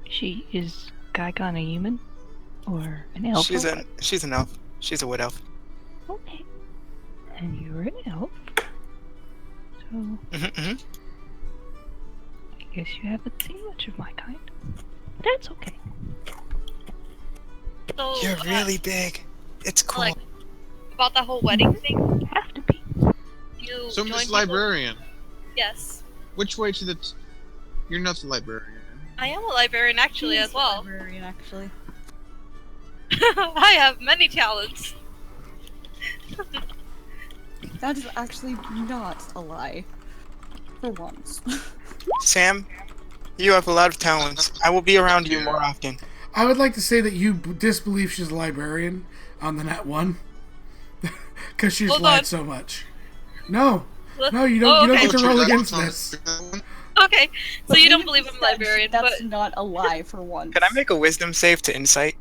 [SPEAKER 7] She is Gaigon a human? Or an elf?
[SPEAKER 11] She's an elf. She's a wood elf.
[SPEAKER 7] Okay. And you're an elf. So,
[SPEAKER 11] Mm-hmm.
[SPEAKER 7] I guess you haven't seen much of my kind. But that's okay.
[SPEAKER 4] So,
[SPEAKER 11] You're really big. It's cool.
[SPEAKER 4] like, about that whole wedding thing.
[SPEAKER 7] Have to be.
[SPEAKER 4] You
[SPEAKER 9] So,
[SPEAKER 4] join
[SPEAKER 9] Miss
[SPEAKER 4] people-
[SPEAKER 9] Librarian,
[SPEAKER 4] Yes,
[SPEAKER 9] which way to the? You're not the librarian.
[SPEAKER 4] I am a librarian actually
[SPEAKER 10] She's
[SPEAKER 4] as well.
[SPEAKER 10] a librarian, actually.
[SPEAKER 4] I have many talents.
[SPEAKER 10] That is actually not a lie. For once.
[SPEAKER 11] Sam, you have a lot of talents. I will be around you more often.
[SPEAKER 1] I would like to say that you disbelieve she's a librarian on the Nat 1 because she's
[SPEAKER 4] Hold
[SPEAKER 1] lied
[SPEAKER 4] on.
[SPEAKER 1] so much. No,
[SPEAKER 4] Let's-
[SPEAKER 1] no, you don't.
[SPEAKER 4] Oh,
[SPEAKER 1] You don't
[SPEAKER 4] okay.
[SPEAKER 1] get to
[SPEAKER 9] Oh,
[SPEAKER 1] roll
[SPEAKER 9] true,
[SPEAKER 1] against
[SPEAKER 9] that's
[SPEAKER 1] this.
[SPEAKER 4] Okay, so
[SPEAKER 10] But
[SPEAKER 4] you don't
[SPEAKER 10] even
[SPEAKER 4] believe I'm a
[SPEAKER 10] said
[SPEAKER 4] librarian,
[SPEAKER 10] That's
[SPEAKER 4] but
[SPEAKER 10] not a lie for once.
[SPEAKER 11] Can I make a wisdom save to insight?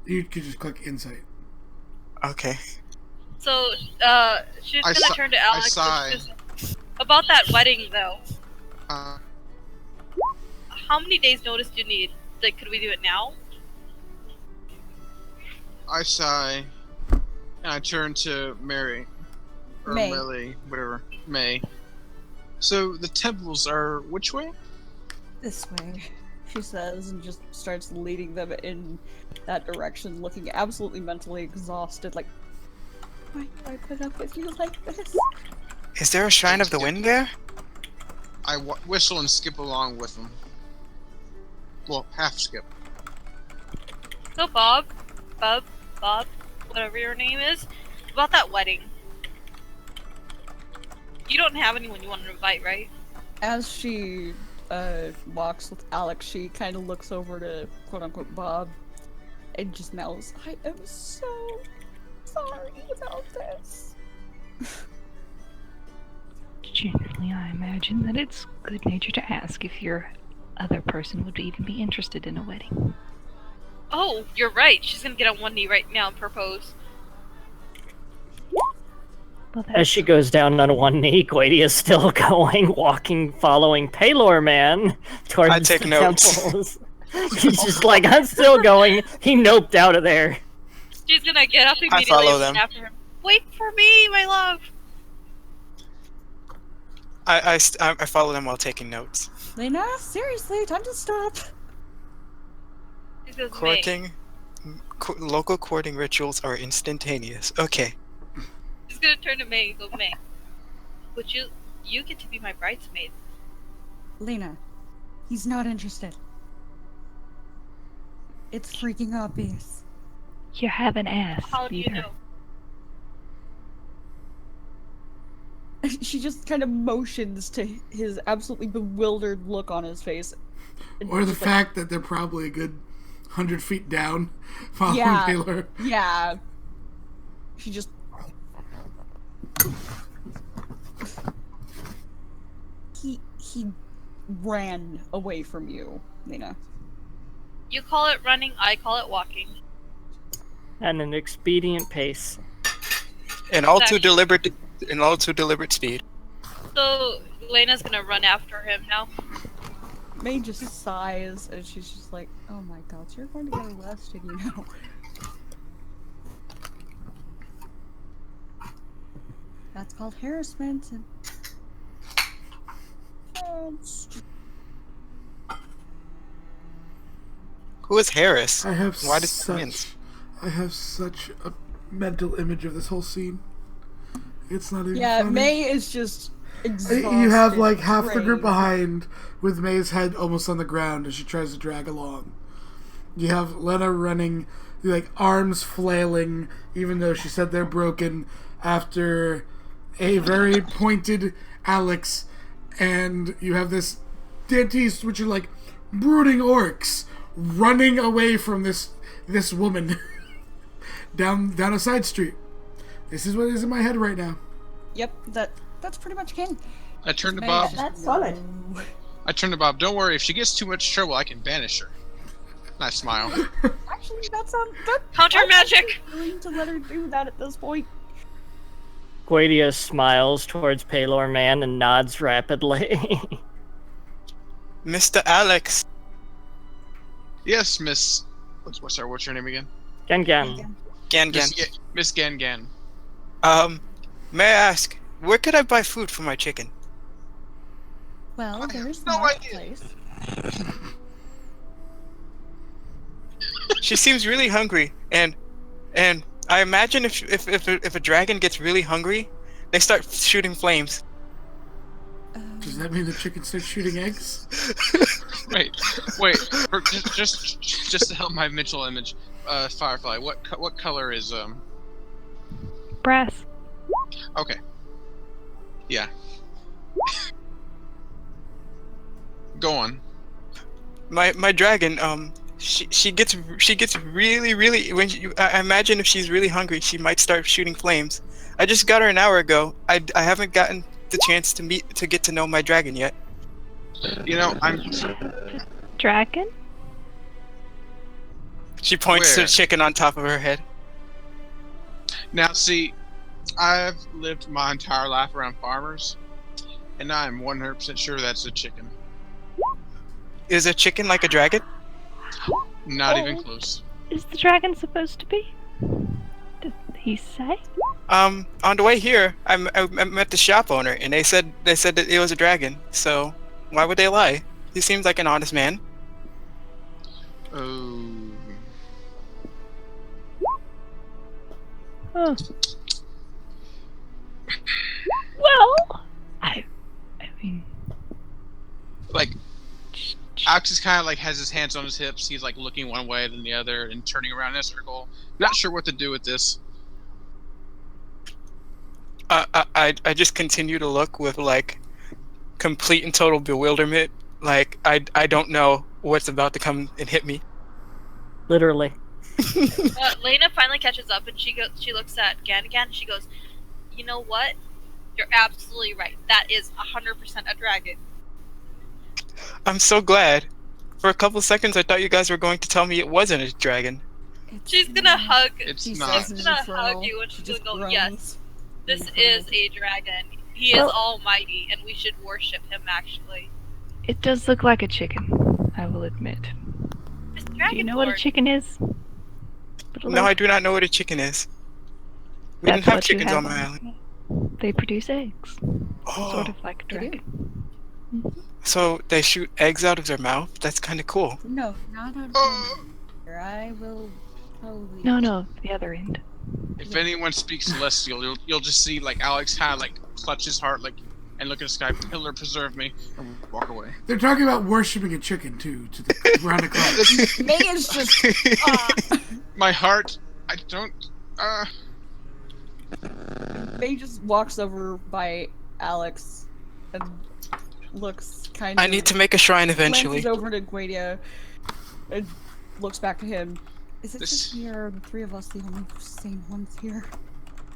[SPEAKER 1] You could just click insight.
[SPEAKER 11] Okay.
[SPEAKER 4] so she's
[SPEAKER 9] I
[SPEAKER 4] gonna
[SPEAKER 9] si-
[SPEAKER 4] turn to
[SPEAKER 9] I
[SPEAKER 4] Alex.
[SPEAKER 9] sigh.
[SPEAKER 4] About that wedding though.
[SPEAKER 9] Uh,
[SPEAKER 4] How many days notice do you need? Like, could we do it now?
[SPEAKER 9] I sigh, and I turn to Mary, or
[SPEAKER 10] May.
[SPEAKER 9] Millie, whatever, May. So the temples are which way?
[SPEAKER 10] This way, she says, and just starts leading them in that direction, looking absolutely mentally exhausted, like, why do I put up with you like this?
[SPEAKER 11] Is there a shrine of the wind there?
[SPEAKER 9] I whistle and skip along with them. Well, half skip.
[SPEAKER 4] So Bob, whatever your name is, about that wedding. You don't have anyone you want to invite, right?
[SPEAKER 10] As she walks with Alex, she kind of looks over to quote-unquote Bob and just mouths, I am so sorry about this.
[SPEAKER 7] Generally, I imagine that it's good nature to ask if your other person would even be interested in a wedding.
[SPEAKER 4] Oh, you're right. She's gonna get on one knee right now and propose.
[SPEAKER 7] Well,
[SPEAKER 6] As she goes down on one knee, Quady is still going, walking, following Paylor Man towards
[SPEAKER 11] I take
[SPEAKER 6] the
[SPEAKER 11] notes.
[SPEAKER 6] temples. He's just like, I'm still going. He noped out of there.
[SPEAKER 4] She's gonna get up immediately
[SPEAKER 11] follow
[SPEAKER 4] and
[SPEAKER 11] them.
[SPEAKER 4] run after him. Wait for me, my love.
[SPEAKER 11] I follow them while taking notes.
[SPEAKER 10] Lena, seriously, time to stop.
[SPEAKER 4] She goes, May.
[SPEAKER 11] Courting, local courting rituals are instantaneous. Okay.
[SPEAKER 4] She's gonna turn to May and go, May, would you get to be my bridesmaid?
[SPEAKER 10] Lena, he's not interested. It's freaking obvious.
[SPEAKER 7] You haven't asked
[SPEAKER 4] How do you
[SPEAKER 7] either.
[SPEAKER 4] know?
[SPEAKER 10] She just kind of motions to his absolutely bewildered look on his face.
[SPEAKER 1] Or the
[SPEAKER 10] Just like,
[SPEAKER 1] fact that they're probably a good 100 feet down following
[SPEAKER 10] Yeah.
[SPEAKER 1] Taylor.
[SPEAKER 10] yeah. She just. He ran away from you, Lena.
[SPEAKER 4] You call it running, I call it walking.
[SPEAKER 6] At an expedient pace.
[SPEAKER 11] In all too
[SPEAKER 4] Exactly.
[SPEAKER 11] deliberate speed.
[SPEAKER 4] So Lena's gonna run after him now.
[SPEAKER 10] May just sighs and she's just like, oh my god, you're going to get arrested, you know. That's called harassment. And...
[SPEAKER 11] Who is Harris?
[SPEAKER 1] I have
[SPEAKER 11] Why does
[SPEAKER 1] I have such a mental image of this whole scene. It's not even
[SPEAKER 10] Yeah,
[SPEAKER 1] funny.
[SPEAKER 10] May is just exhausted.
[SPEAKER 1] You have like half the group
[SPEAKER 10] drained.
[SPEAKER 1] behind with May's head almost on the ground as she tries to drag along. You have Lena running, like arms flailing, even though she said they're broken, after a very pointed Alex, and you have this dentist, which are like brooding orcs, running away from this woman down a side street. This is what is in my head right now.
[SPEAKER 10] Yep, that's pretty much canon.
[SPEAKER 9] I turned to
[SPEAKER 10] May
[SPEAKER 9] Bob.
[SPEAKER 10] is
[SPEAKER 2] That's solid.
[SPEAKER 9] I turned to Bob. Don't worry, if she gets too much trouble, I can banish her. And I smile.
[SPEAKER 10] Actually, that sounds good.
[SPEAKER 4] Counter magic!
[SPEAKER 10] I'm willing to let her do that at this point.
[SPEAKER 6] Guadia smiles towards Palor Man and nods rapidly.
[SPEAKER 11] Mr. Alex.
[SPEAKER 9] Yes, Miss. What's your name again?
[SPEAKER 6] Gan Gan.
[SPEAKER 11] Gan Gan.
[SPEAKER 9] Miss Gan Gan.
[SPEAKER 11] May I ask, where could I buy food for my chicken?
[SPEAKER 10] Well, there's
[SPEAKER 9] no
[SPEAKER 10] no
[SPEAKER 9] idea.
[SPEAKER 10] place.
[SPEAKER 11] She seems really hungry, and I imagine if a dragon gets really hungry, they start shooting flames.
[SPEAKER 1] Does that mean the chicken starts shooting eggs?
[SPEAKER 9] Wait. Just to help my mental image, Firefly. What color is
[SPEAKER 7] Brass.
[SPEAKER 9] Okay. Yeah. Go on.
[SPEAKER 11] My dragon, she gets really when I imagine if she's really hungry, she might start shooting flames. I just got her an hour ago. I haven't gotten the chance to get to know my dragon yet.
[SPEAKER 9] You know, I'm.
[SPEAKER 7] Dragon?
[SPEAKER 11] She points to
[SPEAKER 9] Where?
[SPEAKER 11] the chicken on top of her head.
[SPEAKER 9] Now, see, I've lived my entire life around farmers, and I'm 100% sure that's a chicken.
[SPEAKER 11] Is a chicken like a dragon?
[SPEAKER 9] Not even close.
[SPEAKER 7] Is the dragon supposed to be? Did he say?
[SPEAKER 11] On the way here, I met the shop owner, and they said that it was a dragon. So why would they lie? He seems like an honest man.
[SPEAKER 9] Oh.
[SPEAKER 7] Oh. Well, I mean,
[SPEAKER 9] Like, Alex is kind of like has his hands on his hips. He's like looking one way then the other and turning around in a circle. Not sure what to do with this.
[SPEAKER 11] I just continue to look with like complete and total bewilderment. Like I don't know what's about to come and hit me.
[SPEAKER 6] Literally.
[SPEAKER 4] Lena finally catches up and she looks at Gan again and she goes, you know what? You're absolutely right. That is 100% a dragon.
[SPEAKER 11] I'm so glad. For a couple seconds, I thought you guys were going to tell me it wasn't a dragon.
[SPEAKER 4] She's gonna hug.
[SPEAKER 9] It's
[SPEAKER 10] She
[SPEAKER 9] not.
[SPEAKER 10] says
[SPEAKER 4] She's
[SPEAKER 10] it
[SPEAKER 4] gonna
[SPEAKER 10] in
[SPEAKER 4] hug
[SPEAKER 10] infernal.
[SPEAKER 4] you and
[SPEAKER 10] She
[SPEAKER 4] she's
[SPEAKER 10] just
[SPEAKER 4] gonna go,
[SPEAKER 10] groans.
[SPEAKER 4] yes, this
[SPEAKER 10] in
[SPEAKER 4] is
[SPEAKER 10] infernal.
[SPEAKER 4] a dragon. He is
[SPEAKER 7] Well-
[SPEAKER 4] almighty and we should worship him actually.
[SPEAKER 7] it does look like a chicken, I will admit.
[SPEAKER 4] This
[SPEAKER 7] Do
[SPEAKER 4] dragon
[SPEAKER 7] you know what a
[SPEAKER 4] lord.
[SPEAKER 7] chicken is? Little
[SPEAKER 11] No,
[SPEAKER 7] egg?
[SPEAKER 11] I do not know what a chicken is. We
[SPEAKER 7] That's
[SPEAKER 11] didn't have
[SPEAKER 7] what you
[SPEAKER 11] chickens
[SPEAKER 7] have
[SPEAKER 11] on my island.
[SPEAKER 7] They produce eggs,
[SPEAKER 11] Oh,
[SPEAKER 7] sort of like a
[SPEAKER 10] They do.
[SPEAKER 7] dragon.
[SPEAKER 11] so they shoot eggs out of their mouth? That's kind of cool.
[SPEAKER 10] No, not on
[SPEAKER 9] Oh.
[SPEAKER 10] here. I will probably.
[SPEAKER 7] No, the other end.
[SPEAKER 9] If anyone speaks celestial, you'll just see like Alex kind of like clutch his heart like and look at the sky. Pillar preserve me and walk away.
[SPEAKER 1] They're talking about worshiping a chicken too, to the round the clock.
[SPEAKER 10] May is just.
[SPEAKER 9] My heart. I don't.
[SPEAKER 10] May just walks over by Alex and looks kind of.
[SPEAKER 11] I need to make a shrine eventually.
[SPEAKER 10] Glances over to Guadia and looks back to him. Is it just me or are the three of us the only sane ones here?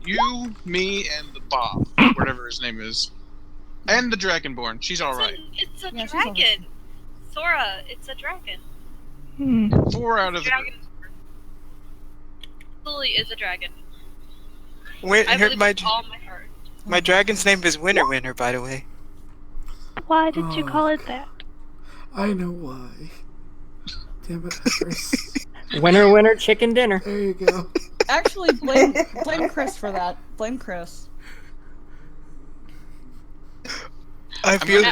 [SPEAKER 9] You, me, and the Bob, whatever his name is, and the Dragonborn. She's all right.
[SPEAKER 4] It's a
[SPEAKER 10] Yeah, she's all right.
[SPEAKER 4] dragon. Sora, it's a dragon.
[SPEAKER 9] 4 out of the
[SPEAKER 4] Dragon. Lily is a dragon.
[SPEAKER 11] I heard
[SPEAKER 4] believe with all my heart.
[SPEAKER 11] my dragon's name is Winner Winner, by the way.
[SPEAKER 7] Why did you call it that?
[SPEAKER 1] I know why. Damn it, Chris.
[SPEAKER 6] Winner, winner, chicken dinner.
[SPEAKER 1] There you go.
[SPEAKER 10] Actually, blame Chris for that. Blame Chris.
[SPEAKER 11] I feel.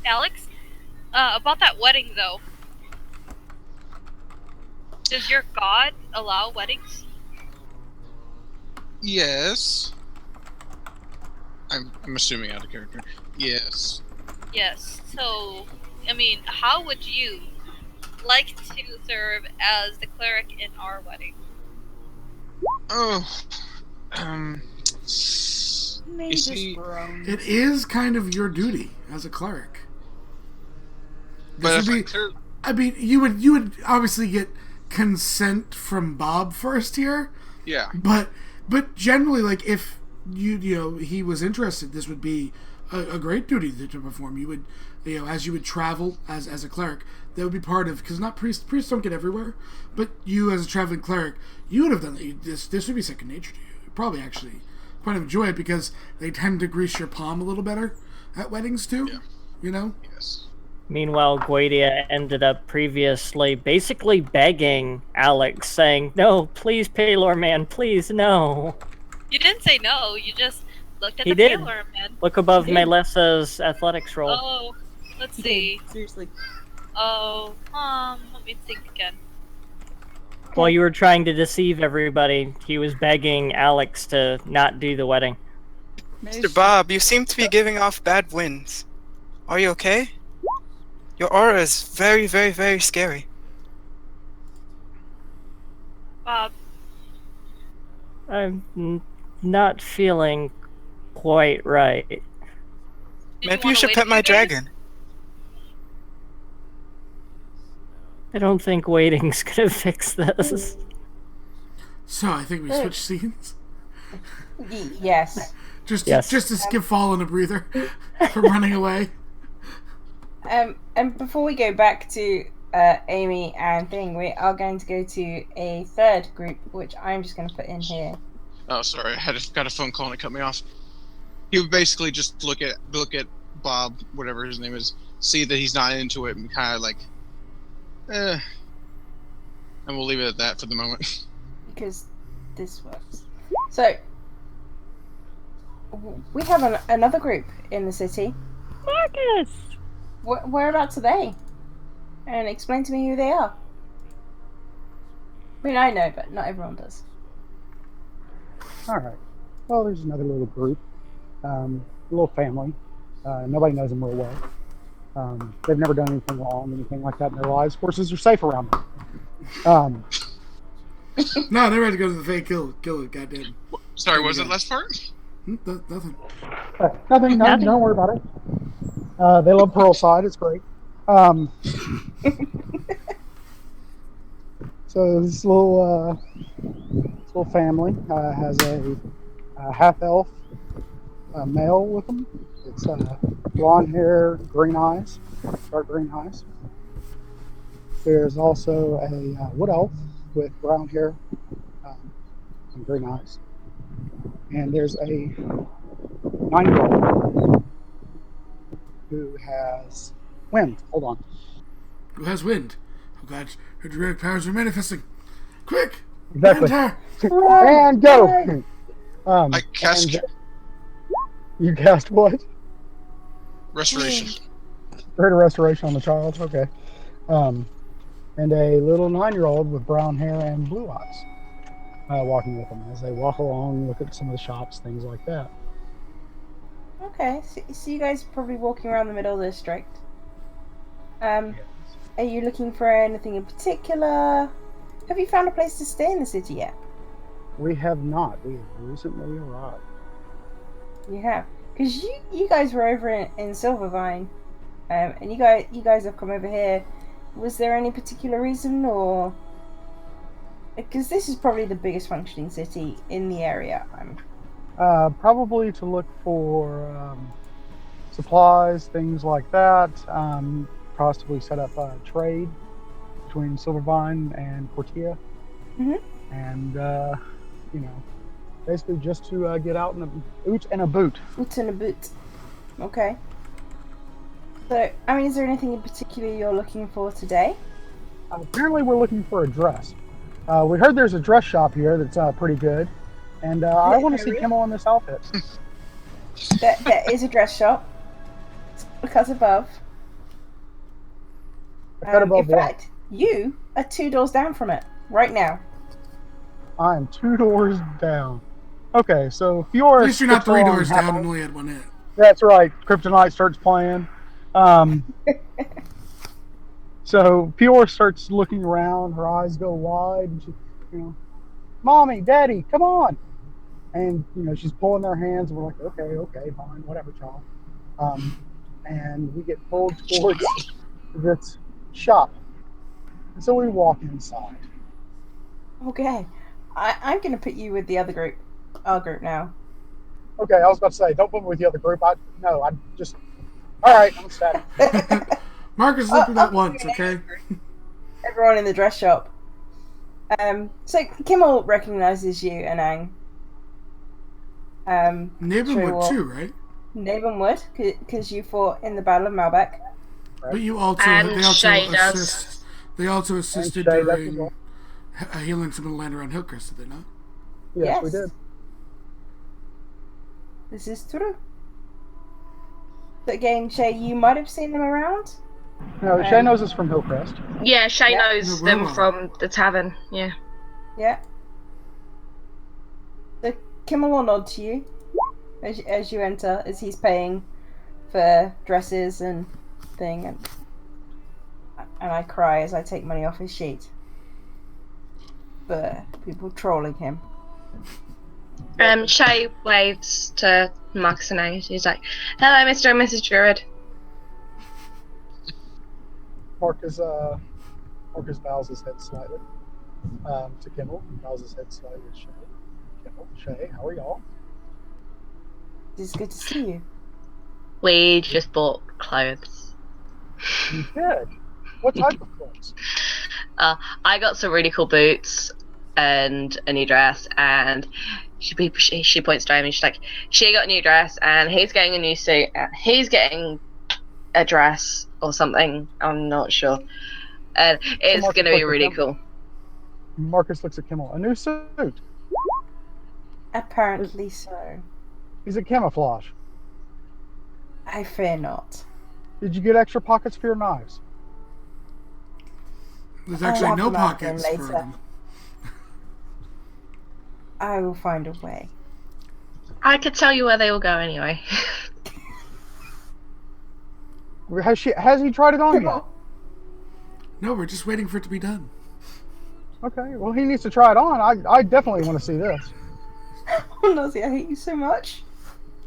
[SPEAKER 4] Alex, about that wedding though. Does your god allow weddings?
[SPEAKER 9] Yes. I'm assuming out of character. Yes.
[SPEAKER 4] Yes. So, I mean, how would you like to serve as the cleric in our wedding?
[SPEAKER 9] Oh.
[SPEAKER 10] May
[SPEAKER 9] You
[SPEAKER 10] just
[SPEAKER 9] see,
[SPEAKER 10] groan.
[SPEAKER 1] It is kind of your duty as a cleric.
[SPEAKER 9] but
[SPEAKER 1] This
[SPEAKER 9] if
[SPEAKER 1] would be, I mean, you would obviously get consent from Bob first here,
[SPEAKER 9] yeah.
[SPEAKER 1] but generally, like if he was interested, this would be a great duty to perform. You would, as you would travel as a cleric, that would be part of, because not priests don't get everywhere, but you as a traveling cleric, you would have done that. This would be second nature to you. You'd probably actually quite enjoy it because they tend to grease your palm a little better at weddings too.
[SPEAKER 9] Yeah. Yes.
[SPEAKER 6] Meanwhile, Guadia ended up previously basically begging Alex, saying, "No, please, Paylor man, please, no."
[SPEAKER 4] You didn't say no. You just looked at
[SPEAKER 6] He
[SPEAKER 4] the
[SPEAKER 6] did.
[SPEAKER 4] Paylor man.
[SPEAKER 6] Look above Melesa's athletics roll.
[SPEAKER 4] Oh, let's
[SPEAKER 10] He
[SPEAKER 4] see.
[SPEAKER 10] did, seriously.
[SPEAKER 4] Oh, let me think again.
[SPEAKER 6] While you were trying to deceive everybody, he was begging Alex to not do the wedding.
[SPEAKER 11] Mr. Bob, you seem to be giving off bad winds. Are you okay? Your aura is very, very, very scary.
[SPEAKER 4] Bob,
[SPEAKER 6] I'm not feeling quite right.
[SPEAKER 4] did
[SPEAKER 11] Maybe you
[SPEAKER 4] wanna
[SPEAKER 11] should
[SPEAKER 4] wait
[SPEAKER 11] pet
[SPEAKER 4] a
[SPEAKER 11] my
[SPEAKER 4] few days?
[SPEAKER 11] dragon.
[SPEAKER 6] I don't think waiting's gonna fix this.
[SPEAKER 1] So I think we switch scenes.
[SPEAKER 2] Yes.
[SPEAKER 1] Just
[SPEAKER 6] Yes.
[SPEAKER 1] to give Fallen a breather from running away.
[SPEAKER 2] And before we go back to Amy and Thing, we are going to go to a third group, which I'm just going to put in here.
[SPEAKER 9] Oh, sorry. Got a phone call and it cut me off. He would basically just look at Bob, whatever his name is, see that he's not into it, and kind of like, and we'll leave it at that for the moment.
[SPEAKER 2] Because this works. So, we have another group in the city.
[SPEAKER 7] Marcus!
[SPEAKER 2] Whereabouts are they? And explain to me who they are. I mean, I know, but not everyone does.
[SPEAKER 12] Alright. Well, there's another little group. A little family. Nobody knows them real well. They've never done anything wrong, anything like that in their lives. Horses are safe around them.
[SPEAKER 1] No, they're ready to go to the Fae kill it, goddamn.
[SPEAKER 9] Sorry, what was that last part?
[SPEAKER 1] Nothing.
[SPEAKER 12] Nothing, don't worry about it. They love Pearlside, it's great. So this little family has a half elf male with them. It's blonde hair, green eyes, dark green eyes. There's also a wood elf with brown hair and green eyes. And there's a 9-year-old who has wind. Hold on.
[SPEAKER 1] Who has wind? Oh god, her dramatic powers are manifesting. Quick!
[SPEAKER 12] Exactly.
[SPEAKER 1] Enter!
[SPEAKER 12] And go!
[SPEAKER 9] I cast
[SPEAKER 12] You cast what?
[SPEAKER 9] Restoration.
[SPEAKER 12] Greater restoration on the child. Okay. And a little 9-year-old with brown hair and blue eyes walking with them as they walk along, look at some of the shops, things like that.
[SPEAKER 2] Okay, so you guys are probably walking around the middle of the district. Are you looking for anything in particular? Have you found a place to stay in the city yet?
[SPEAKER 12] We have not. We have recently arrived.
[SPEAKER 2] You have. Because you guys were over in Silvervine, and you guys have come over here. Was there any particular reason, or because this is probably the biggest functioning city in the area?
[SPEAKER 12] Probably to look for supplies, things like that. Possibly set up a trade between Silvervine and Cortea.
[SPEAKER 2] Mhm.
[SPEAKER 12] And, basically just to get out in a oot and a boot.
[SPEAKER 2] Oot and a boot. Okay. So, I mean, is there anything in particular you're looking for today?
[SPEAKER 12] Apparently, we're looking for a dress. We heard there's a dress shop here that's pretty good. And I want to see Kimmel in this outfit.
[SPEAKER 2] There is a dress shop. Because above.
[SPEAKER 12] A cut above
[SPEAKER 2] in
[SPEAKER 12] what?
[SPEAKER 2] fact, you are 2 doors down from it right now.
[SPEAKER 12] I'm 2 doors down. Okay, so Fiora.
[SPEAKER 1] At least you're not 3 doors down and only had one hit.
[SPEAKER 12] That's right. Kryptonite starts playing. So Fiora starts looking around. Her eyes go wide, and she, Mommy, Daddy, come on! And she's pulling their hands, and we're like, okay, fine, whatever, child. And we get pulled towards this shop, and so we walk inside.
[SPEAKER 2] Okay, I'm gonna put you with the other group, our group now.
[SPEAKER 12] Okay, I was about to say, don't put me with the other group. All right, I'm sad.
[SPEAKER 1] Marcus, look at that once, okay?
[SPEAKER 2] Everyone in the dress shop. So Kimmel recognizes you, Anang.
[SPEAKER 1] Nabin would too, right?
[SPEAKER 2] Nabin would, because you fought in the Battle of Malbec.
[SPEAKER 1] But you also, they also assisted during healing some of the land around Hillcrest, did they not?
[SPEAKER 12] Yes, we did.
[SPEAKER 2] This is true. But again, Shay, you might have seen them around.
[SPEAKER 12] No, Shay knows us from Hillcrest.
[SPEAKER 3] Yeah, Shay knows them from the tavern. Yeah.
[SPEAKER 2] Yeah. So Kimmel will nod to you as you enter, as he's paying for dresses and thing, and I cry as I take money off his sheet for people trolling him.
[SPEAKER 3] Shay waves to Marcus and Angus. He's like, "Hello, Mr. and Mrs. Druid."
[SPEAKER 12] Marcus bows his head slightly to Kimmel. Bows his head slightly to Shay. Kimmel, Shay, how are y'all?
[SPEAKER 2] It's good to see you.
[SPEAKER 3] We just bought clothes.
[SPEAKER 12] You did? What type of clothes?
[SPEAKER 3] I got some really cool boots and a new dress, and she points to him and she's like, she got a new dress and he's getting a new suit and he's getting a dress or something, I'm not sure, and it's going to be really cool.
[SPEAKER 12] Marcus looks at Kimmel. A new suit?
[SPEAKER 2] Apparently so.
[SPEAKER 12] Is it camouflage?
[SPEAKER 2] I fear not.
[SPEAKER 12] Did you get extra pockets for your knives?
[SPEAKER 1] There's actually no pockets for them.
[SPEAKER 2] I will find a way.
[SPEAKER 3] I could tell you where they will go anyway.
[SPEAKER 12] Has he tried it on yet?
[SPEAKER 1] No, we're just waiting for it to be done.
[SPEAKER 12] Okay, well, he needs to try it on. I definitely want to see this.
[SPEAKER 2] Oh, Nosy, I hate you so much.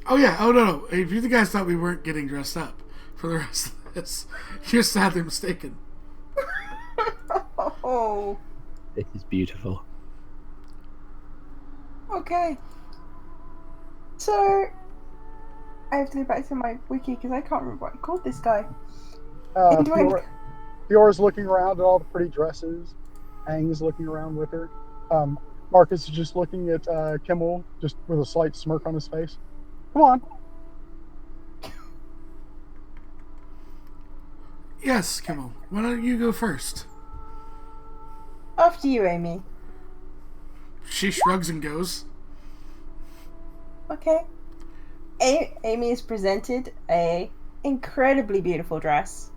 [SPEAKER 1] Oh, yeah. Oh, no. If you guys thought we weren't getting dressed up for the rest of this, you're sadly mistaken.
[SPEAKER 2] Oh.
[SPEAKER 5] This is beautiful.
[SPEAKER 2] Okay. So, I have to go back to my wiki because I can't remember what I called this guy.
[SPEAKER 12] Fiora's looking around at all the pretty dresses. Aang's looking around with her. Marcus is just looking at Kimmel, just with a slight smirk on his face. Come on.
[SPEAKER 1] Yes, Kimmel. Why don't you go first?
[SPEAKER 2] After you, Amy.
[SPEAKER 1] She shrugs and goes.
[SPEAKER 2] Okay. Amy is presented a incredibly beautiful dress,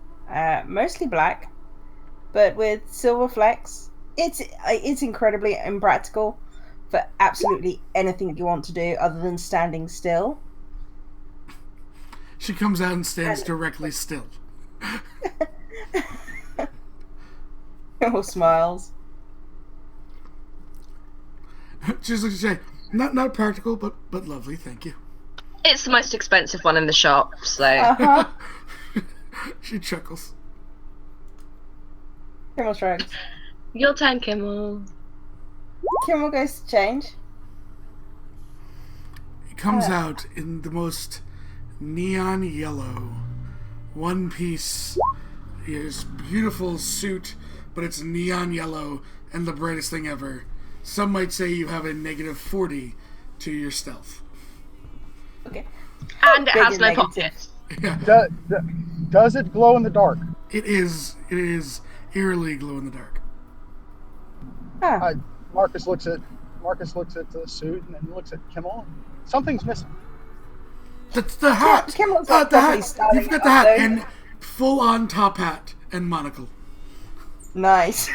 [SPEAKER 2] mostly black, but with silver flecks. It's incredibly impractical for absolutely anything you want to do other than standing still.
[SPEAKER 1] She comes out and stands directly still.
[SPEAKER 2] All smiles.
[SPEAKER 1] She's like, not practical, but lovely. Thank you.
[SPEAKER 3] It's the most expensive one in the shop, so.
[SPEAKER 2] Uh-huh.
[SPEAKER 1] She chuckles.
[SPEAKER 2] Kimmel shrugs.
[SPEAKER 3] Your turn, Kimmel.
[SPEAKER 2] Kimmel goes to change.
[SPEAKER 1] He comes out in the most neon yellow, one-piece, his beautiful suit, but it's neon yellow and the brightest thing ever. Some might say you have a -40 to your stealth.
[SPEAKER 2] Okay.
[SPEAKER 3] And it has no
[SPEAKER 2] Negative.
[SPEAKER 3] pockets.
[SPEAKER 1] Yeah.
[SPEAKER 12] Does it glow in the dark?
[SPEAKER 1] It is eerily glow in the dark.
[SPEAKER 2] Huh.
[SPEAKER 12] Marcus looks at the suit and then looks at Kimmel. Something's missing.
[SPEAKER 1] That's the hat.
[SPEAKER 2] Kimmel's
[SPEAKER 1] The
[SPEAKER 2] definitely
[SPEAKER 1] hat.
[SPEAKER 2] styling
[SPEAKER 1] You've got
[SPEAKER 2] it
[SPEAKER 1] the
[SPEAKER 2] up,
[SPEAKER 1] hat
[SPEAKER 2] though.
[SPEAKER 1] and full-on top hat and monocle.
[SPEAKER 2] Nice.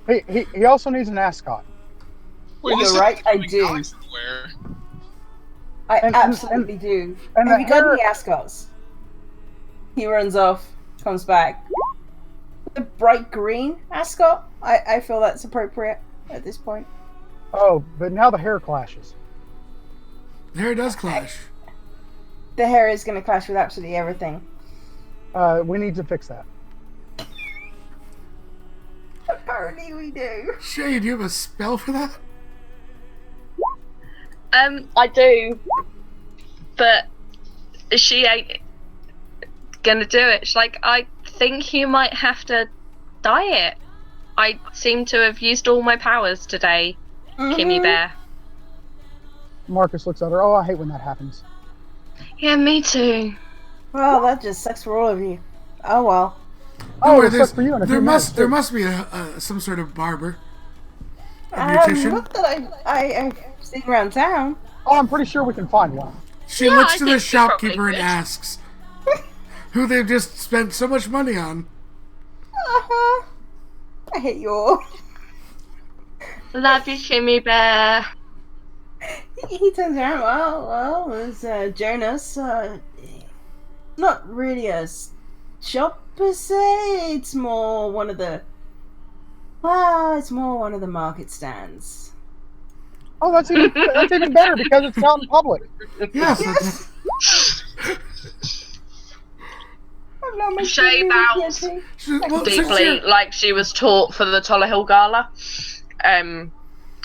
[SPEAKER 12] He also needs an ascot.
[SPEAKER 9] Wait,
[SPEAKER 2] You're
[SPEAKER 9] this
[SPEAKER 2] right,
[SPEAKER 9] is
[SPEAKER 2] I
[SPEAKER 9] coming
[SPEAKER 2] do.
[SPEAKER 9] out somewhere.
[SPEAKER 2] I
[SPEAKER 12] And-
[SPEAKER 2] absolutely do.
[SPEAKER 12] and
[SPEAKER 2] Have
[SPEAKER 12] the
[SPEAKER 2] you got
[SPEAKER 12] hair-
[SPEAKER 2] any ascots? He runs off, comes back. The bright green ascot? I feel that's appropriate at this point.
[SPEAKER 12] Oh, but now the hair clashes.
[SPEAKER 1] The hair does clash.
[SPEAKER 2] The hair is going to clash with absolutely everything.
[SPEAKER 12] We need to fix that.
[SPEAKER 2] Apparently we do.
[SPEAKER 1] Shay, do you have a spell for that?
[SPEAKER 3] I do. But she ain't gonna do it. She's like, I think you might have to dye it. I seem to have used all my powers today, Kimmy Bear.
[SPEAKER 12] Marcus looks at her. Oh, I hate when that happens.
[SPEAKER 3] Yeah, me too.
[SPEAKER 2] Well, that just sucks for all of you. Oh well.
[SPEAKER 12] Oh,
[SPEAKER 1] Don't
[SPEAKER 12] it
[SPEAKER 1] worry,
[SPEAKER 12] sucks for you in a few minutes,
[SPEAKER 1] there
[SPEAKER 12] too.
[SPEAKER 1] must be some sort of barber. A beautician.
[SPEAKER 2] Not that I've seen around town.
[SPEAKER 12] Oh, I'm pretty sure we can find one.
[SPEAKER 1] She
[SPEAKER 3] Yeah,
[SPEAKER 1] looks
[SPEAKER 3] I
[SPEAKER 1] to the
[SPEAKER 3] think you probably
[SPEAKER 1] shopkeeper and
[SPEAKER 3] could.
[SPEAKER 1] asks, who they've just spent so much money on.
[SPEAKER 2] Uh-huh. I hate you all.
[SPEAKER 3] Love you, Kimmy Bear.
[SPEAKER 2] He turns around. Well, there's Jonas. Not really a shop per se. It's more one of the. Well, it's more one of the market stands.
[SPEAKER 12] Oh, that's even better because it's out in public.
[SPEAKER 1] Yes.
[SPEAKER 2] I've not much
[SPEAKER 3] Shay
[SPEAKER 2] to do
[SPEAKER 3] bows
[SPEAKER 2] with you.
[SPEAKER 1] Well, since
[SPEAKER 3] deeply,
[SPEAKER 1] you're-
[SPEAKER 3] like she was taught for the Tollihill Gala.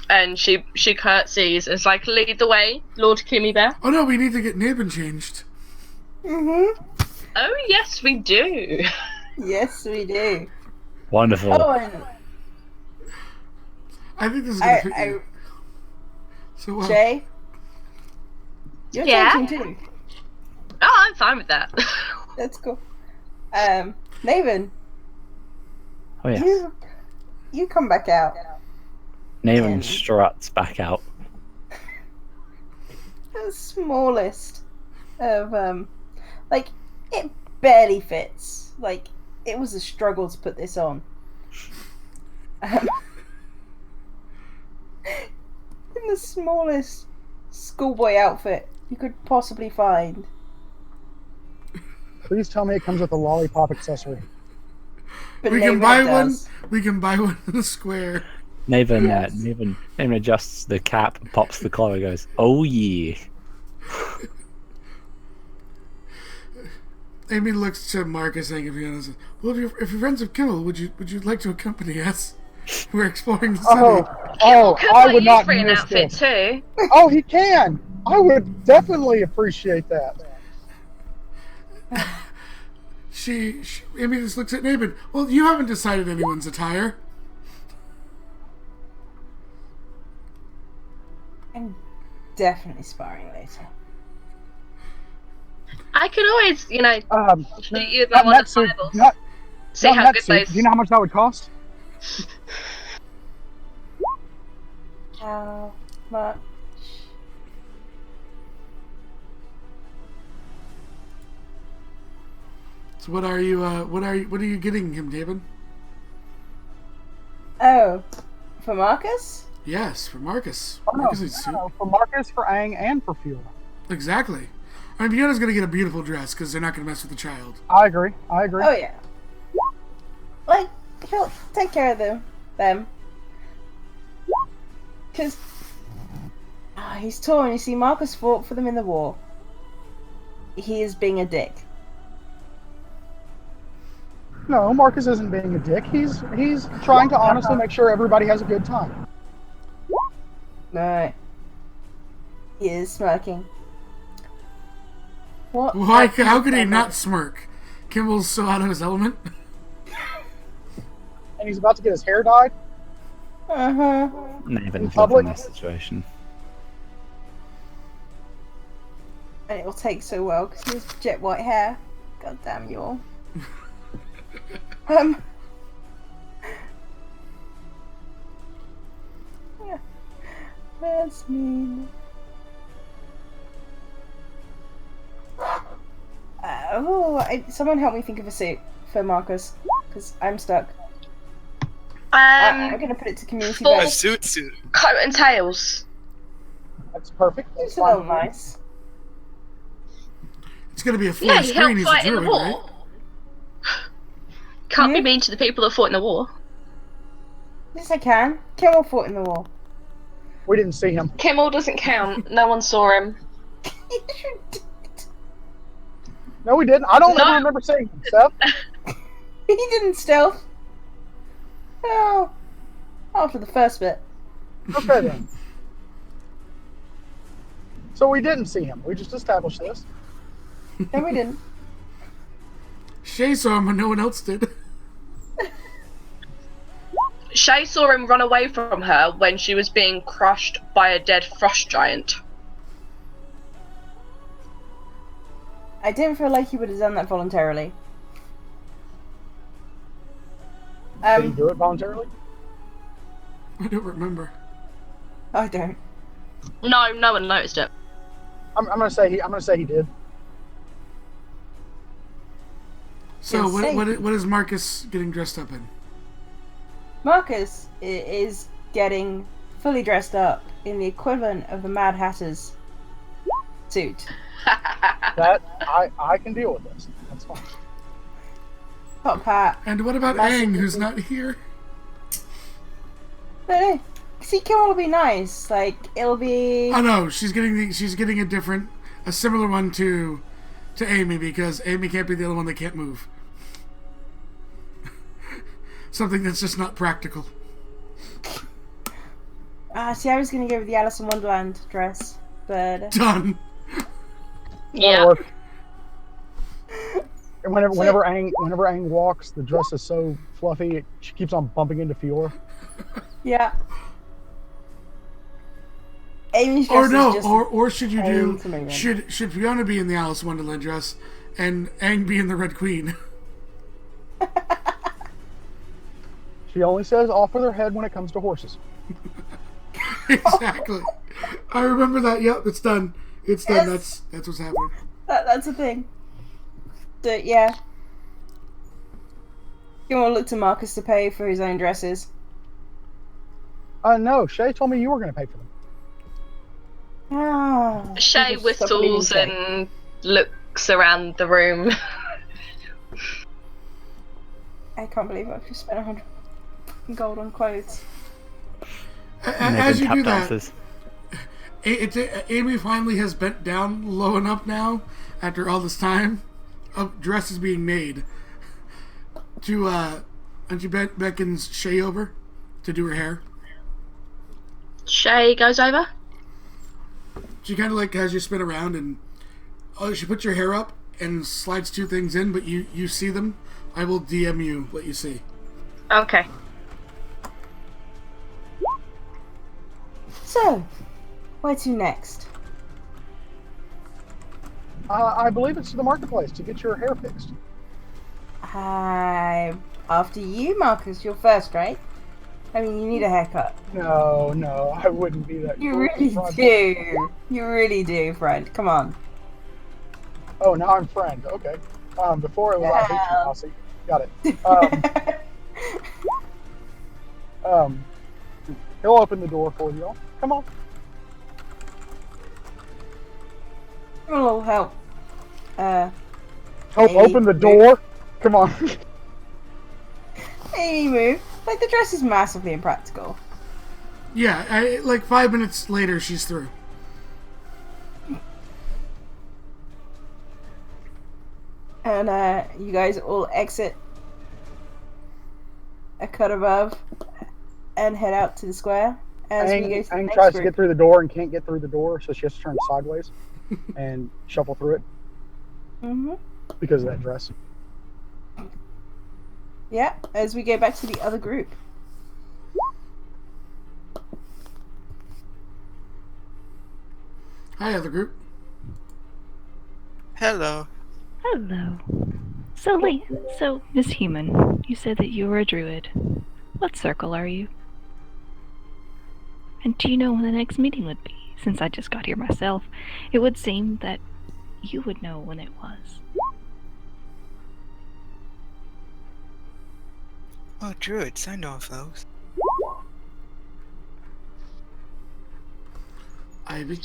[SPEAKER 3] And she curtsies. It's like, lead the way, Lord Kimmy Bear.
[SPEAKER 1] Oh no, we need to get Nabin changed.
[SPEAKER 2] Mm-hmm.
[SPEAKER 3] Oh yes, we do.
[SPEAKER 2] Yes, we do.
[SPEAKER 5] Wonderful.
[SPEAKER 2] Oh, and
[SPEAKER 1] I think this is gonna fit
[SPEAKER 2] I
[SPEAKER 1] you. So well.
[SPEAKER 2] Shay, you're
[SPEAKER 3] Yeah?
[SPEAKER 2] changing too.
[SPEAKER 3] Oh, I'm fine with that.
[SPEAKER 2] That's cool. Naven,
[SPEAKER 5] Oh yes.
[SPEAKER 2] you come back out.
[SPEAKER 5] Naven
[SPEAKER 2] and-
[SPEAKER 5] struts back out.
[SPEAKER 2] The smallest of like it barely fits. Like it was a struggle to put this on. In the smallest schoolboy outfit you could possibly find.
[SPEAKER 12] Please tell me it comes with a lollipop accessory.
[SPEAKER 2] But
[SPEAKER 1] We can
[SPEAKER 2] Naven
[SPEAKER 1] buy
[SPEAKER 2] does.
[SPEAKER 1] one. We can buy one in the square.
[SPEAKER 5] Naven,
[SPEAKER 2] Yes.
[SPEAKER 5] Naven adjusts the cap, pops the collar, and goes, "Oh yeah."
[SPEAKER 1] Amy looks to Marcus and says, "Well, if you're friends with Kimmel, would you like to accompany us? We're exploring the city."
[SPEAKER 3] Could
[SPEAKER 12] I
[SPEAKER 3] buy
[SPEAKER 12] would
[SPEAKER 3] you
[SPEAKER 12] not
[SPEAKER 3] for an
[SPEAKER 12] miss
[SPEAKER 3] outfit
[SPEAKER 12] this.
[SPEAKER 3] too.
[SPEAKER 12] Oh, he can. I would definitely appreciate that.
[SPEAKER 1] Amy just looks at Nabin. Well, you haven't decided anyone's attire.
[SPEAKER 2] I'm definitely sparring later.
[SPEAKER 3] I could always, shoot you with
[SPEAKER 12] Not
[SPEAKER 3] one of the
[SPEAKER 12] suit.
[SPEAKER 3] Bibles.
[SPEAKER 12] Not,
[SPEAKER 3] See
[SPEAKER 12] not
[SPEAKER 3] how
[SPEAKER 12] that
[SPEAKER 3] good
[SPEAKER 12] suit.
[SPEAKER 3] those.
[SPEAKER 12] Do you know how much that would cost?
[SPEAKER 2] How much?
[SPEAKER 1] So what are you getting him, David?
[SPEAKER 2] Oh, for Marcus?
[SPEAKER 1] Yes, for Marcus.
[SPEAKER 12] Oh, no,
[SPEAKER 1] Marcus needs a suit.
[SPEAKER 12] no, for Marcus, for Aang, and for Fiona.
[SPEAKER 1] Exactly. I mean, Fiona's gonna get a beautiful dress because they're not gonna mess with the child.
[SPEAKER 12] I agree.
[SPEAKER 2] Oh yeah. Like he'll take care of them. Cause he's torn. You see, Marcus fought for them in the war. he is being a dick.
[SPEAKER 12] it. No, Marcus isn't being a dick. He's trying to honestly make sure everybody has a good time.
[SPEAKER 2] No. He is smirking. What?
[SPEAKER 1] Why? How could he not smirk? Kimball's so out of his element.
[SPEAKER 12] And he's about to get his hair dyed.
[SPEAKER 2] Uh-huh.
[SPEAKER 5] Naven's
[SPEAKER 12] public?
[SPEAKER 5] loving this situation.
[SPEAKER 2] And it'll take so well because he has jet white hair. God damn you all. Yeah. That's mean. Someone help me think of a suit for Marcus, because I'm stuck. I'm gonna put it to community.
[SPEAKER 3] For-
[SPEAKER 11] A suit.
[SPEAKER 3] Coat and tails.
[SPEAKER 12] That's perfect. That's
[SPEAKER 2] It's a little nice.
[SPEAKER 1] It's gonna be a full
[SPEAKER 3] Yeah, he
[SPEAKER 1] screen.
[SPEAKER 3] helped
[SPEAKER 1] He's a
[SPEAKER 3] fight in the
[SPEAKER 1] druid,
[SPEAKER 3] war.
[SPEAKER 1] right?
[SPEAKER 3] Can't be mean to the people that fought in the war.
[SPEAKER 2] Yes, I can. Kimmel fought in the war.
[SPEAKER 12] We didn't see him.
[SPEAKER 3] Kimmel doesn't count. No one saw him.
[SPEAKER 12] No, we didn't. I don't
[SPEAKER 3] No.
[SPEAKER 12] ever remember seeing him, Seth.
[SPEAKER 2] He didn't stealth. Oh, after the first bit.
[SPEAKER 12] Okay then. So we didn't see him. We just established this.
[SPEAKER 2] No, we didn't.
[SPEAKER 1] Shay saw him, but no one else did.
[SPEAKER 3] Shay saw him run away from her when she was being crushed by a dead frost giant.
[SPEAKER 2] I didn't feel like he would have done that voluntarily.
[SPEAKER 12] Did he do it voluntarily?
[SPEAKER 1] I don't remember.
[SPEAKER 2] I don't.
[SPEAKER 3] No, no one noticed it.
[SPEAKER 12] I'm gonna say he did.
[SPEAKER 1] So
[SPEAKER 2] Insane.
[SPEAKER 1] what is Marcus getting dressed up in?
[SPEAKER 2] Marcus is getting fully dressed up in the equivalent of the Mad Hatter's suit.
[SPEAKER 12] That I can deal with this. That's fine.
[SPEAKER 2] Top hat.
[SPEAKER 1] And what about
[SPEAKER 2] Massive
[SPEAKER 1] Aang, who's
[SPEAKER 2] booty.
[SPEAKER 1] not here?
[SPEAKER 2] But see, Kimmel will be nice. Like it'll be.
[SPEAKER 1] Oh no, she's getting a similar one to Amy, because Amy can't be the only one that can't move. Something that's just not practical.
[SPEAKER 2] See, I was gonna go with the Alice in Wonderland dress, but
[SPEAKER 1] Done.
[SPEAKER 3] Yeah.
[SPEAKER 12] Or- And whenever Aang walks, the dress is so fluffy she keeps on bumping into Fiora.
[SPEAKER 2] yeah. Amy's dress
[SPEAKER 1] Or no,
[SPEAKER 2] is just
[SPEAKER 1] or should you do
[SPEAKER 2] amazing.
[SPEAKER 1] should Fiona be in the Alice in Wonderland dress and Aang be in the Red Queen?
[SPEAKER 12] She only says off with her head when it comes to horses.
[SPEAKER 1] Exactly. I remember that. Yep, it's done. It's done.
[SPEAKER 2] Yes.
[SPEAKER 1] That's what's happening.
[SPEAKER 2] That's a thing. But yeah. You want to look to Marcus to pay for his own dresses?
[SPEAKER 12] No, Shay told me you were going to pay for them.
[SPEAKER 2] Ah.
[SPEAKER 3] Shay
[SPEAKER 2] people stop believing
[SPEAKER 3] whistles
[SPEAKER 2] Shay.
[SPEAKER 3] and looks around the room.
[SPEAKER 2] I can't believe I've just spent 100 gold on clothes.
[SPEAKER 1] As you
[SPEAKER 5] Naven
[SPEAKER 1] do
[SPEAKER 5] tap
[SPEAKER 1] that,
[SPEAKER 5] dances.
[SPEAKER 1] Amy finally has bent down low enough now, after all this time of dresses being made, and she beckons Shay over to do her hair.
[SPEAKER 3] Shay goes over.
[SPEAKER 1] She kind of like has you spin around, and she puts your hair up and slides two things in, but you see them. I will DM you what you see.
[SPEAKER 3] Okay.
[SPEAKER 2] So, where to next?
[SPEAKER 12] I believe it's to the marketplace to get your hair fixed.
[SPEAKER 2] After you, Marcus, you're first, right? I mean, you need a haircut.
[SPEAKER 12] No, I wouldn't be that.
[SPEAKER 2] You
[SPEAKER 12] cruel,
[SPEAKER 2] really
[SPEAKER 12] Friend.
[SPEAKER 2] do. You really do, friend. Come on.
[SPEAKER 12] Oh, now I'm friend. Okay. Before it was I hate you,
[SPEAKER 2] Yeah.
[SPEAKER 12] Aussie. Got it. He'll open the door for you all. Come on.
[SPEAKER 2] Give him a little help.
[SPEAKER 12] Help
[SPEAKER 2] Amy,
[SPEAKER 12] open the door. Come on.
[SPEAKER 2] Amy, move. Like, the dress is massively impractical.
[SPEAKER 1] Yeah, like 5 minutes later, she's through.
[SPEAKER 2] And you guys all exit a cut above and head out to the square. As we go to the
[SPEAKER 12] Aang
[SPEAKER 2] next
[SPEAKER 12] tries to
[SPEAKER 2] group.
[SPEAKER 12] get through the door and can't get through the door, so she has to turn sideways and shuffle through it
[SPEAKER 2] Mm-hmm.
[SPEAKER 12] because of that dress.
[SPEAKER 2] Yeah, as we go back to the other group.
[SPEAKER 1] Hi, other group.
[SPEAKER 11] Hello.
[SPEAKER 7] Hello. So, Miss Human, you said that you were a druid. What circle are you? And do you know when the next meeting would be? Since I just got here myself, it would seem that you would know when it was.
[SPEAKER 11] Oh, druids, I know of those.
[SPEAKER 1] Ivy.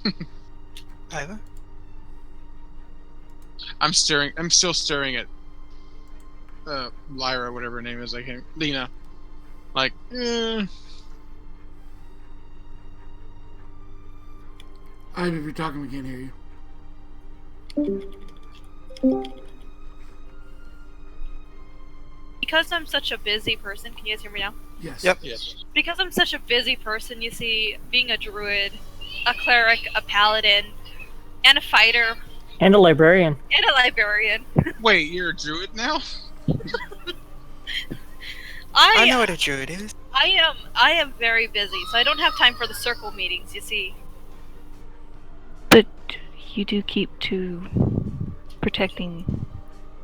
[SPEAKER 11] Iva?
[SPEAKER 9] I'm still staring at Lyra, whatever her name is. I can't. Lena. Like,
[SPEAKER 1] Ivy, if you're talking, we can't hear you.
[SPEAKER 4] Because I'm such a busy person, can you guys hear me now?
[SPEAKER 1] Yes.
[SPEAKER 11] Yep.
[SPEAKER 9] Yes.
[SPEAKER 4] Because I'm such a busy person, you see, being a druid, a cleric, a paladin, and a fighter,
[SPEAKER 6] And a librarian.
[SPEAKER 4] and a librarian.
[SPEAKER 9] Wait, you're a druid now?
[SPEAKER 11] I know what a druid is.
[SPEAKER 4] I am very busy, so I don't have time for the circle meetings, you see.
[SPEAKER 7] But you do keep to protecting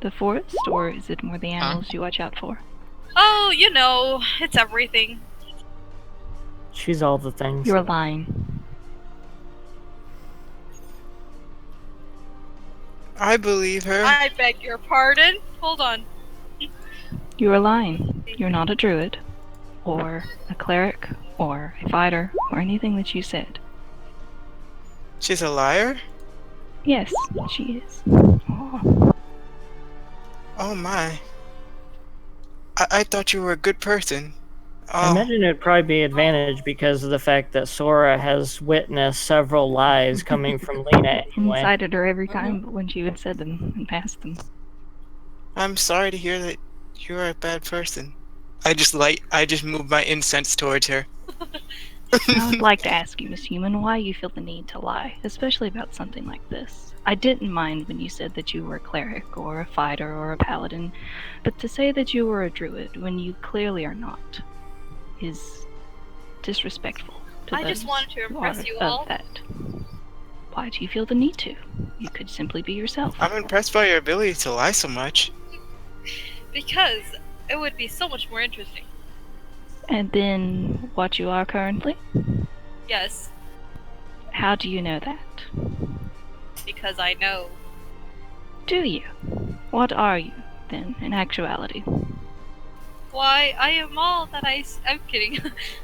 [SPEAKER 7] the forest, or is it more the animals you watch out for?
[SPEAKER 4] Oh, you know, it's everything.
[SPEAKER 6] She's all the things.
[SPEAKER 7] You're lying.
[SPEAKER 11] I believe her.
[SPEAKER 4] I beg your pardon. Hold on.
[SPEAKER 7] You are lying. You're not a druid, or a cleric, or a fighter, or anything that you said.
[SPEAKER 11] She's a liar?
[SPEAKER 7] Yes, she is.
[SPEAKER 11] Oh my. I thought you were a good person.
[SPEAKER 6] I
[SPEAKER 11] Oh,
[SPEAKER 6] imagine it'd probably be advantage because of the fact that Sora has witnessed several lies coming from Lena anyway.
[SPEAKER 7] Incited her every time, but when she would said them and passed them.
[SPEAKER 11] I'm sorry to hear that you're a bad person. I just move my incense towards her.
[SPEAKER 7] I would like to ask you, Miss Human, why you feel the need to lie, especially about something like this. I didn't mind when you said that you were a cleric, or a fighter, or a paladin, but to say that you were a druid when you clearly are not is disrespectful to
[SPEAKER 4] I just
[SPEAKER 7] those
[SPEAKER 4] wanted to
[SPEAKER 7] who
[SPEAKER 4] impress
[SPEAKER 7] are
[SPEAKER 4] you
[SPEAKER 7] of
[SPEAKER 4] all.
[SPEAKER 7] that. Why do you feel the need to? You could simply be yourself.
[SPEAKER 11] I'm impressed by your ability to lie so much.
[SPEAKER 4] Because it would be so much more interesting.
[SPEAKER 7] And then what you are currently?
[SPEAKER 4] Yes,
[SPEAKER 7] How do you know that?
[SPEAKER 4] because I know.
[SPEAKER 7] Do you? What are you, then, in actuality?
[SPEAKER 4] Why, I am all that I'm kidding.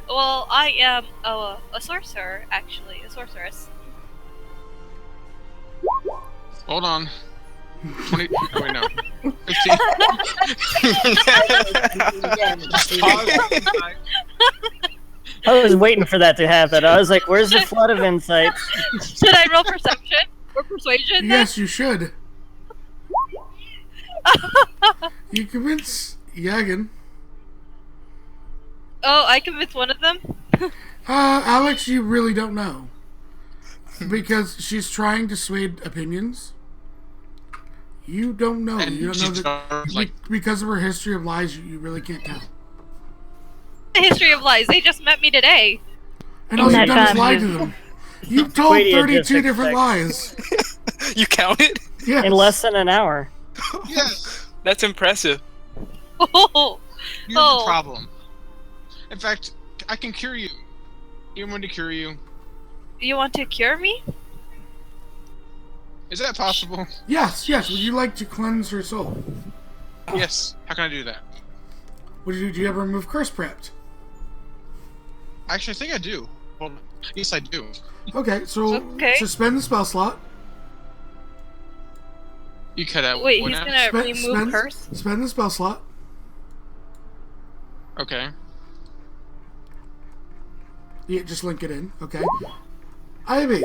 [SPEAKER 4] Well, I am a sorcerer, actually. A sorceress.
[SPEAKER 9] Hold on. 20. Oh, wait, no. 15. Pause.
[SPEAKER 6] I was waiting for that to happen. I was like, where's the flood of insights?
[SPEAKER 4] Should I roll perception? Or persuasion?
[SPEAKER 1] Yes, you should. You convince Yagan.
[SPEAKER 4] Oh, I convinced one of them?
[SPEAKER 1] Alex, you really don't know. Because she's trying to sway opinions. You don't know.
[SPEAKER 9] And
[SPEAKER 1] You don't know
[SPEAKER 9] she's
[SPEAKER 1] that
[SPEAKER 9] like,
[SPEAKER 1] because of her history of lies. You really can't tell.
[SPEAKER 4] The history of lies. They just met me today.
[SPEAKER 1] And all
[SPEAKER 7] In
[SPEAKER 1] you've
[SPEAKER 7] that
[SPEAKER 1] done is
[SPEAKER 7] time,
[SPEAKER 1] lie to
[SPEAKER 7] you-
[SPEAKER 1] them. You've told
[SPEAKER 6] Wait, you
[SPEAKER 1] 32
[SPEAKER 6] just
[SPEAKER 1] different
[SPEAKER 6] expect-
[SPEAKER 1] lies.
[SPEAKER 11] You counted?
[SPEAKER 1] Yes.
[SPEAKER 6] In less than an hour.
[SPEAKER 9] yes.
[SPEAKER 11] That's impressive.
[SPEAKER 4] Oh,
[SPEAKER 9] Here's
[SPEAKER 4] Oh.
[SPEAKER 9] the problem. In fact, I can cure you. You want me to cure you?
[SPEAKER 4] you want to cure me?
[SPEAKER 9] Is that possible?
[SPEAKER 1] Yes, yes. Would you like to cleanse her soul?
[SPEAKER 9] Yes. How can I do that?
[SPEAKER 1] Would you, do you ever remove curse prepped?
[SPEAKER 9] Actually, I think I do. Hold on. Yes, I do.
[SPEAKER 1] Okay, so
[SPEAKER 4] Okay.
[SPEAKER 1] suspend the spell slot.
[SPEAKER 9] You cut out.
[SPEAKER 4] Wait,
[SPEAKER 9] what
[SPEAKER 4] he's
[SPEAKER 9] now?
[SPEAKER 4] gonna remove curse?
[SPEAKER 1] Spend the spell slot.
[SPEAKER 9] Okay.
[SPEAKER 1] Yeah, just link it in. Okay. Ivy.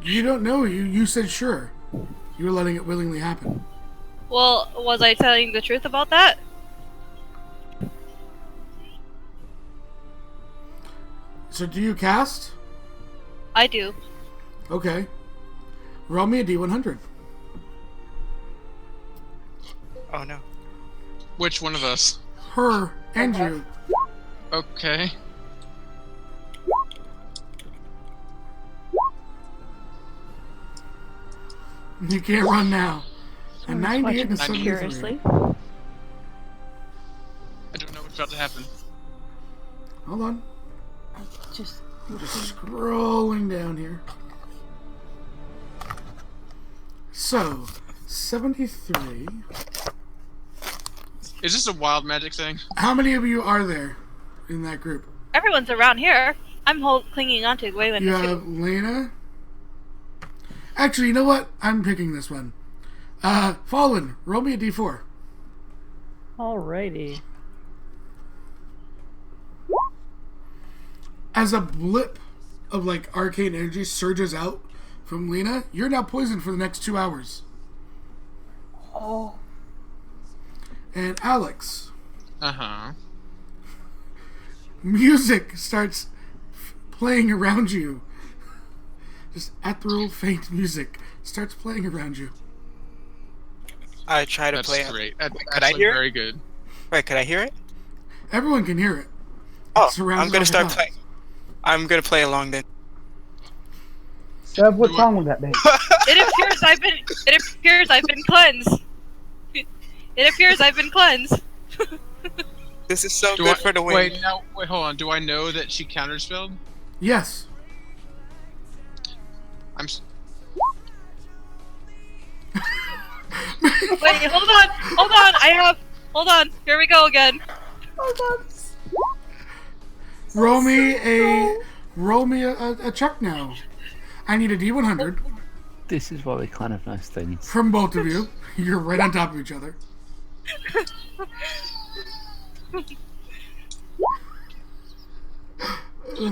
[SPEAKER 1] You don't know. You said sure. You were letting it willingly happen.
[SPEAKER 4] Well, was I telling the truth about that?
[SPEAKER 1] So do you cast?
[SPEAKER 4] I do.
[SPEAKER 1] Okay. Roll me a D100.
[SPEAKER 11] Oh no.
[SPEAKER 9] Which one of us?
[SPEAKER 1] Her and you.
[SPEAKER 9] Okay.
[SPEAKER 1] You can't run now. A
[SPEAKER 7] I was
[SPEAKER 1] 98
[SPEAKER 7] watching
[SPEAKER 1] and a
[SPEAKER 7] this
[SPEAKER 1] 73.
[SPEAKER 7] curiously.
[SPEAKER 9] I don't know what's about to happen.
[SPEAKER 1] Hold on.
[SPEAKER 2] Just
[SPEAKER 1] Just scrolling down here. So, 73.
[SPEAKER 9] Is this a wild magic thing?
[SPEAKER 1] How many of you are there in that group?
[SPEAKER 4] Everyone's around here. I'm clinging onto Gwaywin.
[SPEAKER 1] You have Lena. Actually, you know what? I'm picking this one. Fallen, roll me a d4.
[SPEAKER 6] Alrighty.
[SPEAKER 1] As a blip of like arcane energy surges out from Lena, you're now poisoned for the next 2 hours.
[SPEAKER 2] oh,
[SPEAKER 1] And Alex,
[SPEAKER 9] Uh-huh.
[SPEAKER 1] music starts playing around you. Just ethereal, faint music starts playing around you.
[SPEAKER 11] I try to
[SPEAKER 9] That's
[SPEAKER 11] play it.
[SPEAKER 9] great. That's
[SPEAKER 11] Could I hear it?
[SPEAKER 9] very good.
[SPEAKER 11] Wait, could I hear it?
[SPEAKER 1] Everyone can hear it.
[SPEAKER 11] Oh,
[SPEAKER 1] surrounded
[SPEAKER 11] I'm gonna
[SPEAKER 1] by
[SPEAKER 11] start
[SPEAKER 1] the
[SPEAKER 11] playing. I'm gonna play along then.
[SPEAKER 12] Seb, what song would that be?
[SPEAKER 4] It appears I've been cleansed. It appears I've been cleansed.
[SPEAKER 11] This is so
[SPEAKER 9] Do
[SPEAKER 11] good
[SPEAKER 9] I,
[SPEAKER 11] for the win.
[SPEAKER 9] wait, hold on. Do I know that she counterspelled?
[SPEAKER 1] Yes.
[SPEAKER 9] I'm. S-
[SPEAKER 4] Wait, hold on. Hold on. Here we go again.
[SPEAKER 1] Roll me a check now. I need a D100
[SPEAKER 5] This is why we can't have nice things.
[SPEAKER 1] from both of you. You're right on top of each other.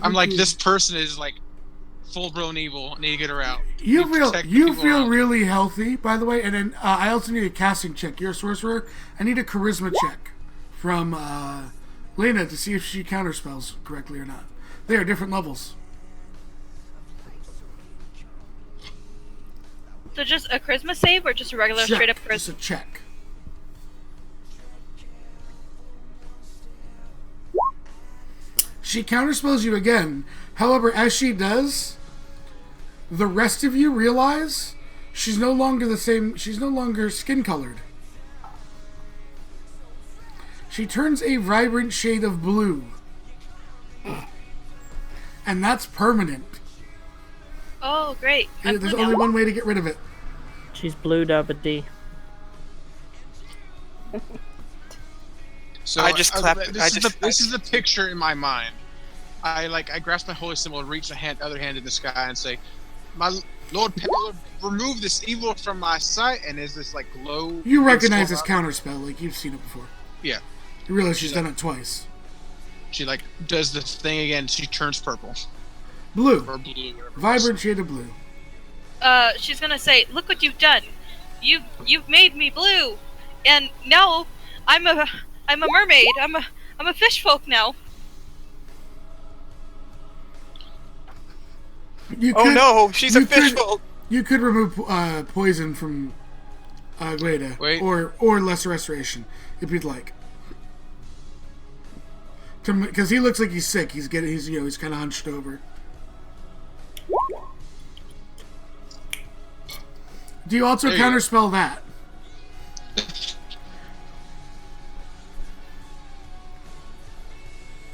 [SPEAKER 9] I'm like, this person is like full-blown evil. I need to get her out.
[SPEAKER 1] You
[SPEAKER 9] Need to
[SPEAKER 1] feel
[SPEAKER 9] protect
[SPEAKER 1] you
[SPEAKER 9] people
[SPEAKER 1] feel
[SPEAKER 9] around.
[SPEAKER 1] really healthy, by the way. And then I also need a casting check. You're a sorcerer. I need a charisma check from Lena to see if she counterspells correctly or not. They are different levels.
[SPEAKER 4] So just a charisma save or just a regular
[SPEAKER 1] Check.
[SPEAKER 4] straight up
[SPEAKER 1] Just a
[SPEAKER 4] charisma?
[SPEAKER 1] check. She counterspells you again. However, as she does, the rest of you realize she's no longer the same. She's no longer skin colored. She turns a vibrant shade of blue. And that's permanent.
[SPEAKER 4] Oh, great. I'm
[SPEAKER 1] There's
[SPEAKER 4] blue
[SPEAKER 1] only
[SPEAKER 4] now.
[SPEAKER 1] one way to get rid of it.
[SPEAKER 6] She's blued up a D.
[SPEAKER 9] So
[SPEAKER 11] I just clapped.
[SPEAKER 9] This is the picture in my mind. I grasp my holy symbol, reach the other hand in the sky, and say, "My Lord Pebble, remove this evil from my sight." And is this like glow?
[SPEAKER 1] You recognize this
[SPEAKER 9] storm-
[SPEAKER 1] counterspell, like you've seen it before.
[SPEAKER 9] Yeah.
[SPEAKER 1] You realize she's done it twice.
[SPEAKER 9] She like does the thing again. She turns purple
[SPEAKER 1] Blue.
[SPEAKER 9] or blue. Whatever it is.
[SPEAKER 1] Vibrant shade of blue.
[SPEAKER 4] She's gonna say, "Look what you've done. You've made me blue, and now I'm a mermaid. I'm a fish folk now."
[SPEAKER 1] You
[SPEAKER 11] Oh
[SPEAKER 1] could-
[SPEAKER 11] no, she's a
[SPEAKER 1] you could-
[SPEAKER 11] fishbowl.
[SPEAKER 1] You could remove poison from Gleda,
[SPEAKER 9] Wait.
[SPEAKER 1] or lesser restoration if you'd like. Because he looks like he's sick. He's kind of hunched over. Do you also
[SPEAKER 9] There you go.
[SPEAKER 1] counterspell that?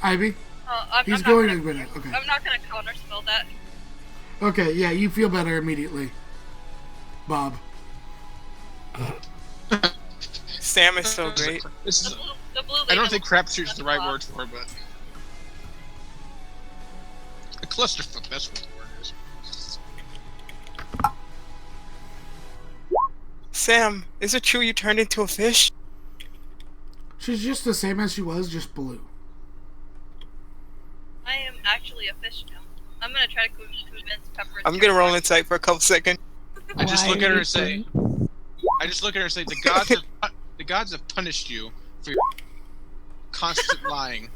[SPEAKER 1] Ivy? He's going to win it. Okay.
[SPEAKER 4] I'm not gonna counterspell that.
[SPEAKER 1] Okay, yeah, you feel better immediately. Bob.
[SPEAKER 11] Sam is so great.
[SPEAKER 9] This is,
[SPEAKER 4] The blue
[SPEAKER 9] I don't
[SPEAKER 4] lady
[SPEAKER 9] think
[SPEAKER 4] will-
[SPEAKER 9] crapshoot's the right word for it, but a clusterfuck. That's what the word is.
[SPEAKER 11] Sam, is it true you turned into a fish?
[SPEAKER 1] She's just the same as she was, just blue.
[SPEAKER 4] I am actually a fish now. I'm gonna try to convince Pepper.
[SPEAKER 11] I'm gonna roll insight for a couple seconds.
[SPEAKER 9] I just
[SPEAKER 7] Why
[SPEAKER 9] look at
[SPEAKER 7] are
[SPEAKER 9] her
[SPEAKER 7] you
[SPEAKER 9] and say, the gods have punished you for your constant lying.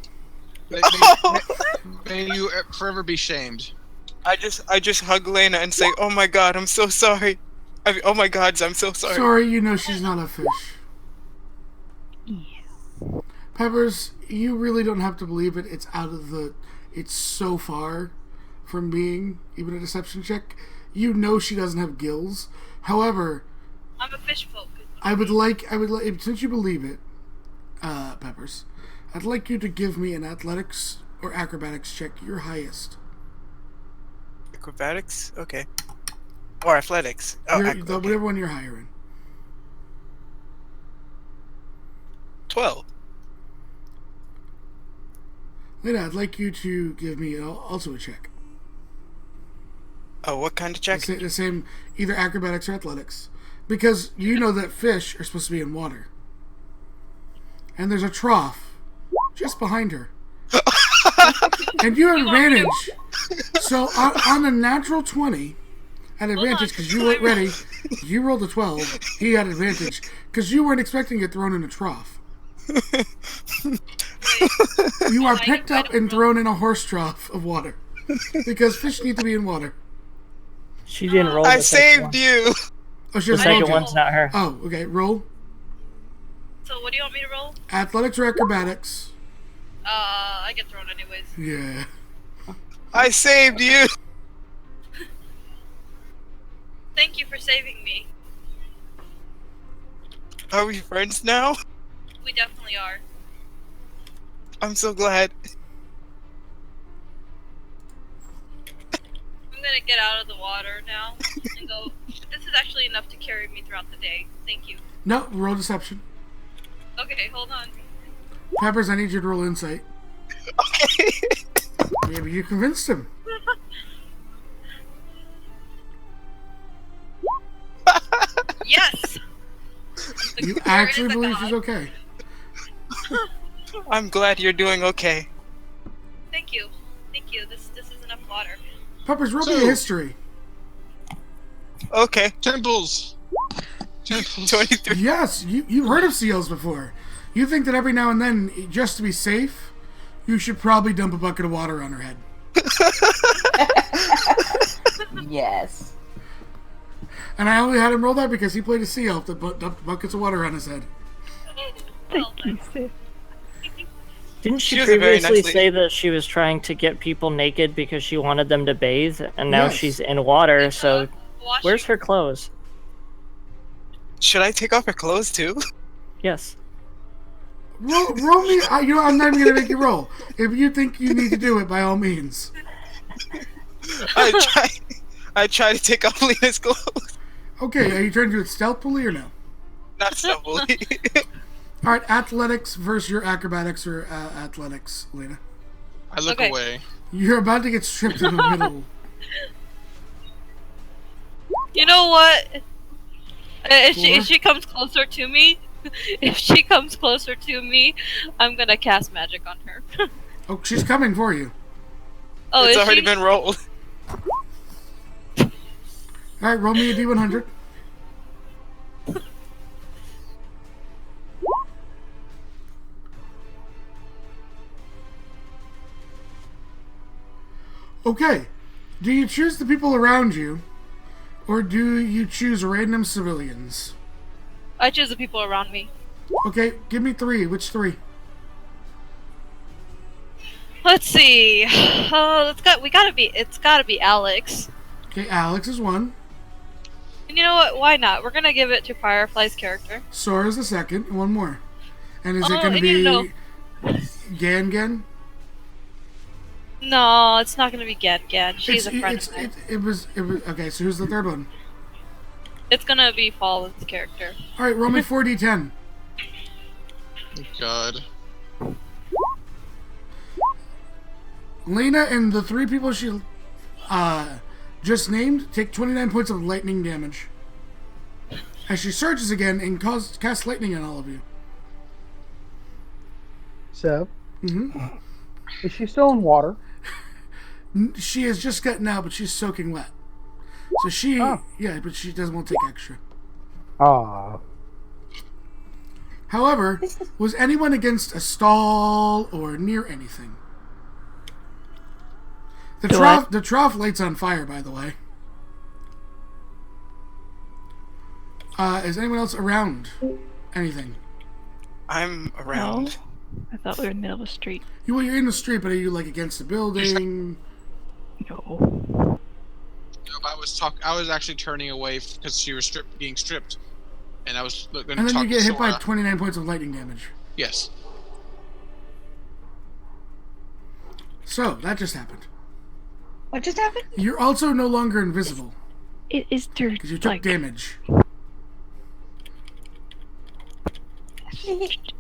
[SPEAKER 9] May you forever be shamed.
[SPEAKER 11] I just hug Lena and say, "Oh my God, I'm so sorry. Oh my God, I'm so sorry."
[SPEAKER 1] Sorry, you know she's not a fish. Peppers, you really don't have to believe it. It's so far from being even a deception check. You know she doesn't have gills. However,
[SPEAKER 4] I'm a fish folk.
[SPEAKER 1] I would like, since you believe it, Peppers, I'd like you to give me an athletics or acrobatics check, your highest.
[SPEAKER 11] Acrobatics? Okay. Or athletics. Oh, okay.
[SPEAKER 1] Whatever one you're higher in.
[SPEAKER 11] 12.
[SPEAKER 1] Lena, I'd like you to give me also a check.
[SPEAKER 11] Oh, what kind of check?
[SPEAKER 1] The same, either acrobatics or athletics. Because you know that fish are supposed to be in water. And there's a trough just behind her. And you have advantage. So on a natural 20, at advantage, because you weren't ready, you rolled a 12, he had advantage, because you weren't expecting to get thrown in a trough. You are picked up and thrown in a horse trough of water. Because fish need to be in water.
[SPEAKER 6] She didn't roll.
[SPEAKER 11] I saved you.
[SPEAKER 1] Oh, she
[SPEAKER 6] The
[SPEAKER 1] has
[SPEAKER 6] second one's not her.
[SPEAKER 1] Oh, okay. Roll.
[SPEAKER 4] So what do you want me to roll?
[SPEAKER 1] Athletics or acrobatics?
[SPEAKER 4] I get thrown anyways.
[SPEAKER 1] Yeah.
[SPEAKER 11] I saved you.
[SPEAKER 4] Thank you for saving me.
[SPEAKER 11] Are we friends now?
[SPEAKER 4] We definitely are.
[SPEAKER 11] I'm so glad.
[SPEAKER 4] I'm gonna get out of the water now and go. This is actually enough to carry me throughout the day. Thank you.
[SPEAKER 1] No, roll deception.
[SPEAKER 4] Okay, hold on.
[SPEAKER 1] Peppers, I need you to roll insight.
[SPEAKER 11] Okay.
[SPEAKER 1] Maybe you convinced him.
[SPEAKER 4] Yes!
[SPEAKER 1] You
[SPEAKER 4] There
[SPEAKER 1] actually
[SPEAKER 4] is a
[SPEAKER 1] believe
[SPEAKER 4] God.
[SPEAKER 1] she's okay.
[SPEAKER 11] I'm glad you're doing okay.
[SPEAKER 4] Thank you. Thank you. This is enough water.
[SPEAKER 1] Peppers, roll me a history.
[SPEAKER 11] Okay.
[SPEAKER 9] Temples.
[SPEAKER 11] 23.
[SPEAKER 1] Yes, you've heard of seals before. You think that every now and then, just to be safe, you should probably dump a bucket of water on her head.
[SPEAKER 2] Yes.
[SPEAKER 1] And I only had him roll that because he played a seal that dumped buckets of water on his head.
[SPEAKER 7] Thank you, sis.
[SPEAKER 6] Didn't she
[SPEAKER 11] She was a very
[SPEAKER 6] previously
[SPEAKER 11] nice lady.
[SPEAKER 6] say that she was trying to get people naked because she wanted them to bathe, and now
[SPEAKER 1] Yes.
[SPEAKER 6] she's in water, so
[SPEAKER 4] Wash
[SPEAKER 6] where's her clothes?
[SPEAKER 11] Should I take off her clothes too?
[SPEAKER 6] Yes.
[SPEAKER 1] Roll me. I'm not even gonna make you roll. If you think you need to do it, by all means.
[SPEAKER 11] I try to take off Lena's clothes.
[SPEAKER 1] Okay, are you trying to do it stealthily or no?
[SPEAKER 11] Not stealthily.
[SPEAKER 1] All right, athletics versus your acrobatics or athletics, Lena.
[SPEAKER 9] I look
[SPEAKER 4] Okay.
[SPEAKER 9] away.
[SPEAKER 1] You're about to get stripped in the middle.
[SPEAKER 4] You know what? If
[SPEAKER 1] Four?
[SPEAKER 4] she comes closer to me, I'm gonna cast magic on her.
[SPEAKER 1] Oh, she's coming for you.
[SPEAKER 4] Oh,
[SPEAKER 11] It's
[SPEAKER 4] is
[SPEAKER 11] already
[SPEAKER 4] she?
[SPEAKER 11] been rolled.
[SPEAKER 1] All right, roll me a d100. Okay. Do you choose the people around you, or do you choose random civilians?
[SPEAKER 4] I choose the people around me.
[SPEAKER 1] Okay, give me three. Which three?
[SPEAKER 4] Let's see. It's gotta be Alex.
[SPEAKER 1] Okay, Alex is one.
[SPEAKER 4] And you know what? Why not? We're gonna give it to Firefly's character.
[SPEAKER 1] Sora's the second. And one more. And is it
[SPEAKER 4] Oh,
[SPEAKER 1] going to
[SPEAKER 4] and you know-
[SPEAKER 1] be Gangan?
[SPEAKER 4] No, it's not gonna be Gan. She's a friend of mine.
[SPEAKER 1] It was. Okay, so who's the third one?
[SPEAKER 4] It's gonna be Fallen's character.
[SPEAKER 1] All right, roll me 4d10.
[SPEAKER 9] God.
[SPEAKER 1] Lena and the three people she just named take 29 points of lightning damage as she surges again and casts lightning on all of you.
[SPEAKER 12] So,
[SPEAKER 1] Mm-hmm.
[SPEAKER 12] is she still in water?
[SPEAKER 1] She has just gotten out, but she's soaking wet. So she, yeah, but she doesn't want to take extra.
[SPEAKER 12] Ah.
[SPEAKER 1] However, was anyone against a stall or near anything? The trough light's on fire, by the way. Is anyone else around anything?
[SPEAKER 11] I'm around.
[SPEAKER 7] No? I thought we were in the middle of a street.
[SPEAKER 1] You're in the street, but are you like against the building?
[SPEAKER 7] No.
[SPEAKER 9] No, I was actually turning away because she was being stripped, and I was going to talk.
[SPEAKER 1] And then you get hit by
[SPEAKER 9] Sora.
[SPEAKER 1] 29 points of lightning damage.
[SPEAKER 9] Yes.
[SPEAKER 1] So that just happened.
[SPEAKER 10] What just happened?
[SPEAKER 1] You're also no longer invisible
[SPEAKER 7] Is there
[SPEAKER 1] because you took damage.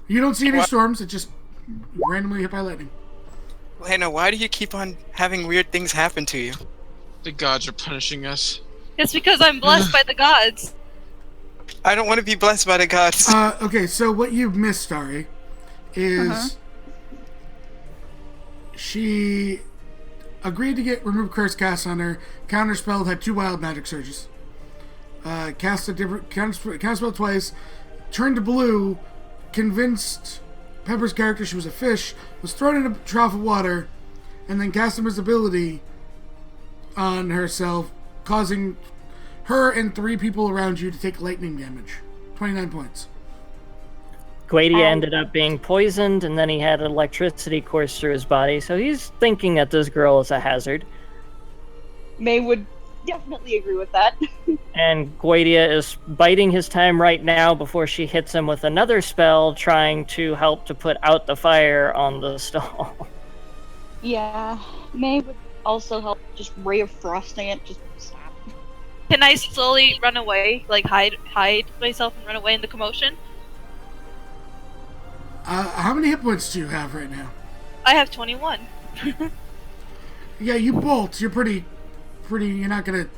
[SPEAKER 1] You don't see any storms. It just randomly hit by lightning.
[SPEAKER 11] Lena, why do you keep on having weird things happen to you?
[SPEAKER 9] The gods are punishing us.
[SPEAKER 4] It's because I'm blessed by the gods.
[SPEAKER 11] I don't want to be blessed by the gods.
[SPEAKER 1] Okay, so what you've missed, Starry, is she agreed to get remove curse cast on her. Counterspelled, had 2 wild magic surges. Cast a different counterspell twice. Turned to blue. Convinced Pepper's character she was a fish. Was thrown in a trough of water, and then cast invisibility on herself, causing her and 3 people around you to take lightning damage. 29 points.
[SPEAKER 6] Guadia ended up being poisoned, and then he had electricity course through his body, so he's thinking that this girl is a hazard.
[SPEAKER 10] May would definitely agree with that.
[SPEAKER 6] And Guadia is biding his time right now before she hits him with another spell, trying to help to put out the fire on the stall.
[SPEAKER 10] Yeah, May would also help just ray of frosting it, just stop.
[SPEAKER 4] Can I slowly run away, like hide myself and run away in the commotion?
[SPEAKER 1] How many hit points do you have right now?
[SPEAKER 4] I have 21.
[SPEAKER 1] Yeah, you bolt. You're pretty. You're not gonna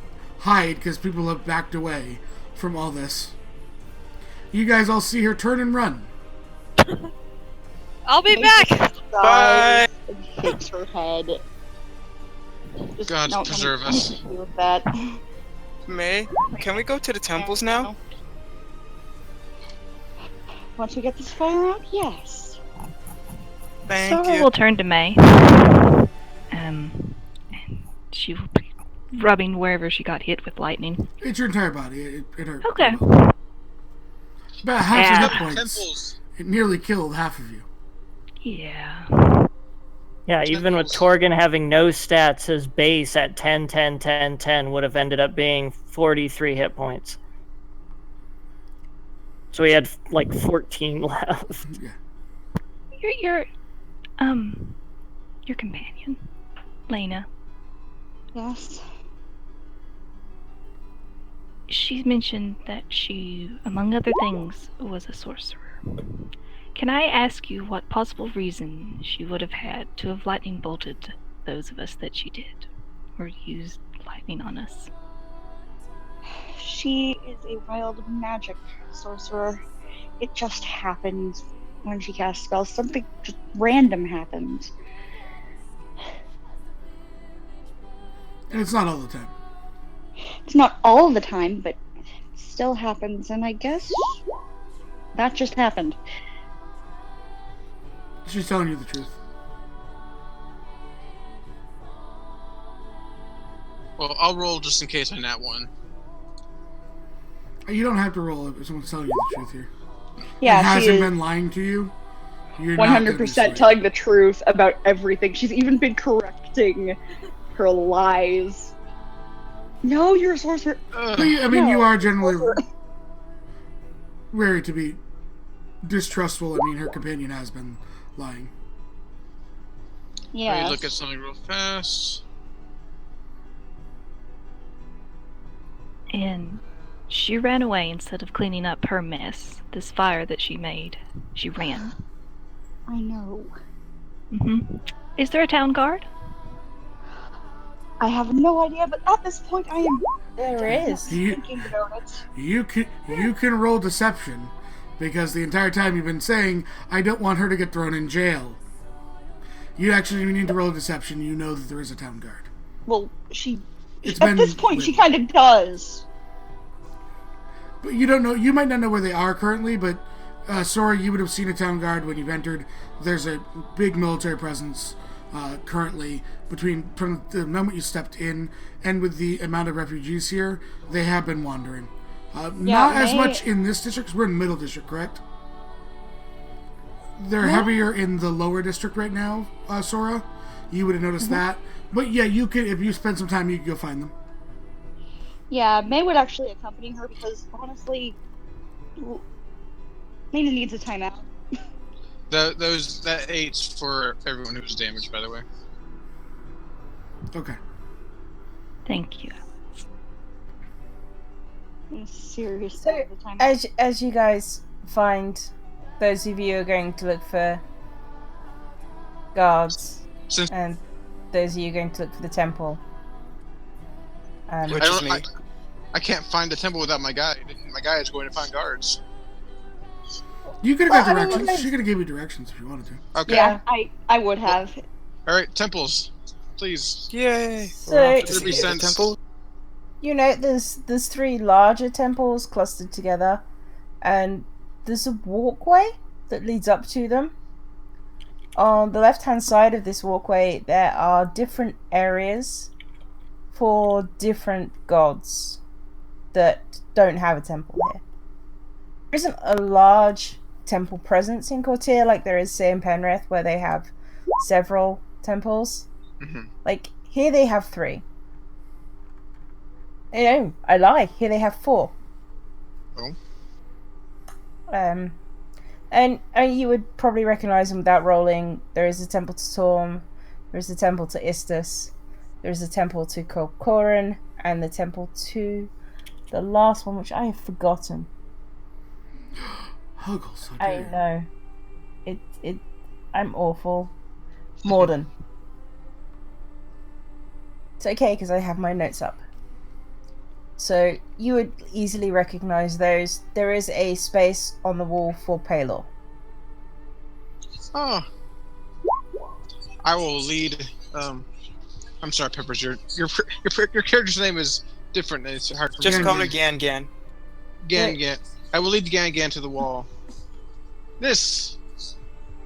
[SPEAKER 1] hide because people have backed away from all this. You guys all see her turn and run.
[SPEAKER 4] I'll be back.
[SPEAKER 11] Bye.
[SPEAKER 10] And shakes her head. Just
[SPEAKER 9] God
[SPEAKER 10] don't
[SPEAKER 9] preserve
[SPEAKER 10] want
[SPEAKER 9] us.
[SPEAKER 10] anything to do with that.
[SPEAKER 11] May, can we go to the temples now?
[SPEAKER 10] Once we get this fire out, yes.
[SPEAKER 11] Thank
[SPEAKER 7] Sora
[SPEAKER 11] you.
[SPEAKER 7] will turn to May. And she will be rubbing wherever she got hit with lightning.
[SPEAKER 1] It's your entire body. It hurt.
[SPEAKER 7] Okay.
[SPEAKER 1] About half your hit points.
[SPEAKER 9] Temples.
[SPEAKER 1] It nearly killed half of you.
[SPEAKER 7] Yeah.
[SPEAKER 6] Yeah, even with Torgan having no stats, his base at 10, 10, 10, 10 would have ended up being 43 hit points. So he had like 14 left.
[SPEAKER 1] Yeah.
[SPEAKER 7] Your companion, Lena.
[SPEAKER 10] Yes.
[SPEAKER 7] She mentioned that she, among other things, was a sorcerer. Can I ask you what possible reason she would have had to have lightning bolted those of us that she did, or used lightning on us?
[SPEAKER 10] She is a wild magic sorcerer. It just happens when she casts spells. Something just random happens.
[SPEAKER 1] And it's not all the time.
[SPEAKER 10] It's not all the time, but it still happens, and I guess that just happened.
[SPEAKER 1] She's telling you the truth.
[SPEAKER 9] Well, I'll roll just in case on that one.
[SPEAKER 1] You don't have to roll it if someone's telling you the truth here.
[SPEAKER 10] Yeah,
[SPEAKER 1] it
[SPEAKER 10] she
[SPEAKER 1] hasn't
[SPEAKER 10] is
[SPEAKER 1] been lying to you. You're not gonna be
[SPEAKER 10] 100%
[SPEAKER 1] swayed.
[SPEAKER 10] telling the truth about everything. She's even been correcting her lies. No, you're a sorcerer.
[SPEAKER 1] I mean,
[SPEAKER 10] No,
[SPEAKER 1] you are generally
[SPEAKER 10] sorcerer.
[SPEAKER 1] wary to be distrustful. I mean, her companion has been lying.
[SPEAKER 9] Let me
[SPEAKER 10] Yeah.
[SPEAKER 9] look at something real fast.
[SPEAKER 7] And she ran away instead of cleaning up her mess, this fire that she made. She ran.
[SPEAKER 10] I know.
[SPEAKER 7] Is there a town guard?
[SPEAKER 10] I have no idea, but at this point I am
[SPEAKER 2] There is.
[SPEAKER 10] thinking about it.
[SPEAKER 1] You can roll deception, because the entire time you've been saying, I don't want her to get thrown in jail. You actually need to roll a deception. You know that there is a town guard.
[SPEAKER 10] Well,
[SPEAKER 1] It's
[SPEAKER 10] at
[SPEAKER 1] been
[SPEAKER 10] this point, she
[SPEAKER 1] lit.
[SPEAKER 10] kind of does.
[SPEAKER 1] But you don't know. You might not know where they are currently, but Sora, you would have seen a town guard when you've entered. There's a big military presence currently from the moment you stepped in and with the amount of refugees here. They have been wandering. Not as much in this district, 'cause we're in Middle District, correct? They're heavier in the lower district right now, Sora. You would have noticed that. But yeah, you could, if you spend some time, you could go find them.
[SPEAKER 10] Yeah, May would actually accompany her because honestly, Lena needs a timeout.
[SPEAKER 9] That 8's for everyone who's damaged, by the way.
[SPEAKER 1] Okay.
[SPEAKER 7] Thank you.
[SPEAKER 10] Seriously,
[SPEAKER 2] So,
[SPEAKER 10] the timeout.
[SPEAKER 2] as you guys find, those of you who are going to look for guards, and those of you going to look for the temple.
[SPEAKER 11] Which is me.
[SPEAKER 9] I can't find the temple without my guide. My guide is going to find guards.
[SPEAKER 1] You could have got directions. She could have gave you directions if you wanted to.
[SPEAKER 9] Okay.
[SPEAKER 10] Yeah, I would have.
[SPEAKER 9] All right, temples, please.
[SPEAKER 11] Yay!
[SPEAKER 2] So,
[SPEAKER 11] Temple.
[SPEAKER 2] you know, there's 3 larger temples clustered together, and there's a walkway that leads up to them. On the left-hand side of this walkway, there are different areas for different gods that don't have a temple here. There isn't a large temple presence in Cortea like there is, say, in Penrith, where they have several temples. Like, here they have 3. I lie. Here they have 4.
[SPEAKER 9] Oh.
[SPEAKER 2] And you would probably recognize them without rolling. There is a temple to Torm. There is a temple to Istus. There is a temple to Kolkoran, and the temple to the last one, which I have forgotten.
[SPEAKER 1] Huggles,
[SPEAKER 2] I know. I'm awful. Morden. It's okay because I have my notes up. So you would easily recognize those. There is a space on the wall for Palor.
[SPEAKER 9] Oh. I will lead. I'm sorry, Peppers. Your character's name is different. It's hard for me.
[SPEAKER 11] Just call her Gan Gan.
[SPEAKER 9] Gan. I will lead Gan to the wall. This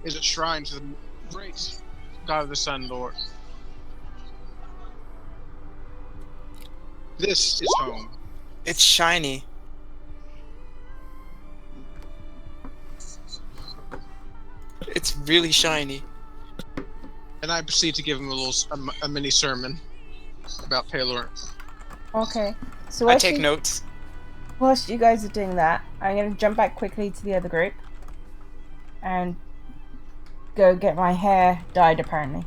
[SPEAKER 9] is a shrine to the great God of the Sun Lord. This is home.
[SPEAKER 11] It's shiny. It's really shiny.
[SPEAKER 9] And I proceed to give him a mini sermon about Palor.
[SPEAKER 2] Okay. So
[SPEAKER 11] I take notes.
[SPEAKER 2] Whilst you guys are doing that, I'm going to jump back quickly to the other group and go get my hair dyed, apparently.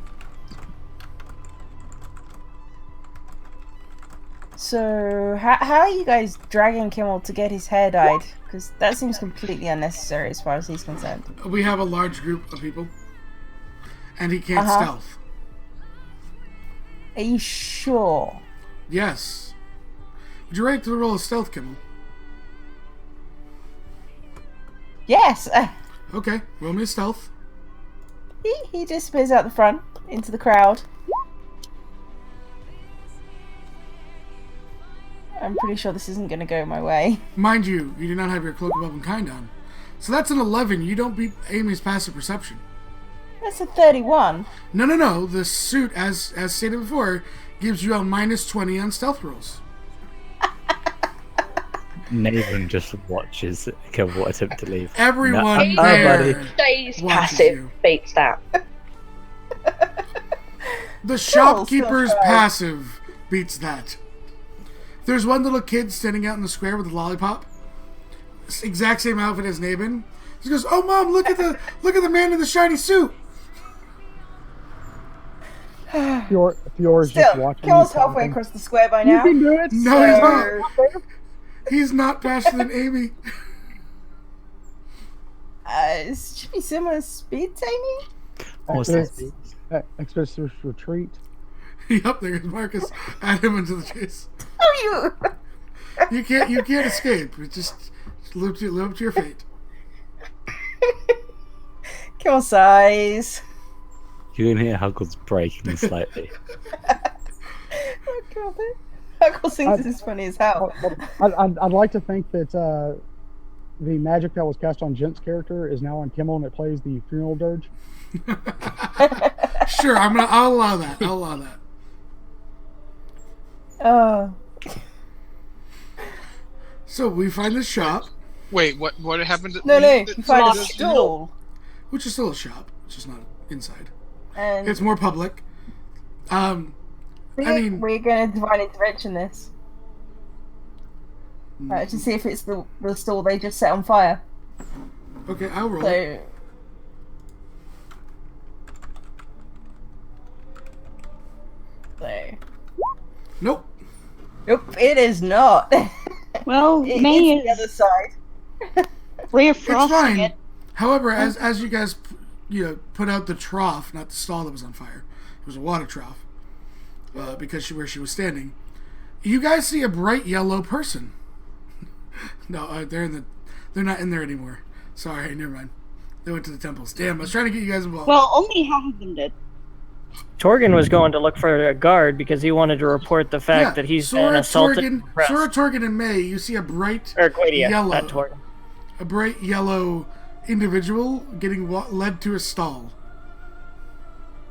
[SPEAKER 2] So, how are you guys dragging Kimmel to get his hair dyed? Because that seems completely unnecessary as far as he's concerned.
[SPEAKER 1] We have a large group of people, and he can't stealth.
[SPEAKER 2] Are you sure?
[SPEAKER 1] Yes. Would you rate the roll of stealth, Kimmel?
[SPEAKER 2] Yes!
[SPEAKER 1] Okay, roll me a stealth.
[SPEAKER 2] He disappears out the front, into the crowd. I'm pretty sure this isn't going to go my way.
[SPEAKER 1] Mind you, you do not have your cloak of open kind on. So that's an 11. You don't beat Amy's passive perception.
[SPEAKER 2] That's a 31.
[SPEAKER 1] No. The suit, as stated before, gives you a minus 20 on stealth rolls.
[SPEAKER 5] Nathan just watches Kimmel attempt to leave.
[SPEAKER 1] Everyone
[SPEAKER 5] there
[SPEAKER 3] Days
[SPEAKER 1] watches
[SPEAKER 3] passive
[SPEAKER 1] you.
[SPEAKER 3] beats that.
[SPEAKER 1] The shopkeeper's passive beats that. There's one little kid standing out in the square with a lollipop. Exact same outfit as Nabin. He goes, "Oh, Mom, look at the man in the shiny suit."
[SPEAKER 12] Fiora's just watching.
[SPEAKER 2] Kimmel's halfway across the square by now.
[SPEAKER 12] You can do it.
[SPEAKER 1] No, he's not. He's not faster than Amy.
[SPEAKER 2] Should be similar speed to Amy?
[SPEAKER 12] Expeditious retreat.
[SPEAKER 1] Yep, there's Marcus. Add him into the chase.
[SPEAKER 2] Oh,
[SPEAKER 1] You can't escape. It's just live up to your fate.
[SPEAKER 2] Kimmel size.
[SPEAKER 5] You can hear Huggles breaking slightly.
[SPEAKER 2] Oh, God. Huckle thinks this is funny as hell.
[SPEAKER 12] I'd like to think that the magic that was cast on Jent's character is now on Kimmel and it plays the funeral dirge.
[SPEAKER 1] Sure, I'll allow that. I'll allow that. So we find the shop.
[SPEAKER 9] Wait, what happened?
[SPEAKER 2] No, you find a stall.
[SPEAKER 1] Which is still a shop. It's just not inside.
[SPEAKER 2] And
[SPEAKER 1] it's more public.
[SPEAKER 2] we're going to divine intervention this. To see if it's the stall they just set on fire.
[SPEAKER 1] Okay, I'll roll it.
[SPEAKER 2] So.
[SPEAKER 1] Nope.
[SPEAKER 2] Nope, it is not.
[SPEAKER 10] Well, May is
[SPEAKER 2] the other side.
[SPEAKER 10] Reifrosting
[SPEAKER 1] It's fine.
[SPEAKER 10] it.
[SPEAKER 1] However, as you guys put out the trough, not the stall that was on fire, it was a water trough, because where she was standing, you guys see a bright yellow person. No, they're not in there anymore. Sorry, never mind. They went to the temples. Damn, I was trying to get you guys involved.
[SPEAKER 10] Well, only half of them did.
[SPEAKER 6] Torgan was going to look for a guard because he wanted to report the fact that he's been assaulted.
[SPEAKER 1] Sora, Torgan, and May, you see a bright yellow,
[SPEAKER 6] not Torgan.
[SPEAKER 1] A bright yellow individual getting led to a stall.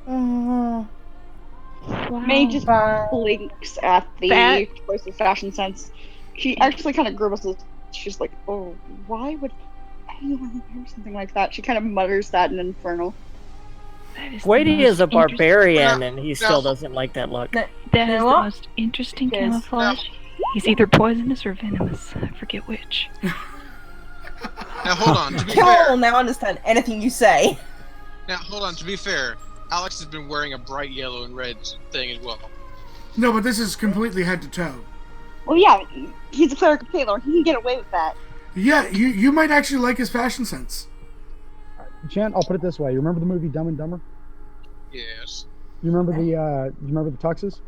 [SPEAKER 10] Wow. May just blinks at the choice of fashion sense. She actually kind of grimaces. She's like, "Oh, why would anyone wear something like that?" She kind of mutters that in Infernal.
[SPEAKER 6] Guady is a barbarian, and he still doesn't like that look.
[SPEAKER 7] That is the most interesting camouflage. He's either poisonous or venomous. I forget which.
[SPEAKER 9] Now hold on. To be
[SPEAKER 2] Kimmel
[SPEAKER 9] fair,
[SPEAKER 2] will now understand anything you say.
[SPEAKER 9] now hold on. To be fair, Alex has been wearing a bright yellow and red thing as well.
[SPEAKER 1] No, but this is completely head to toe.
[SPEAKER 10] Well, yeah, he's a cleric of Taylor. He can get away with that.
[SPEAKER 1] Yeah, you might actually like his fashion sense.
[SPEAKER 12] Jen, I'll put it this way. You remember the movie Dumb and Dumber?
[SPEAKER 9] Yes.
[SPEAKER 12] You remember the tuxes?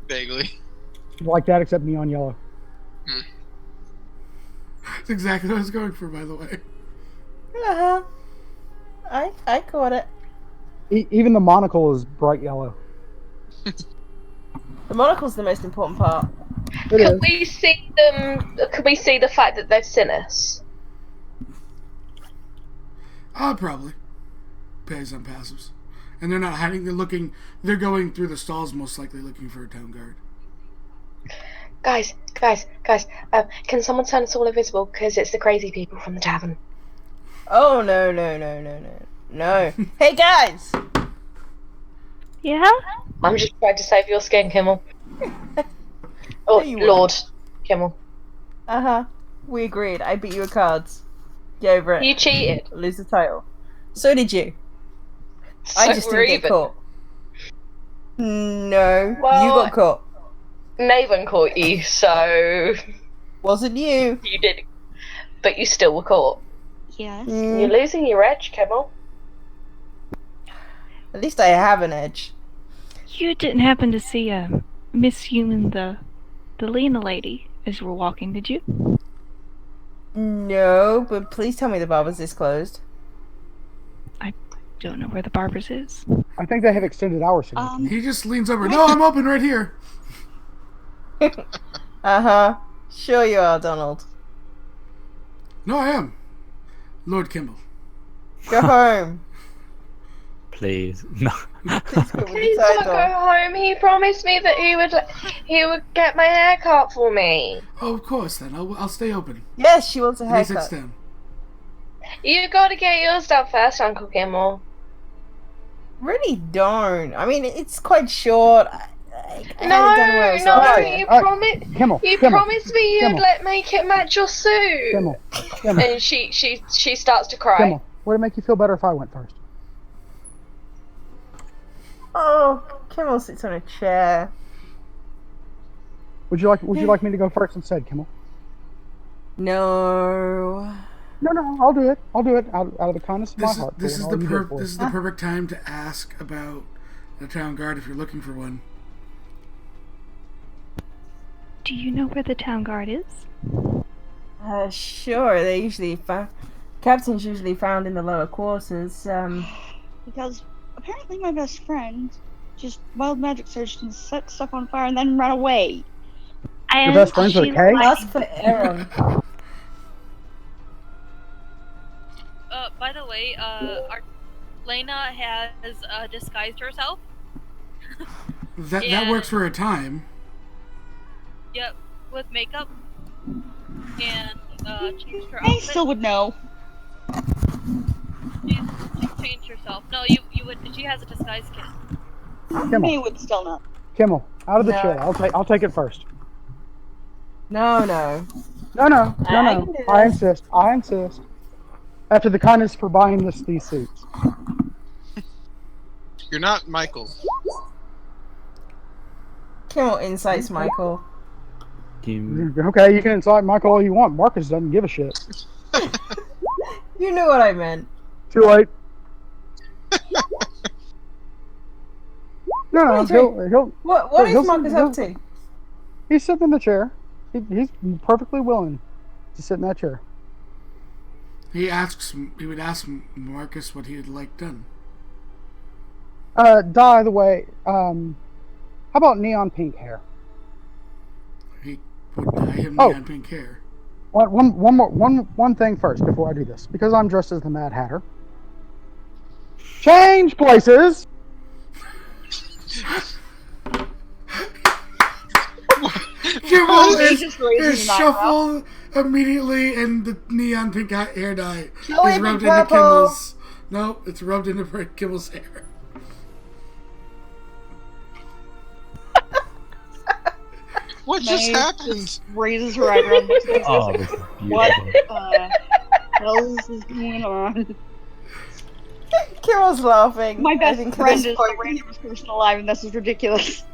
[SPEAKER 9] Vaguely.
[SPEAKER 12] Like that, except neon yellow.
[SPEAKER 1] That's exactly what I was going for, by the way.
[SPEAKER 2] Uh-huh. I caught it.
[SPEAKER 12] Even the monocle is bright yellow.
[SPEAKER 2] The monocle's the most important part.
[SPEAKER 3] Can we see them? Can we see the fact that they've seen us?
[SPEAKER 1] Probably. Pays on passives. And they're not hiding, they're going through the stalls, most likely looking for a town guard.
[SPEAKER 3] Guys, can someone turn us all invisible? Because it's the crazy people from the tavern.
[SPEAKER 2] Oh, no. No. Hey, guys!
[SPEAKER 7] Yeah?
[SPEAKER 3] I'm just trying to save your skin, Kimmel. Oh, Lord Kimmel.
[SPEAKER 2] Uh-huh. We agreed. I beat you at cards. Get over it.
[SPEAKER 3] You cheated.
[SPEAKER 2] Lose the title. So did you.
[SPEAKER 3] So
[SPEAKER 2] I just didn't get caught. No,
[SPEAKER 3] Well,
[SPEAKER 2] you got caught.
[SPEAKER 3] Nathan caught you, so...
[SPEAKER 2] Wasn't you.
[SPEAKER 3] You did. But you still were caught.
[SPEAKER 10] Yes.
[SPEAKER 3] You're losing your edge, Kimmel.
[SPEAKER 2] At least I have an edge.
[SPEAKER 7] You didn't happen to see Miss Human, the Lena lady, as you were walking, did you?
[SPEAKER 2] No, but please tell me the barber's is closed.
[SPEAKER 7] I don't know where the barber's is.
[SPEAKER 12] I think they have extended hours.
[SPEAKER 1] He just leans over. No, I'm open right here.
[SPEAKER 2] Uh-huh. Sure you are, Donald.
[SPEAKER 1] No, I am. Lord Kimball.
[SPEAKER 2] Go home.
[SPEAKER 5] Please, no.
[SPEAKER 3] Please don't go home. He promised me that he would get my hair cut for me.
[SPEAKER 1] Oh, of course, then. I'll stay open.
[SPEAKER 2] Yes, she wants a
[SPEAKER 1] He sits
[SPEAKER 2] haircut.
[SPEAKER 1] down.
[SPEAKER 3] You gotta get yours done first, Uncle Kimmel.
[SPEAKER 2] Really don't. I mean, it's quite short.
[SPEAKER 3] No, you promised me you'd
[SPEAKER 12] Kimmel.
[SPEAKER 3] make it match your suit.
[SPEAKER 12] Kimmel.
[SPEAKER 3] And she starts to cry.
[SPEAKER 12] Kimmel, would it make you feel better if I went first?
[SPEAKER 2] Oh, Kimmel sits on a chair.
[SPEAKER 12] Would you like me to go first instead, Kimmel?
[SPEAKER 2] No.
[SPEAKER 12] No, I'll do it. Out of the kindness of my heart.
[SPEAKER 1] This is
[SPEAKER 12] doing
[SPEAKER 1] the
[SPEAKER 12] all you did for
[SPEAKER 1] this is
[SPEAKER 12] us.
[SPEAKER 1] the perfect time to ask about the town guard if you're looking for one.
[SPEAKER 7] Do you know where the town guard is?
[SPEAKER 2] Sure. They usually captains usually found in the lower quarters.
[SPEAKER 10] Because apparently my best friend just wild magic searched and set stuff on fire and then ran away.
[SPEAKER 12] Your best friends with a K?
[SPEAKER 2] Ask for Aaron.
[SPEAKER 4] By the way, our Lena has disguised herself.
[SPEAKER 1] That works for a time.
[SPEAKER 4] Yep, with makeup and changed her
[SPEAKER 10] May
[SPEAKER 4] outfit.
[SPEAKER 10] still would know.
[SPEAKER 4] She's changed herself. No, you would. She has a disguise kit.
[SPEAKER 10] May would still know.
[SPEAKER 12] Kimmel, out of the
[SPEAKER 2] No.
[SPEAKER 12] chair. I'll take it first.
[SPEAKER 2] No.
[SPEAKER 12] No.
[SPEAKER 2] I can do
[SPEAKER 12] I
[SPEAKER 2] this.
[SPEAKER 12] insist. I insist. After the kindness for buying these suits.
[SPEAKER 9] You're not Michael.
[SPEAKER 2] Kimmel insights Michael.
[SPEAKER 12] Okay, you can insult Michael all you want. Marcus doesn't give a shit.
[SPEAKER 2] You knew what I meant.
[SPEAKER 12] Too late. No,
[SPEAKER 2] Wait.
[SPEAKER 12] he'll.
[SPEAKER 2] What
[SPEAKER 12] he'll-
[SPEAKER 2] is Marcus up to?
[SPEAKER 12] He's sitting in the chair. He's perfectly willing to sit in that chair.
[SPEAKER 1] He would ask Marcus what he would like done.
[SPEAKER 12] By the way, how about neon pink hair?
[SPEAKER 1] He would dye him
[SPEAKER 12] Oh.
[SPEAKER 1] neon pink hair.
[SPEAKER 12] One thing first before I do this, because I'm dressed as the Mad Hatter. Change places.
[SPEAKER 1] Kimmel
[SPEAKER 10] just raises
[SPEAKER 1] is
[SPEAKER 10] an eyebrow.
[SPEAKER 1] shuffled immediately, and the neon pink hair dye
[SPEAKER 2] Kill
[SPEAKER 1] is
[SPEAKER 2] him in
[SPEAKER 1] rubbed into
[SPEAKER 2] purple.
[SPEAKER 1] Kimmel's. No, it's rubbed into Kimmel's hair.
[SPEAKER 9] What just
[SPEAKER 10] May
[SPEAKER 9] happened?
[SPEAKER 10] Raises her eyebrow.
[SPEAKER 5] Oh, this is
[SPEAKER 10] What
[SPEAKER 5] beautiful.
[SPEAKER 10] else is going on?
[SPEAKER 2] Kimmel's laughing.
[SPEAKER 10] My
[SPEAKER 2] I
[SPEAKER 10] best
[SPEAKER 2] think at
[SPEAKER 10] friend
[SPEAKER 2] this
[SPEAKER 10] is
[SPEAKER 2] point-
[SPEAKER 10] the randomest person alive, and this is ridiculous.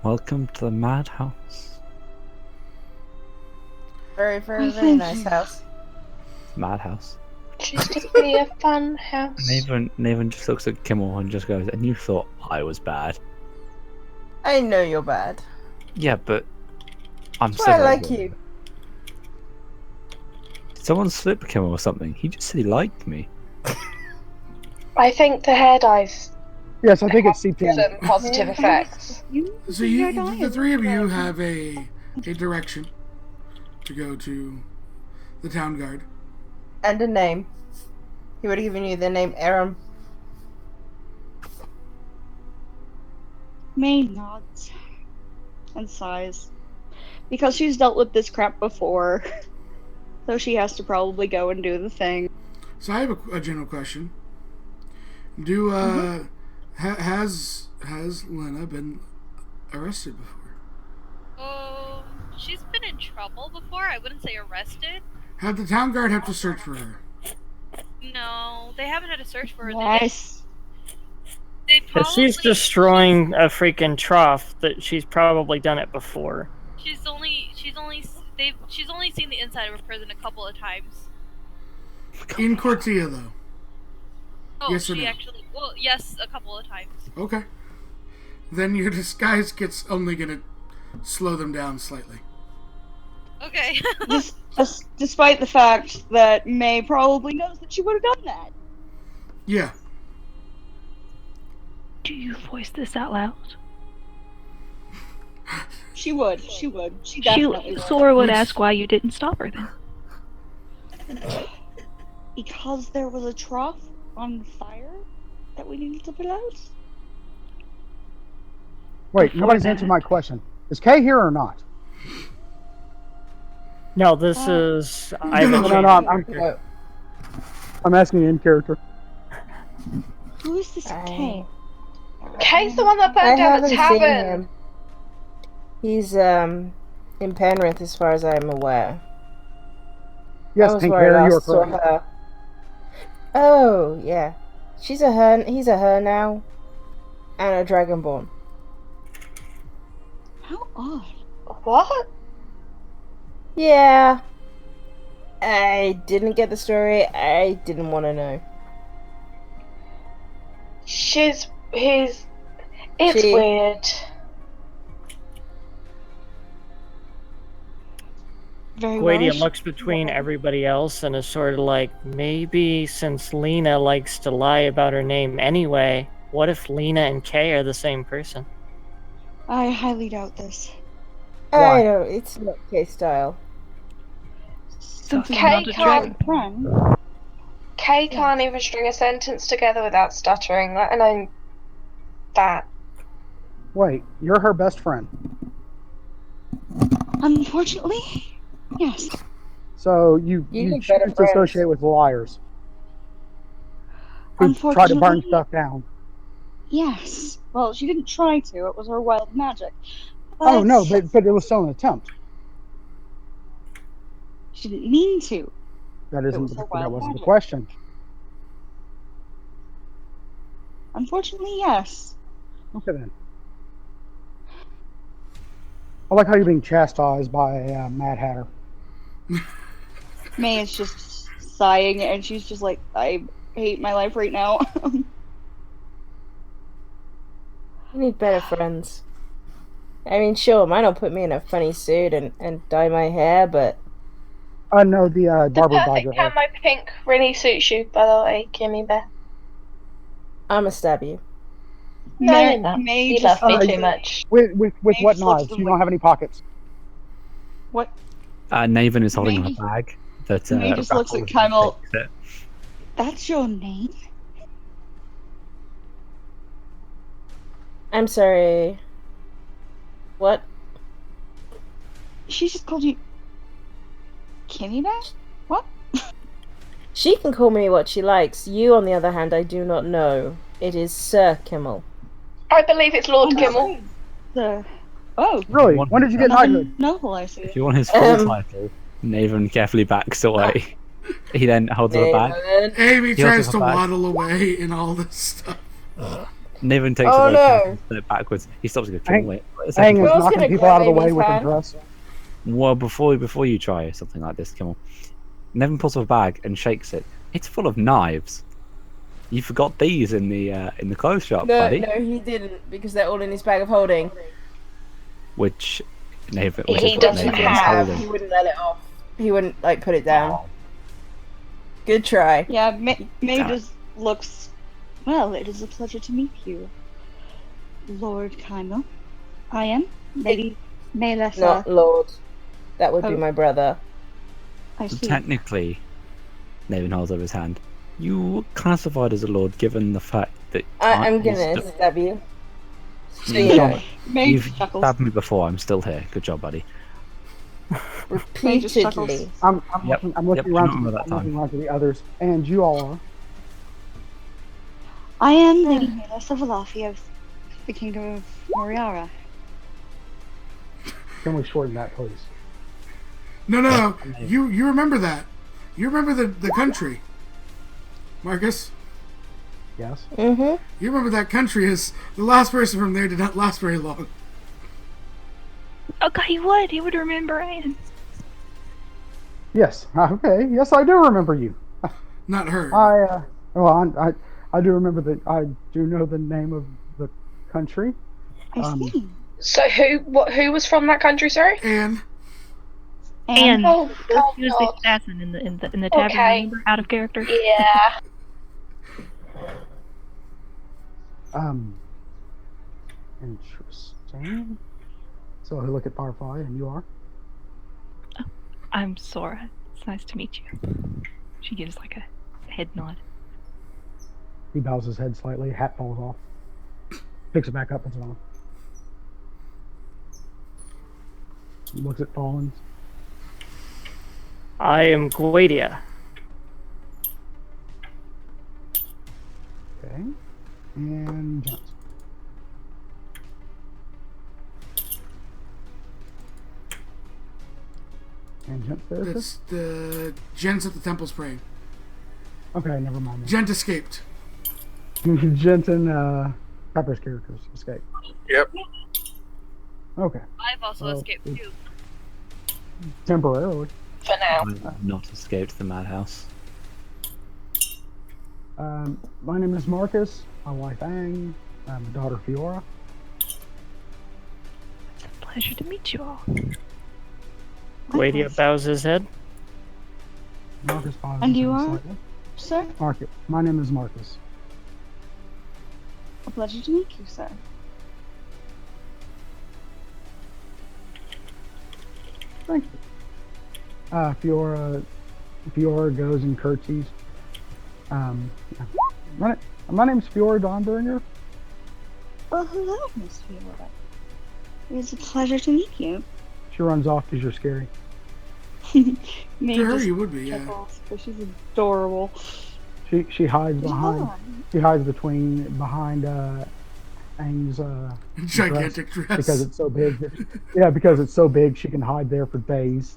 [SPEAKER 5] Welcome to the madhouse.
[SPEAKER 2] Very, very, very nice house.
[SPEAKER 5] Madhouse.
[SPEAKER 3] Used to be a fun house.
[SPEAKER 5] Nathan just looks at Kimmel and just goes, "And you thought I was bad?"
[SPEAKER 2] I know you're bad.
[SPEAKER 5] Yeah, but I'm
[SPEAKER 2] That's
[SPEAKER 5] so
[SPEAKER 2] why I
[SPEAKER 5] very
[SPEAKER 2] like
[SPEAKER 5] good.
[SPEAKER 2] you.
[SPEAKER 5] Did someone slip Kimmel or something? He just said he liked me.
[SPEAKER 3] I think the hair dyes
[SPEAKER 12] Yes, I think it's CPN.
[SPEAKER 3] some positive effects.
[SPEAKER 1] So the three of you have a direction to go to the town guard.
[SPEAKER 2] And a name. He would have given you the name Aaron.
[SPEAKER 10] May nods and sighs. Because she's dealt with this crap before. So she has to probably go and do the thing.
[SPEAKER 1] So I have a general question. Do has Lena been arrested before?
[SPEAKER 4] She's been in trouble before. I wouldn't say arrested.
[SPEAKER 1] Had the town guard have to search for her?
[SPEAKER 4] No, they haven't had to search for her.
[SPEAKER 10] Nice.
[SPEAKER 4] They
[SPEAKER 6] If
[SPEAKER 4] probably.
[SPEAKER 6] she's destroying a freaking trough, that she's probably done it before.
[SPEAKER 4] She's only seen the inside of a prison a couple of times.
[SPEAKER 1] In Cortea, though.
[SPEAKER 4] Oh,
[SPEAKER 1] Yes or
[SPEAKER 4] she
[SPEAKER 1] no?
[SPEAKER 4] actually. Well, yes, a couple of times.
[SPEAKER 1] Okay. Then your disguise gets only gonna slow them down slightly.
[SPEAKER 4] Okay.
[SPEAKER 10] Despite the fact that May probably knows that she would have done that.
[SPEAKER 1] Yeah.
[SPEAKER 7] Do you voice this out loud?
[SPEAKER 10] She would. She definitely would.
[SPEAKER 7] Sora would ask why you didn't stop her then.
[SPEAKER 10] Because there was a trough on fire that we needed to put out?
[SPEAKER 12] Wait,
[SPEAKER 7] Before
[SPEAKER 12] nobody's
[SPEAKER 7] that.
[SPEAKER 12] answered my question. Is Kay here or not?
[SPEAKER 6] No, this is
[SPEAKER 1] No,
[SPEAKER 6] Ivan.
[SPEAKER 12] no, I'm asking in character.
[SPEAKER 10] Who is this Kay?
[SPEAKER 3] Kay's the one that
[SPEAKER 2] I
[SPEAKER 3] burned down the
[SPEAKER 2] haven't seen
[SPEAKER 3] tavern.
[SPEAKER 2] him. He's in Penrith, as far as I'm aware.
[SPEAKER 12] Yes,
[SPEAKER 2] I was
[SPEAKER 12] pink
[SPEAKER 2] where I
[SPEAKER 12] hair, you are
[SPEAKER 2] last saw
[SPEAKER 12] correct.
[SPEAKER 2] her. Oh, yeah. She's a her. He's a her now. And a Dragonborn.
[SPEAKER 10] How odd.
[SPEAKER 3] What?
[SPEAKER 2] Yeah. I didn't get the story. I didn't want to know.
[SPEAKER 3] It's
[SPEAKER 2] She-
[SPEAKER 3] weird.
[SPEAKER 10] Very well.
[SPEAKER 6] Guadia looks between everybody else and is sort of like, maybe since Lena likes to lie about her name anyway, what if Lena and Kay are the same person?
[SPEAKER 10] I highly doubt this.
[SPEAKER 12] Why?
[SPEAKER 2] I know, it's not K-style.
[SPEAKER 10] Simply
[SPEAKER 3] Kay
[SPEAKER 10] because
[SPEAKER 3] can't-
[SPEAKER 10] you're a friend.
[SPEAKER 3] Kay can't even string a sentence together without stuttering, let alone that.
[SPEAKER 12] Wait, you're her best friend.
[SPEAKER 10] Unfortunately, yes.
[SPEAKER 12] So you
[SPEAKER 2] need
[SPEAKER 12] choose
[SPEAKER 2] better
[SPEAKER 12] to
[SPEAKER 2] friends.
[SPEAKER 12] associate with liars who try to burn
[SPEAKER 10] Unfortunately,
[SPEAKER 12] stuff down.
[SPEAKER 10] yes. Well, she didn't try to. It was her wild magic.
[SPEAKER 12] Oh no, but it was still an attempt.
[SPEAKER 10] She didn't mean to.
[SPEAKER 12] That
[SPEAKER 10] It was her
[SPEAKER 12] that
[SPEAKER 10] wild
[SPEAKER 12] wasn't the
[SPEAKER 10] magic.
[SPEAKER 12] question.
[SPEAKER 10] Unfortunately, yes.
[SPEAKER 12] Okay then. I like how you're being chastised by a Mad Hatter.
[SPEAKER 10] May is just sighing, and she's just like, I hate my life right now.
[SPEAKER 2] You need better friends. I mean, sure, might not put me in a funny suit and dye my hair, but
[SPEAKER 12] No, the
[SPEAKER 3] The
[SPEAKER 12] barber dyed
[SPEAKER 3] perfect
[SPEAKER 12] your hair.
[SPEAKER 3] camo pink really suits you, by the way, Kimmy Bear.
[SPEAKER 2] I'ma stab you.
[SPEAKER 3] No,
[SPEAKER 10] May,
[SPEAKER 3] you're not.
[SPEAKER 10] May
[SPEAKER 3] You
[SPEAKER 10] just
[SPEAKER 3] love me
[SPEAKER 10] looks
[SPEAKER 3] too
[SPEAKER 10] at-
[SPEAKER 3] much.
[SPEAKER 12] With
[SPEAKER 10] May
[SPEAKER 12] what
[SPEAKER 10] just looks
[SPEAKER 12] knives?
[SPEAKER 10] at
[SPEAKER 12] You
[SPEAKER 10] them
[SPEAKER 12] don't have any pockets.
[SPEAKER 10] What?
[SPEAKER 5] Naven is holding
[SPEAKER 10] Maybe-
[SPEAKER 5] a bag that
[SPEAKER 10] May just looks at
[SPEAKER 5] rattles
[SPEAKER 10] Kymel.
[SPEAKER 5] and shakes it.
[SPEAKER 10] That's your name?
[SPEAKER 2] I'm sorry. What?
[SPEAKER 10] She just called you Kimmy Bear? What?
[SPEAKER 2] She can call me what she likes. You, on the other hand, I do not know. It is Sir Kimmel.
[SPEAKER 3] I believe it's Lord Kimmel.
[SPEAKER 10] Oh,
[SPEAKER 12] Really?
[SPEAKER 5] One-
[SPEAKER 12] When did you get
[SPEAKER 10] another
[SPEAKER 12] knighthood?
[SPEAKER 10] novel, I see.
[SPEAKER 5] If you want his full title, Naven carefully backs away. He then holds up a bag.
[SPEAKER 1] Amy
[SPEAKER 5] He also
[SPEAKER 1] tries
[SPEAKER 5] has
[SPEAKER 1] to
[SPEAKER 5] a bag.
[SPEAKER 1] waddle away in all this stuff.
[SPEAKER 5] Naven takes
[SPEAKER 2] Oh,
[SPEAKER 5] a very
[SPEAKER 2] no.
[SPEAKER 5] careful step backwards. He stops and goes,
[SPEAKER 12] Hang-
[SPEAKER 5] wait a
[SPEAKER 12] Hang
[SPEAKER 5] second.
[SPEAKER 12] is
[SPEAKER 2] Who else
[SPEAKER 12] knocking
[SPEAKER 2] gonna
[SPEAKER 12] people out of the
[SPEAKER 2] grab
[SPEAKER 12] way
[SPEAKER 2] Amy's
[SPEAKER 12] with her
[SPEAKER 2] hand?
[SPEAKER 12] dress.
[SPEAKER 5] Well, before you try something like this, Kimmel, Nevin pulls up a bag and shakes it. It's full of knives. You forgot these in the clothes shop,
[SPEAKER 2] No,
[SPEAKER 5] buddy.
[SPEAKER 2] no, he didn't, because they're all in his bag of holding.
[SPEAKER 5] Which Naven,
[SPEAKER 3] He
[SPEAKER 5] which is what
[SPEAKER 3] doesn't
[SPEAKER 5] Naven is
[SPEAKER 3] have.
[SPEAKER 2] He
[SPEAKER 5] holding.
[SPEAKER 2] wouldn't let it off. He wouldn't, like, put it down. Good try.
[SPEAKER 10] Yeah, May
[SPEAKER 5] Damn it.
[SPEAKER 10] just looks. Well, it is a pleasure to meet you, Lord Kymel. I am Lady Maylessa.
[SPEAKER 2] Not Lord. That would be
[SPEAKER 10] Oh.
[SPEAKER 2] my brother.
[SPEAKER 10] I
[SPEAKER 5] So
[SPEAKER 10] see.
[SPEAKER 5] technically, Naven holds up his hand. You were classified as a lord given the fact that
[SPEAKER 2] I'm gonna stab you. So you know,
[SPEAKER 10] May
[SPEAKER 5] You've
[SPEAKER 10] just chuckles.
[SPEAKER 5] stabbed me before. I'm still here. Good job, buddy.
[SPEAKER 10] May just chuckles.
[SPEAKER 2] repeatedly.
[SPEAKER 12] I'm
[SPEAKER 5] Yep,
[SPEAKER 12] looking, I'm looking
[SPEAKER 5] yep,
[SPEAKER 12] around
[SPEAKER 5] I remember that
[SPEAKER 12] I'm looking
[SPEAKER 5] time.
[SPEAKER 12] around to the others, and you all are.
[SPEAKER 10] I am Lady Maylessa Valafi of the Kingdom of Moriara.
[SPEAKER 12] Can we shorten that, please?
[SPEAKER 1] No. You remember that. You remember the country. Marcus,
[SPEAKER 12] Yes.
[SPEAKER 2] Mm-hmm.
[SPEAKER 1] you remember that country is the last person from there did not last very long.
[SPEAKER 7] Oh God, he would. He would remember it.
[SPEAKER 12] Yes. Okay. Yes, I do remember you.
[SPEAKER 1] Not her.
[SPEAKER 12] I do remember that. I do know the name of the country.
[SPEAKER 10] I see.
[SPEAKER 3] So who was from that country, sorry?
[SPEAKER 1] And
[SPEAKER 7] And
[SPEAKER 3] Oh,
[SPEAKER 7] he was the
[SPEAKER 3] God.
[SPEAKER 7] assassin in the tavern.
[SPEAKER 3] Okay.
[SPEAKER 7] Remember, out of character.
[SPEAKER 3] Yeah.
[SPEAKER 12] Interesting. So I look at Firefly, and you are.
[SPEAKER 7] I'm Sora. It's nice to meet you. She gives like a head nod.
[SPEAKER 12] He bows his head slightly. Hat falls off. Picks it back up, puts it on. He looks at Fallens.
[SPEAKER 6] I am Guadia.
[SPEAKER 12] Okay. And Jones. And Gent there.
[SPEAKER 1] it's the Gents at the temple's praying.
[SPEAKER 12] Okay, never mind.
[SPEAKER 1] Gent escaped.
[SPEAKER 12] Gent and Pepper's characters escape.
[SPEAKER 9] Yep.
[SPEAKER 12] Okay.
[SPEAKER 4] I've also
[SPEAKER 12] Well,
[SPEAKER 4] escaped too.
[SPEAKER 12] Temporarily.
[SPEAKER 3] For now.
[SPEAKER 5] I've not escaped the madhouse.
[SPEAKER 12] My name is Marcus. My wife Ang. My daughter Fiora.
[SPEAKER 7] It's a pleasure to meet you all.
[SPEAKER 6] Cortea bows his head.
[SPEAKER 12] Marcus pauses
[SPEAKER 10] And you
[SPEAKER 12] ever
[SPEAKER 10] are,
[SPEAKER 12] slightly.
[SPEAKER 10] sir?
[SPEAKER 12] Marcus. My name is Marcus.
[SPEAKER 10] A pleasure to meet you, sir.
[SPEAKER 12] Thank you. Fiora goes and curtsies. Yeah. My name's Fiora Dawnbringer.
[SPEAKER 10] Well, hello, Miss Fiora. It's a pleasure to meet you.
[SPEAKER 12] She runs off because you're scary.
[SPEAKER 10] May
[SPEAKER 1] To her,
[SPEAKER 10] just
[SPEAKER 1] you would be, yeah.
[SPEAKER 10] chuckles, but she's adorable.
[SPEAKER 12] She hides behind.
[SPEAKER 10] Yeah.
[SPEAKER 12] She hides behind Aang's
[SPEAKER 1] Gigantic dress.
[SPEAKER 12] because it's so big. Yeah, because it's so big, she can hide there for days.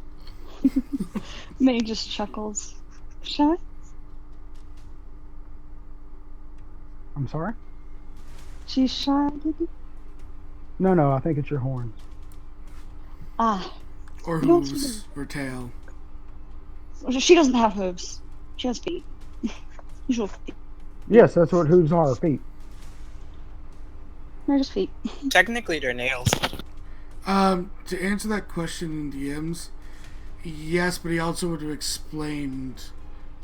[SPEAKER 10] May just chuckles. Shy?
[SPEAKER 12] I'm sorry?
[SPEAKER 10] She's shy, Diddy?
[SPEAKER 12] No, I think it's your horns.
[SPEAKER 10] Ah.
[SPEAKER 1] Or
[SPEAKER 10] You don't
[SPEAKER 1] hooves, or tail.
[SPEAKER 10] She doesn't have hooves. She has feet. Usual feet.
[SPEAKER 12] Yes, that's what hooves are, feet.
[SPEAKER 10] They're just feet.
[SPEAKER 11] Technically, they're nails.
[SPEAKER 1] To answer that question in DMs, yes, but he also would have explained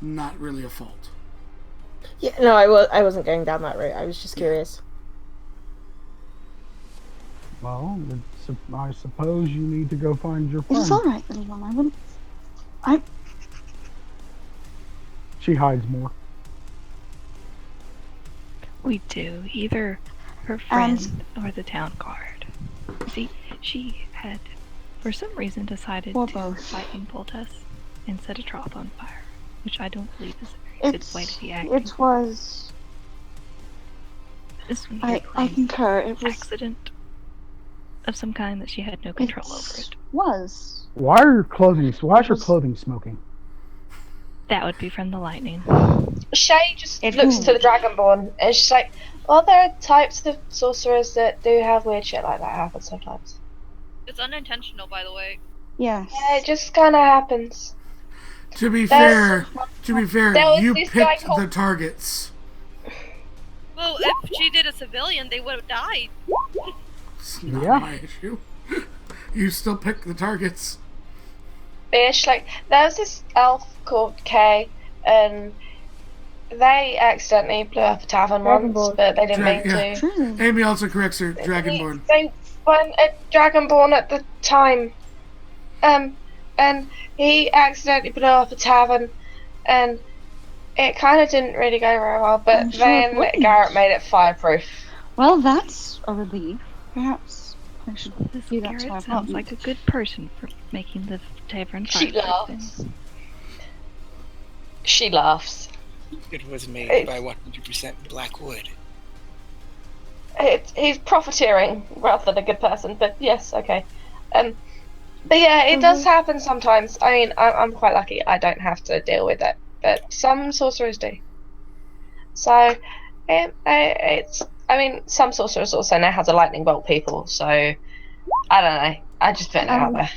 [SPEAKER 1] not really a fault.
[SPEAKER 13] Yeah, no, I wasn't going down that route. I was just curious.
[SPEAKER 12] Well, I suppose you need to go find your friend.
[SPEAKER 10] It's alright, little one. I wouldn't.
[SPEAKER 12] She hides more.
[SPEAKER 7] We do. Either her friend or the town guard. See, she had, for some reason, decided
[SPEAKER 10] Or
[SPEAKER 7] to
[SPEAKER 10] both.
[SPEAKER 7] lightning bolt us and set a trough on fire, which I don't believe is a very good way to be acting.
[SPEAKER 10] It was.
[SPEAKER 7] This one
[SPEAKER 10] I
[SPEAKER 7] here claims
[SPEAKER 10] concur. It was.
[SPEAKER 7] accident of some kind that she had no control over it.
[SPEAKER 10] Was.
[SPEAKER 12] Why is your clothing smoking?
[SPEAKER 7] That would be from the lightning.
[SPEAKER 3] Shay just looks to the Dragonborn and she's like, well, there are types of sorcerers that do have weird shit like that happen sometimes.
[SPEAKER 4] It's unintentional, by the way.
[SPEAKER 10] Yes.
[SPEAKER 3] Yeah, it just kind of happens.
[SPEAKER 1] To be fair,
[SPEAKER 3] there was
[SPEAKER 1] you
[SPEAKER 3] this guy
[SPEAKER 1] picked
[SPEAKER 3] called-
[SPEAKER 1] the targets.
[SPEAKER 4] Well, if she did a civilian, they would have died.
[SPEAKER 1] It's not
[SPEAKER 12] Yeah.
[SPEAKER 1] my issue. You still pick the targets.
[SPEAKER 3] Bitch, like, there was this elf called Kay, and they accidentally blew up a tavern once,
[SPEAKER 13] Dragonborn.
[SPEAKER 3] but they didn't mean to.
[SPEAKER 10] Truly.
[SPEAKER 1] Amy also corrects her, Dragonborn.
[SPEAKER 3] They weren't a Dragonborn at the time. And he accidentally blew up a tavern, and it kind of didn't really go very well, but
[SPEAKER 10] I'm sure it
[SPEAKER 3] then
[SPEAKER 10] wouldn't.
[SPEAKER 3] Garrett made it fireproof.
[SPEAKER 10] Well, that's a relief. Perhaps I should
[SPEAKER 7] This
[SPEAKER 10] do that to my
[SPEAKER 7] Garrett sounds
[SPEAKER 10] apartment.
[SPEAKER 7] like a good person for making the tavern
[SPEAKER 3] She
[SPEAKER 7] fireproof.
[SPEAKER 3] laughs. She laughs.
[SPEAKER 11] It was made
[SPEAKER 3] It's-
[SPEAKER 11] by 100% black wood.
[SPEAKER 3] He's profiteering rather than a good person, but yes, okay. But yeah, it does happen sometimes. I mean, I'm quite lucky. I don't have to deal with it, but some sorcerers do. So, it's. I mean, some sorcerers also know how to lightning bolt people. So, I don't know. I just put it out there.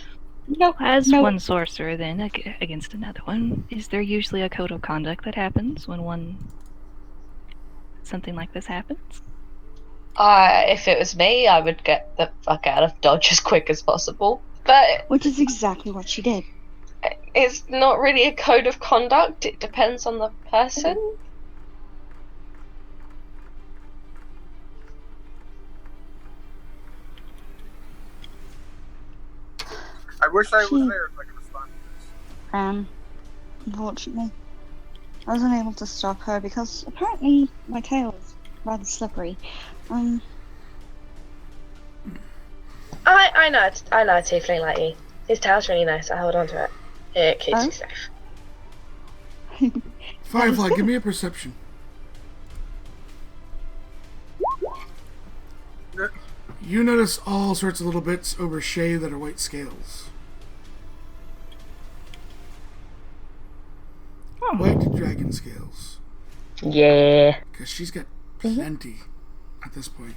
[SPEAKER 10] No,
[SPEAKER 7] As
[SPEAKER 10] no.
[SPEAKER 7] one sorcerer, then, against another one, is there usually a code of conduct that happens when something like this happens?
[SPEAKER 3] If it was me, I would get the fuck out of Dodge as quick as possible. But
[SPEAKER 10] Which is exactly what she did.
[SPEAKER 3] it's not really a code of conduct. It depends on the person.
[SPEAKER 9] I wish I was
[SPEAKER 10] Hmm.
[SPEAKER 9] there so I could respond to this.
[SPEAKER 10] Unfortunately, I was unable to stop her because apparently my tail is rather slippery.
[SPEAKER 3] I know a tiefling like you. His tail's really nice. I hold on to it. It keeps
[SPEAKER 10] Oh?
[SPEAKER 3] you safe.
[SPEAKER 1] Firefly, give me a perception. You notice all sorts of little bits over Shay that are white scales. White dragon scales.
[SPEAKER 3] Yeah.
[SPEAKER 1] Because she's got plenty at this point.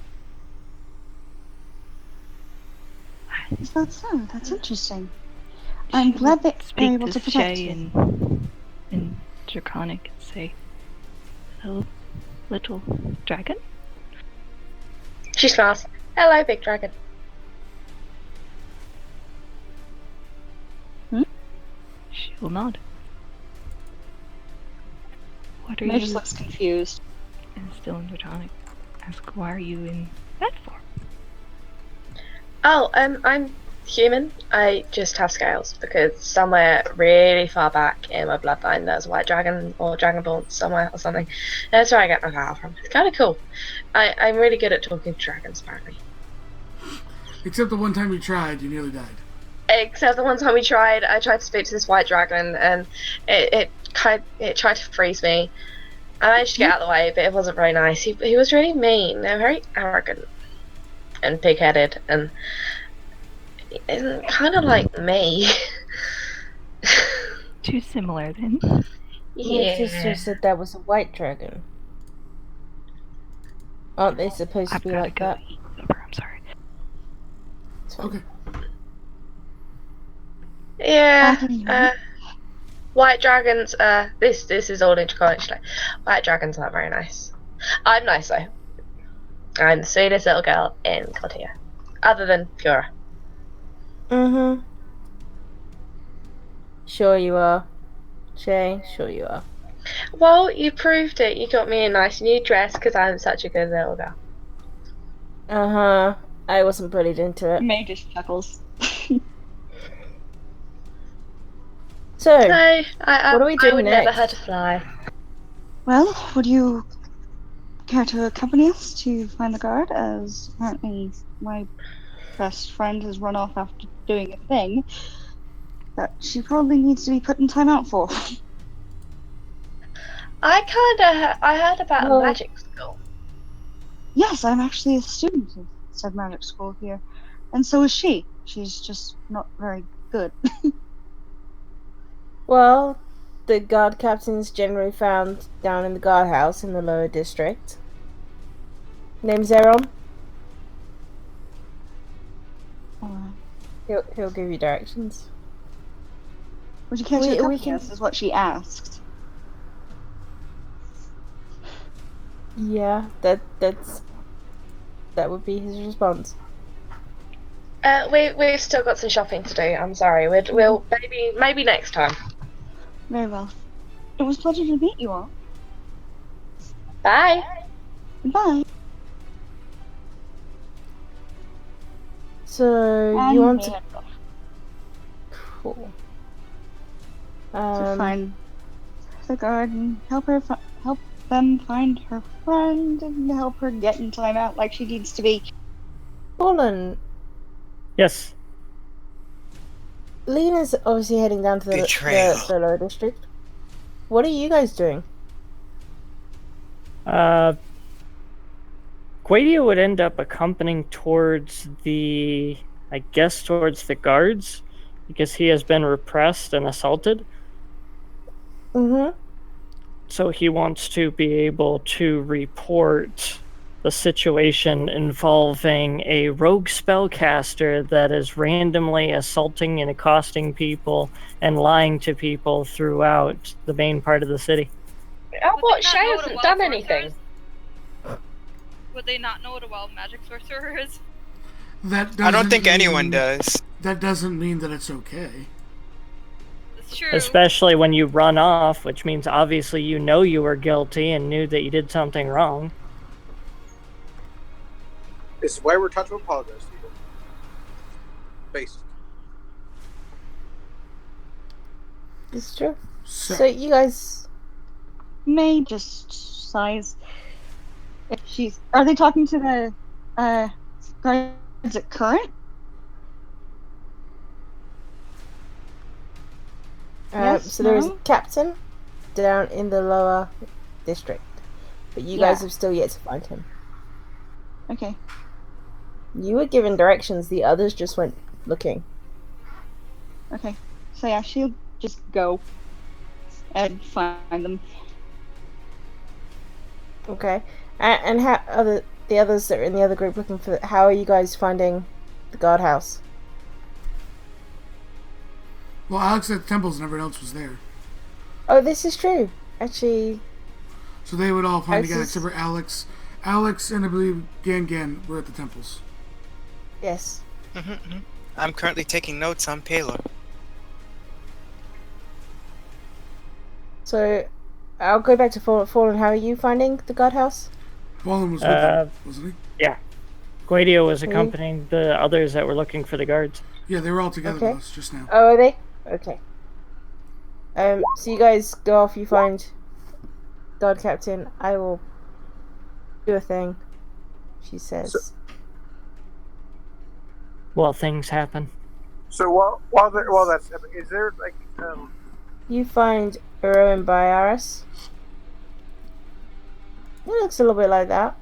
[SPEAKER 10] Is that so? That's interesting. I'm glad that they're able to protect
[SPEAKER 7] Shay
[SPEAKER 10] you.
[SPEAKER 7] in Draconic and say, "Hello, little dragon."
[SPEAKER 3] She smiles. Hello, big dragon.
[SPEAKER 7] She will nod. What are
[SPEAKER 10] May
[SPEAKER 7] you?
[SPEAKER 10] just looks confused.
[SPEAKER 7] And still in Draconic. Ask, why are you in that form?
[SPEAKER 3] Oh, I'm human. I just have scales because somewhere really far back in my bloodline there's a white dragon or dragonborn somewhere or something. That's where I get my power from. It's kind of cool. I'm really good at talking to dragons, apparently.
[SPEAKER 1] Except the one time you tried, you nearly died.
[SPEAKER 3] Except the one time I tried to speak to this white dragon, and it tried to freeze me. I managed to get out of the way, but it wasn't very nice. He was really mean and very arrogant and pig-headed and kind of like me.
[SPEAKER 7] Too similar then.
[SPEAKER 2] My sister
[SPEAKER 3] Yeah.
[SPEAKER 2] said that was a white dragon. Aren't they supposed to
[SPEAKER 7] I've
[SPEAKER 2] be
[SPEAKER 7] gotta
[SPEAKER 2] like
[SPEAKER 7] go
[SPEAKER 2] that?
[SPEAKER 7] eat supper. I'm sorry.
[SPEAKER 1] Okay.
[SPEAKER 3] Yeah. White dragons. This is all into college. Like, white dragons aren't very nice. I'm nice though. I'm the sweetest little girl in Cortea, other than Fiora.
[SPEAKER 2] Mm-hmm. Sure you are. Shay, sure you are.
[SPEAKER 3] Well, you proved it. You got me a nice new dress because I'm such a good little girl.
[SPEAKER 2] Uh-huh. I wasn't bullied into it.
[SPEAKER 10] May just chuckles.
[SPEAKER 2] So,
[SPEAKER 3] So,
[SPEAKER 2] what are we
[SPEAKER 3] I
[SPEAKER 2] doing
[SPEAKER 3] would
[SPEAKER 2] next?
[SPEAKER 3] never hurt a fly.
[SPEAKER 10] Well, would you care to accompany us to find the guard? As apparently my best friend has run off after doing a thing that she probably needs to be put in timeout for.
[SPEAKER 3] I heard about a
[SPEAKER 2] Well-
[SPEAKER 3] magic school.
[SPEAKER 10] Yes, I'm actually a student of said magic school here, and so is she. She's just not very good.
[SPEAKER 2] Well, the guard captain's generally found down in the guardhouse in the lower district. Name's Zeron. He'll give you directions.
[SPEAKER 10] Would you care
[SPEAKER 2] We
[SPEAKER 10] to accompany
[SPEAKER 2] can-
[SPEAKER 10] us? Is what she asked.
[SPEAKER 2] Yeah, that would be his response.
[SPEAKER 3] We've still got some shopping to do. I'm sorry. We'll maybe next time.
[SPEAKER 10] Very well. It was a pleasure to meet you all.
[SPEAKER 3] Bye.
[SPEAKER 10] Goodbye.
[SPEAKER 2] So
[SPEAKER 10] And
[SPEAKER 2] you want
[SPEAKER 10] may
[SPEAKER 2] to?
[SPEAKER 10] head off
[SPEAKER 2] Cool.
[SPEAKER 10] to find the guard and help them find her friend and help her get in timeout like she needs to be.
[SPEAKER 2] Bolin,
[SPEAKER 6] Yes.
[SPEAKER 2] Lena's obviously heading down to
[SPEAKER 11] Betrayal.
[SPEAKER 2] the lower district. What are you guys doing?
[SPEAKER 6] Cortea would end up accompanying towards the guards, because he has been repressed and assaulted.
[SPEAKER 2] Mm-hmm.
[SPEAKER 6] So he wants to be able to report the situation involving a rogue spellcaster that is randomly assaulting and accosting people and lying to people throughout the main part of the city.
[SPEAKER 3] What? Shay hasn't done anything.
[SPEAKER 4] Would they not know what a wild magic sorcerer is?
[SPEAKER 1] That
[SPEAKER 11] I don't think
[SPEAKER 1] doesn't
[SPEAKER 11] anyone
[SPEAKER 1] mean-
[SPEAKER 11] does.
[SPEAKER 1] That doesn't mean that it's okay.
[SPEAKER 4] It's true.
[SPEAKER 6] Especially when you run off, which means obviously you know you were guilty and knew that you did something wrong.
[SPEAKER 14] This is why we're taught to apologize to people. Based.
[SPEAKER 2] It's true.
[SPEAKER 1] So,
[SPEAKER 2] So you guys,
[SPEAKER 10] May just sighs. If she's, are they talking to the guards at current? Yes,
[SPEAKER 2] so there is a
[SPEAKER 10] no?
[SPEAKER 2] captain down in the lower district, but you guys have still yet to find him.
[SPEAKER 10] Okay.
[SPEAKER 2] You were given directions. The others just went looking.
[SPEAKER 10] Okay. So yeah, she'll just go and find them.
[SPEAKER 2] Okay. And how are the others that are in the other group looking for? How are you guys finding the guardhouse?
[SPEAKER 1] well, Alex at the temples and everyone else was there.
[SPEAKER 2] Oh, this is true. Actually,
[SPEAKER 1] So they would all find
[SPEAKER 2] Alex
[SPEAKER 1] together
[SPEAKER 2] is-
[SPEAKER 1] except for Alex. Alex and I believe Gan were at the temples.
[SPEAKER 2] yes.
[SPEAKER 11] I'm currently taking notes on Paylor.
[SPEAKER 2] So, I'll go back to Fallen. How are you finding the guardhouse?
[SPEAKER 1] Fallen was with them, wasn't he?
[SPEAKER 6] Yeah. Guidio was
[SPEAKER 2] Okay.
[SPEAKER 6] accompanying the others that were looking for the guards.
[SPEAKER 1] Yeah, they were all together
[SPEAKER 2] Okay.
[SPEAKER 1] with us just now.
[SPEAKER 2] Oh, are they? Okay. So you guys go off, you find guard captain. I will do a thing, she says.
[SPEAKER 6] Well, things happen.
[SPEAKER 14] So while that's is there like
[SPEAKER 2] You find Uro and Byaris. It looks a little bit like that.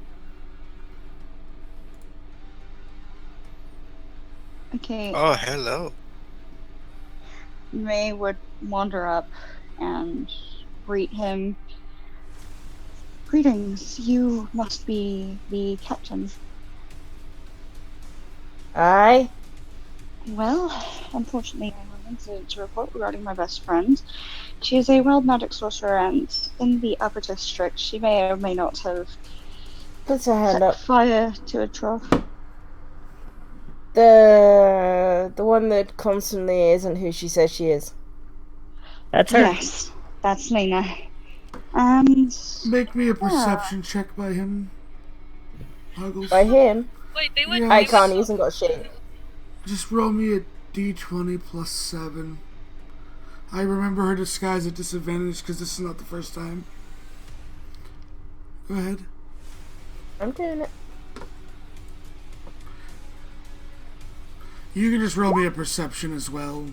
[SPEAKER 10] Okay.
[SPEAKER 11] Oh, hello.
[SPEAKER 10] May would wander up and greet him. Greetings, you must be the captain.
[SPEAKER 2] Aye.
[SPEAKER 10] Well, unfortunately, I have an incident to report regarding my best friend. She is a wild magic sorcerer, and in the upper district, she may or may not have
[SPEAKER 2] Puts her hand
[SPEAKER 10] set
[SPEAKER 2] up.
[SPEAKER 10] fire to a trough.
[SPEAKER 2] The one that constantly isn't who she says she is.
[SPEAKER 6] That's her.
[SPEAKER 10] Yes, that's Lena. And
[SPEAKER 1] Make me a perception check by him. Huggles.
[SPEAKER 2] By him?
[SPEAKER 4] Wait, they went.
[SPEAKER 2] I can't. He hasn't got shit.
[SPEAKER 1] Just roll me a d20 plus 7. I remember her disguise at disadvantage because this is not the first time. Go ahead.
[SPEAKER 2] I'm doing it.
[SPEAKER 1] You can just roll me a perception as well,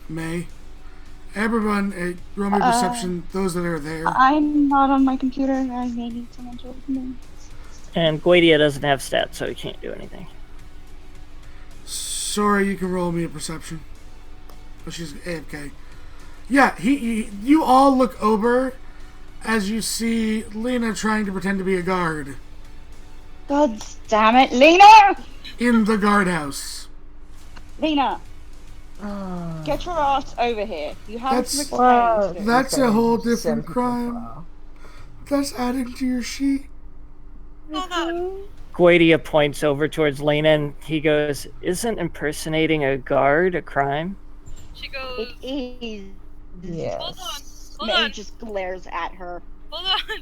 [SPEAKER 1] May. Everyone, roll me a perception, those that are there.
[SPEAKER 10] I'm not on my computer. I may need someone to open me.
[SPEAKER 6] And Guidia doesn't have stats, so he can't do anything.
[SPEAKER 1] Sorry, you can roll me a perception. But she's AFK. Yeah, you all look over as you see Lena trying to pretend to be a guard.
[SPEAKER 10] God damn it, Lena!
[SPEAKER 1] In the guardhouse.
[SPEAKER 10] Lena! Get your ass over here. You have some
[SPEAKER 1] That's
[SPEAKER 10] explaining to do.
[SPEAKER 1] that's a whole different crime. That's adding to your sheet.
[SPEAKER 4] Hold on.
[SPEAKER 6] Guidia points over towards Lena and he goes, "Isn't impersonating a guard a crime?"
[SPEAKER 4] She goes.
[SPEAKER 10] It is.
[SPEAKER 2] Yes.
[SPEAKER 4] Hold
[SPEAKER 10] May
[SPEAKER 4] on.
[SPEAKER 10] just glares at her.
[SPEAKER 4] Hold on.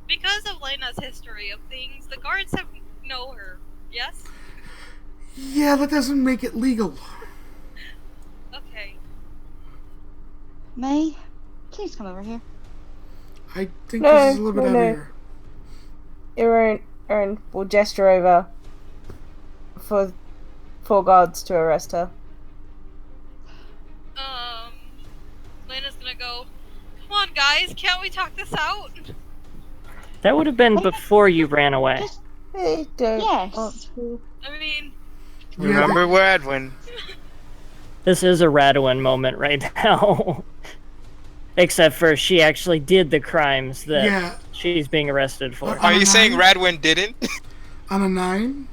[SPEAKER 4] Because of Lena's history of things, the guards know her. Yes.
[SPEAKER 1] Yeah, that doesn't make it legal.
[SPEAKER 4] Okay.
[SPEAKER 10] May, please come over here.
[SPEAKER 1] I think this is a little bit heavier.
[SPEAKER 2] Aaron will gesture over for 4 guards to arrest her.
[SPEAKER 4] Lena's gonna go. Come on, guys, can't we talk this out?
[SPEAKER 6] That would have been before you ran away.
[SPEAKER 2] They don't
[SPEAKER 10] Yes.
[SPEAKER 2] want to.
[SPEAKER 4] I mean,
[SPEAKER 11] Remember Radwin.
[SPEAKER 6] This is a Radwin moment right now. Except for she actually did the crimes that she's being arrested for.
[SPEAKER 11] Are you saying Radwin didn't?
[SPEAKER 1] On a 9?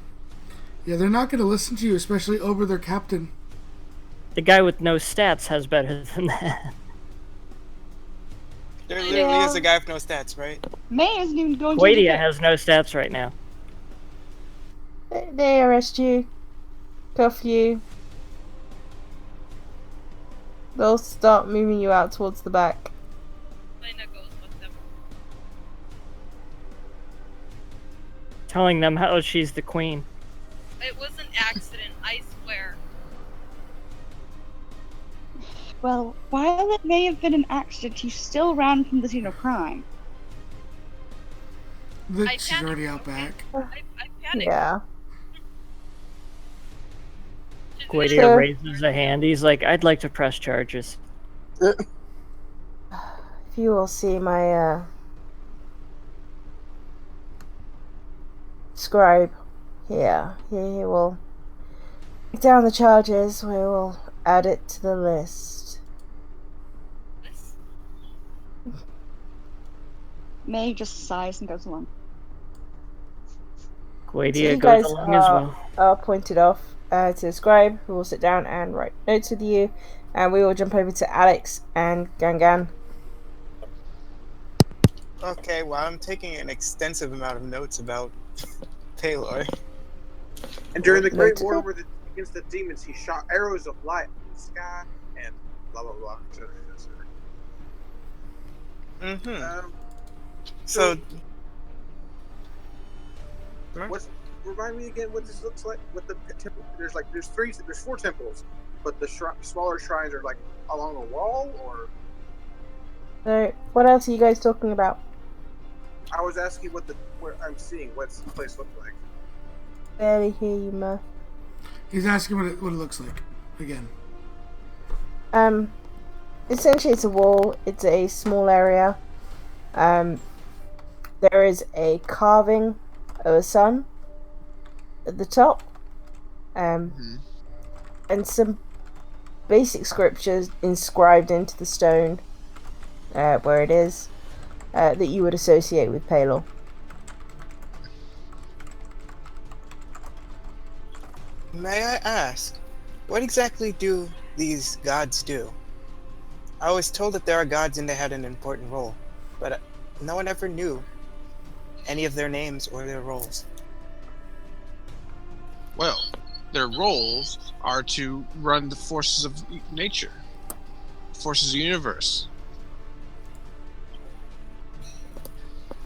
[SPEAKER 1] Yeah, they're not going to listen to you, especially over their captain.
[SPEAKER 6] The guy with no stats has better than that.
[SPEAKER 11] There literally is a guy with no stats, right?
[SPEAKER 10] May isn't even going
[SPEAKER 6] Guidia
[SPEAKER 10] to
[SPEAKER 6] has no stats right now.
[SPEAKER 2] They arrest you, cuff you. They'll start moving you out towards the back.
[SPEAKER 4] Lena goes with them.
[SPEAKER 6] Telling them how she's the queen.
[SPEAKER 4] It was an accident, I swear.
[SPEAKER 10] Well, while it may have been an accident, you still ran from the scene of crime.
[SPEAKER 1] She's already out back.
[SPEAKER 4] I panicked.
[SPEAKER 2] Yeah.
[SPEAKER 6] Guidia raises a hand. He's like, "I'd like to press charges."
[SPEAKER 2] If you will see my scribe here, he will take down the charges. We will add it to the list.
[SPEAKER 10] May just sighs and goes along.
[SPEAKER 6] Guidia
[SPEAKER 2] you
[SPEAKER 6] goes
[SPEAKER 2] guys
[SPEAKER 6] along as well.
[SPEAKER 2] are pointed off to the scribe, who will sit down and write notes with you, and we will jump over to Alex and Gangan.
[SPEAKER 11] Okay, well, I'm taking an extensive amount of notes about Taylor.
[SPEAKER 14] And during the Great War against the demons, he shot arrows of light from the sky, and blah blah blah.
[SPEAKER 11] Mm-hmm.
[SPEAKER 14] Um,
[SPEAKER 11] So,
[SPEAKER 14] what's remind me again what this looks like? What the temple? There's four temples, but the smaller shrines are like along the wall, or
[SPEAKER 13] So, what else are you guys talking about?
[SPEAKER 14] I was asking where I'm seeing what's the place look like.
[SPEAKER 13] Barely hear you, Murph.
[SPEAKER 1] He's asking what it looks like again.
[SPEAKER 13] Essentially, it's a wall. It's a small area. There is a carving of a sun at the top. And some basic scriptures inscribed into the stone where it is that you would associate with Palor.
[SPEAKER 11] may I ask, what exactly do these gods do? I was told that there are gods and they had an important role, but no one ever knew any of their names or their roles.
[SPEAKER 9] Well, their roles are to run the forces of nature, forces of the universe.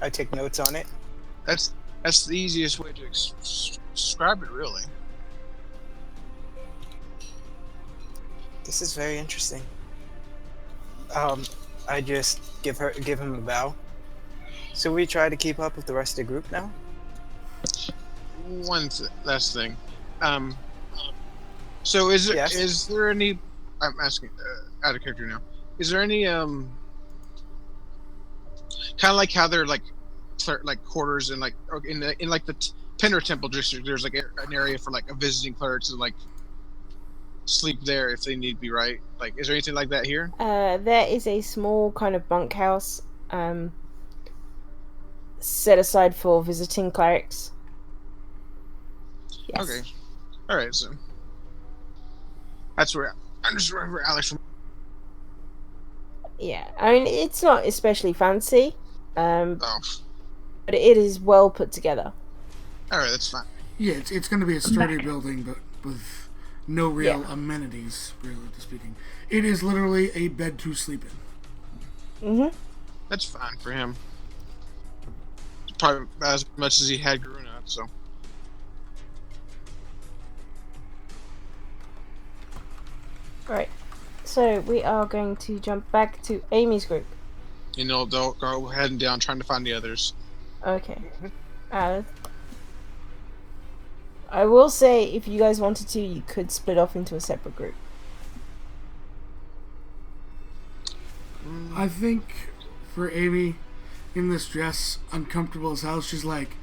[SPEAKER 11] I take notes on it.
[SPEAKER 9] That's the easiest way to describe it, really.
[SPEAKER 11] This is very interesting. I just give him a bow. So we try to keep up with the rest of the group now?
[SPEAKER 9] One last thing. So is there any? I'm asking out of character now. Is there any kind of like how they're like quarters and like in like the Penner Temple district? There's like an area for like a visiting cleric to like sleep there if they need be, right? Like, is there anything like that here?
[SPEAKER 13] There is a small kind of bunkhouse set aside for visiting clerics. Yes.
[SPEAKER 9] Okay. All right. So that's where I just remember Alex.
[SPEAKER 13] Yeah, I mean it's not especially fancy, but it is well put together.
[SPEAKER 9] All right, that's fine.
[SPEAKER 1] Yeah, it's going to be a sturdy building, but with no real amenities, really speaking. It is literally a bed to sleep in.
[SPEAKER 9] That's fine for him. Probably as much as he had grown up, so.
[SPEAKER 13] Right. So we are going to jump back to Amy's group.
[SPEAKER 9] You know, they'll go heading down trying to find the others.
[SPEAKER 13] Okay. I will say, if you guys wanted to, you could split off into a separate group.
[SPEAKER 1] I think for Amy, in this dress, uncomfortable as hell, she's like,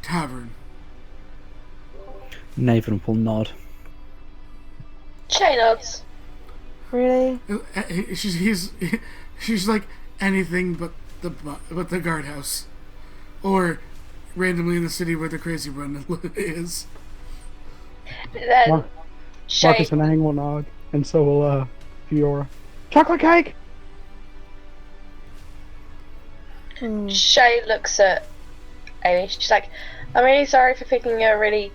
[SPEAKER 1] tavern.
[SPEAKER 5] Nathan will nod.
[SPEAKER 3] Shay nods.
[SPEAKER 13] Really?
[SPEAKER 1] She's like anything but the guardhouse, or randomly in the city where the crazy run is.
[SPEAKER 3] Then
[SPEAKER 12] Marcus and Ang will nod, and so will Fiora. Chocolate cake.
[SPEAKER 3] Shay looks at Amy. She's like, "I'm really sorry for picking a really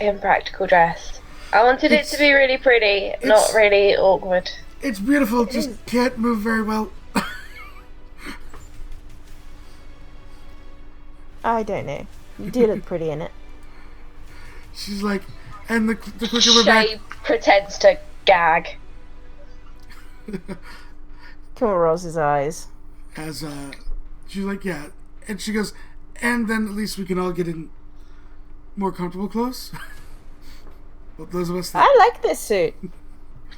[SPEAKER 3] impractical dress. I wanted it to be really pretty, not really awkward."
[SPEAKER 1] It's beautiful, just can't move very well.
[SPEAKER 13] I don't know. You do look pretty in it.
[SPEAKER 1] She's like, and the quicker we're back.
[SPEAKER 3] Shay pretends to gag.
[SPEAKER 13] Kim rolls his eyes.
[SPEAKER 1] As she's like, yeah, and she goes, and then at least we can all get in more comfortable clothes. Well, those of us that...
[SPEAKER 13] I like this suit.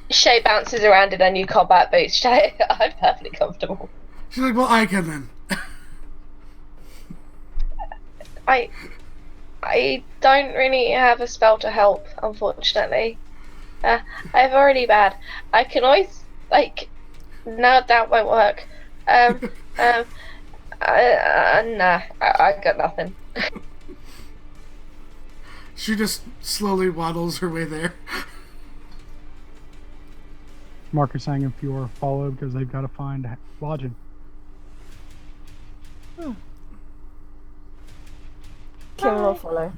[SPEAKER 3] Shay bounces around in her new combat boots. Shay, I'm perfectly comfortable.
[SPEAKER 1] She's like, well, I can then.
[SPEAKER 3] I don't really have a spell to help, unfortunately. I've already bad. I can always, like, no, that won't work. Nah, I got nothing.
[SPEAKER 1] She just slowly waddles her way there.
[SPEAKER 12] Marcus, Ang, and Fiora follow because they've got to find lodging.
[SPEAKER 13] Kim will follow.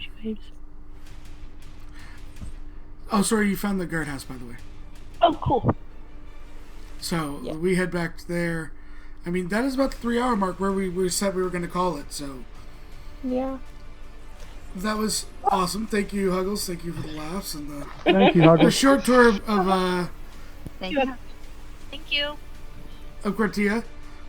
[SPEAKER 1] Oh, sorry, you found the guardhouse, by the way.
[SPEAKER 7] Oh, cool.
[SPEAKER 1] So
[SPEAKER 13] Yeah.
[SPEAKER 1] we head back there. I mean, that is about the 3-hour mark where we said we were going to call it. So
[SPEAKER 13] Yeah.
[SPEAKER 1] that was awesome. Thank you, Huggles. Thank you for the laughs and the
[SPEAKER 12] Thank you,
[SPEAKER 1] the
[SPEAKER 12] Huggles.
[SPEAKER 1] short tour of
[SPEAKER 4] Thank you. Thank you.
[SPEAKER 1] Cortea.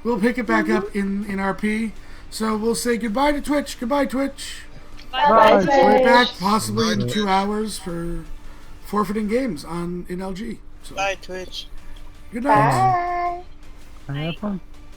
[SPEAKER 1] We'll pick it back up in RP. So we'll say goodbye to Twitch. Goodbye, Twitch.
[SPEAKER 12] Bye,
[SPEAKER 1] We're
[SPEAKER 12] Twitch.
[SPEAKER 1] back possibly in
[SPEAKER 9] Bye,
[SPEAKER 1] 2
[SPEAKER 9] Twitch.
[SPEAKER 1] hours for forfeiting games in LG. So
[SPEAKER 11] Bye, Twitch.
[SPEAKER 1] good night.
[SPEAKER 13] Bye.
[SPEAKER 12] Have fun.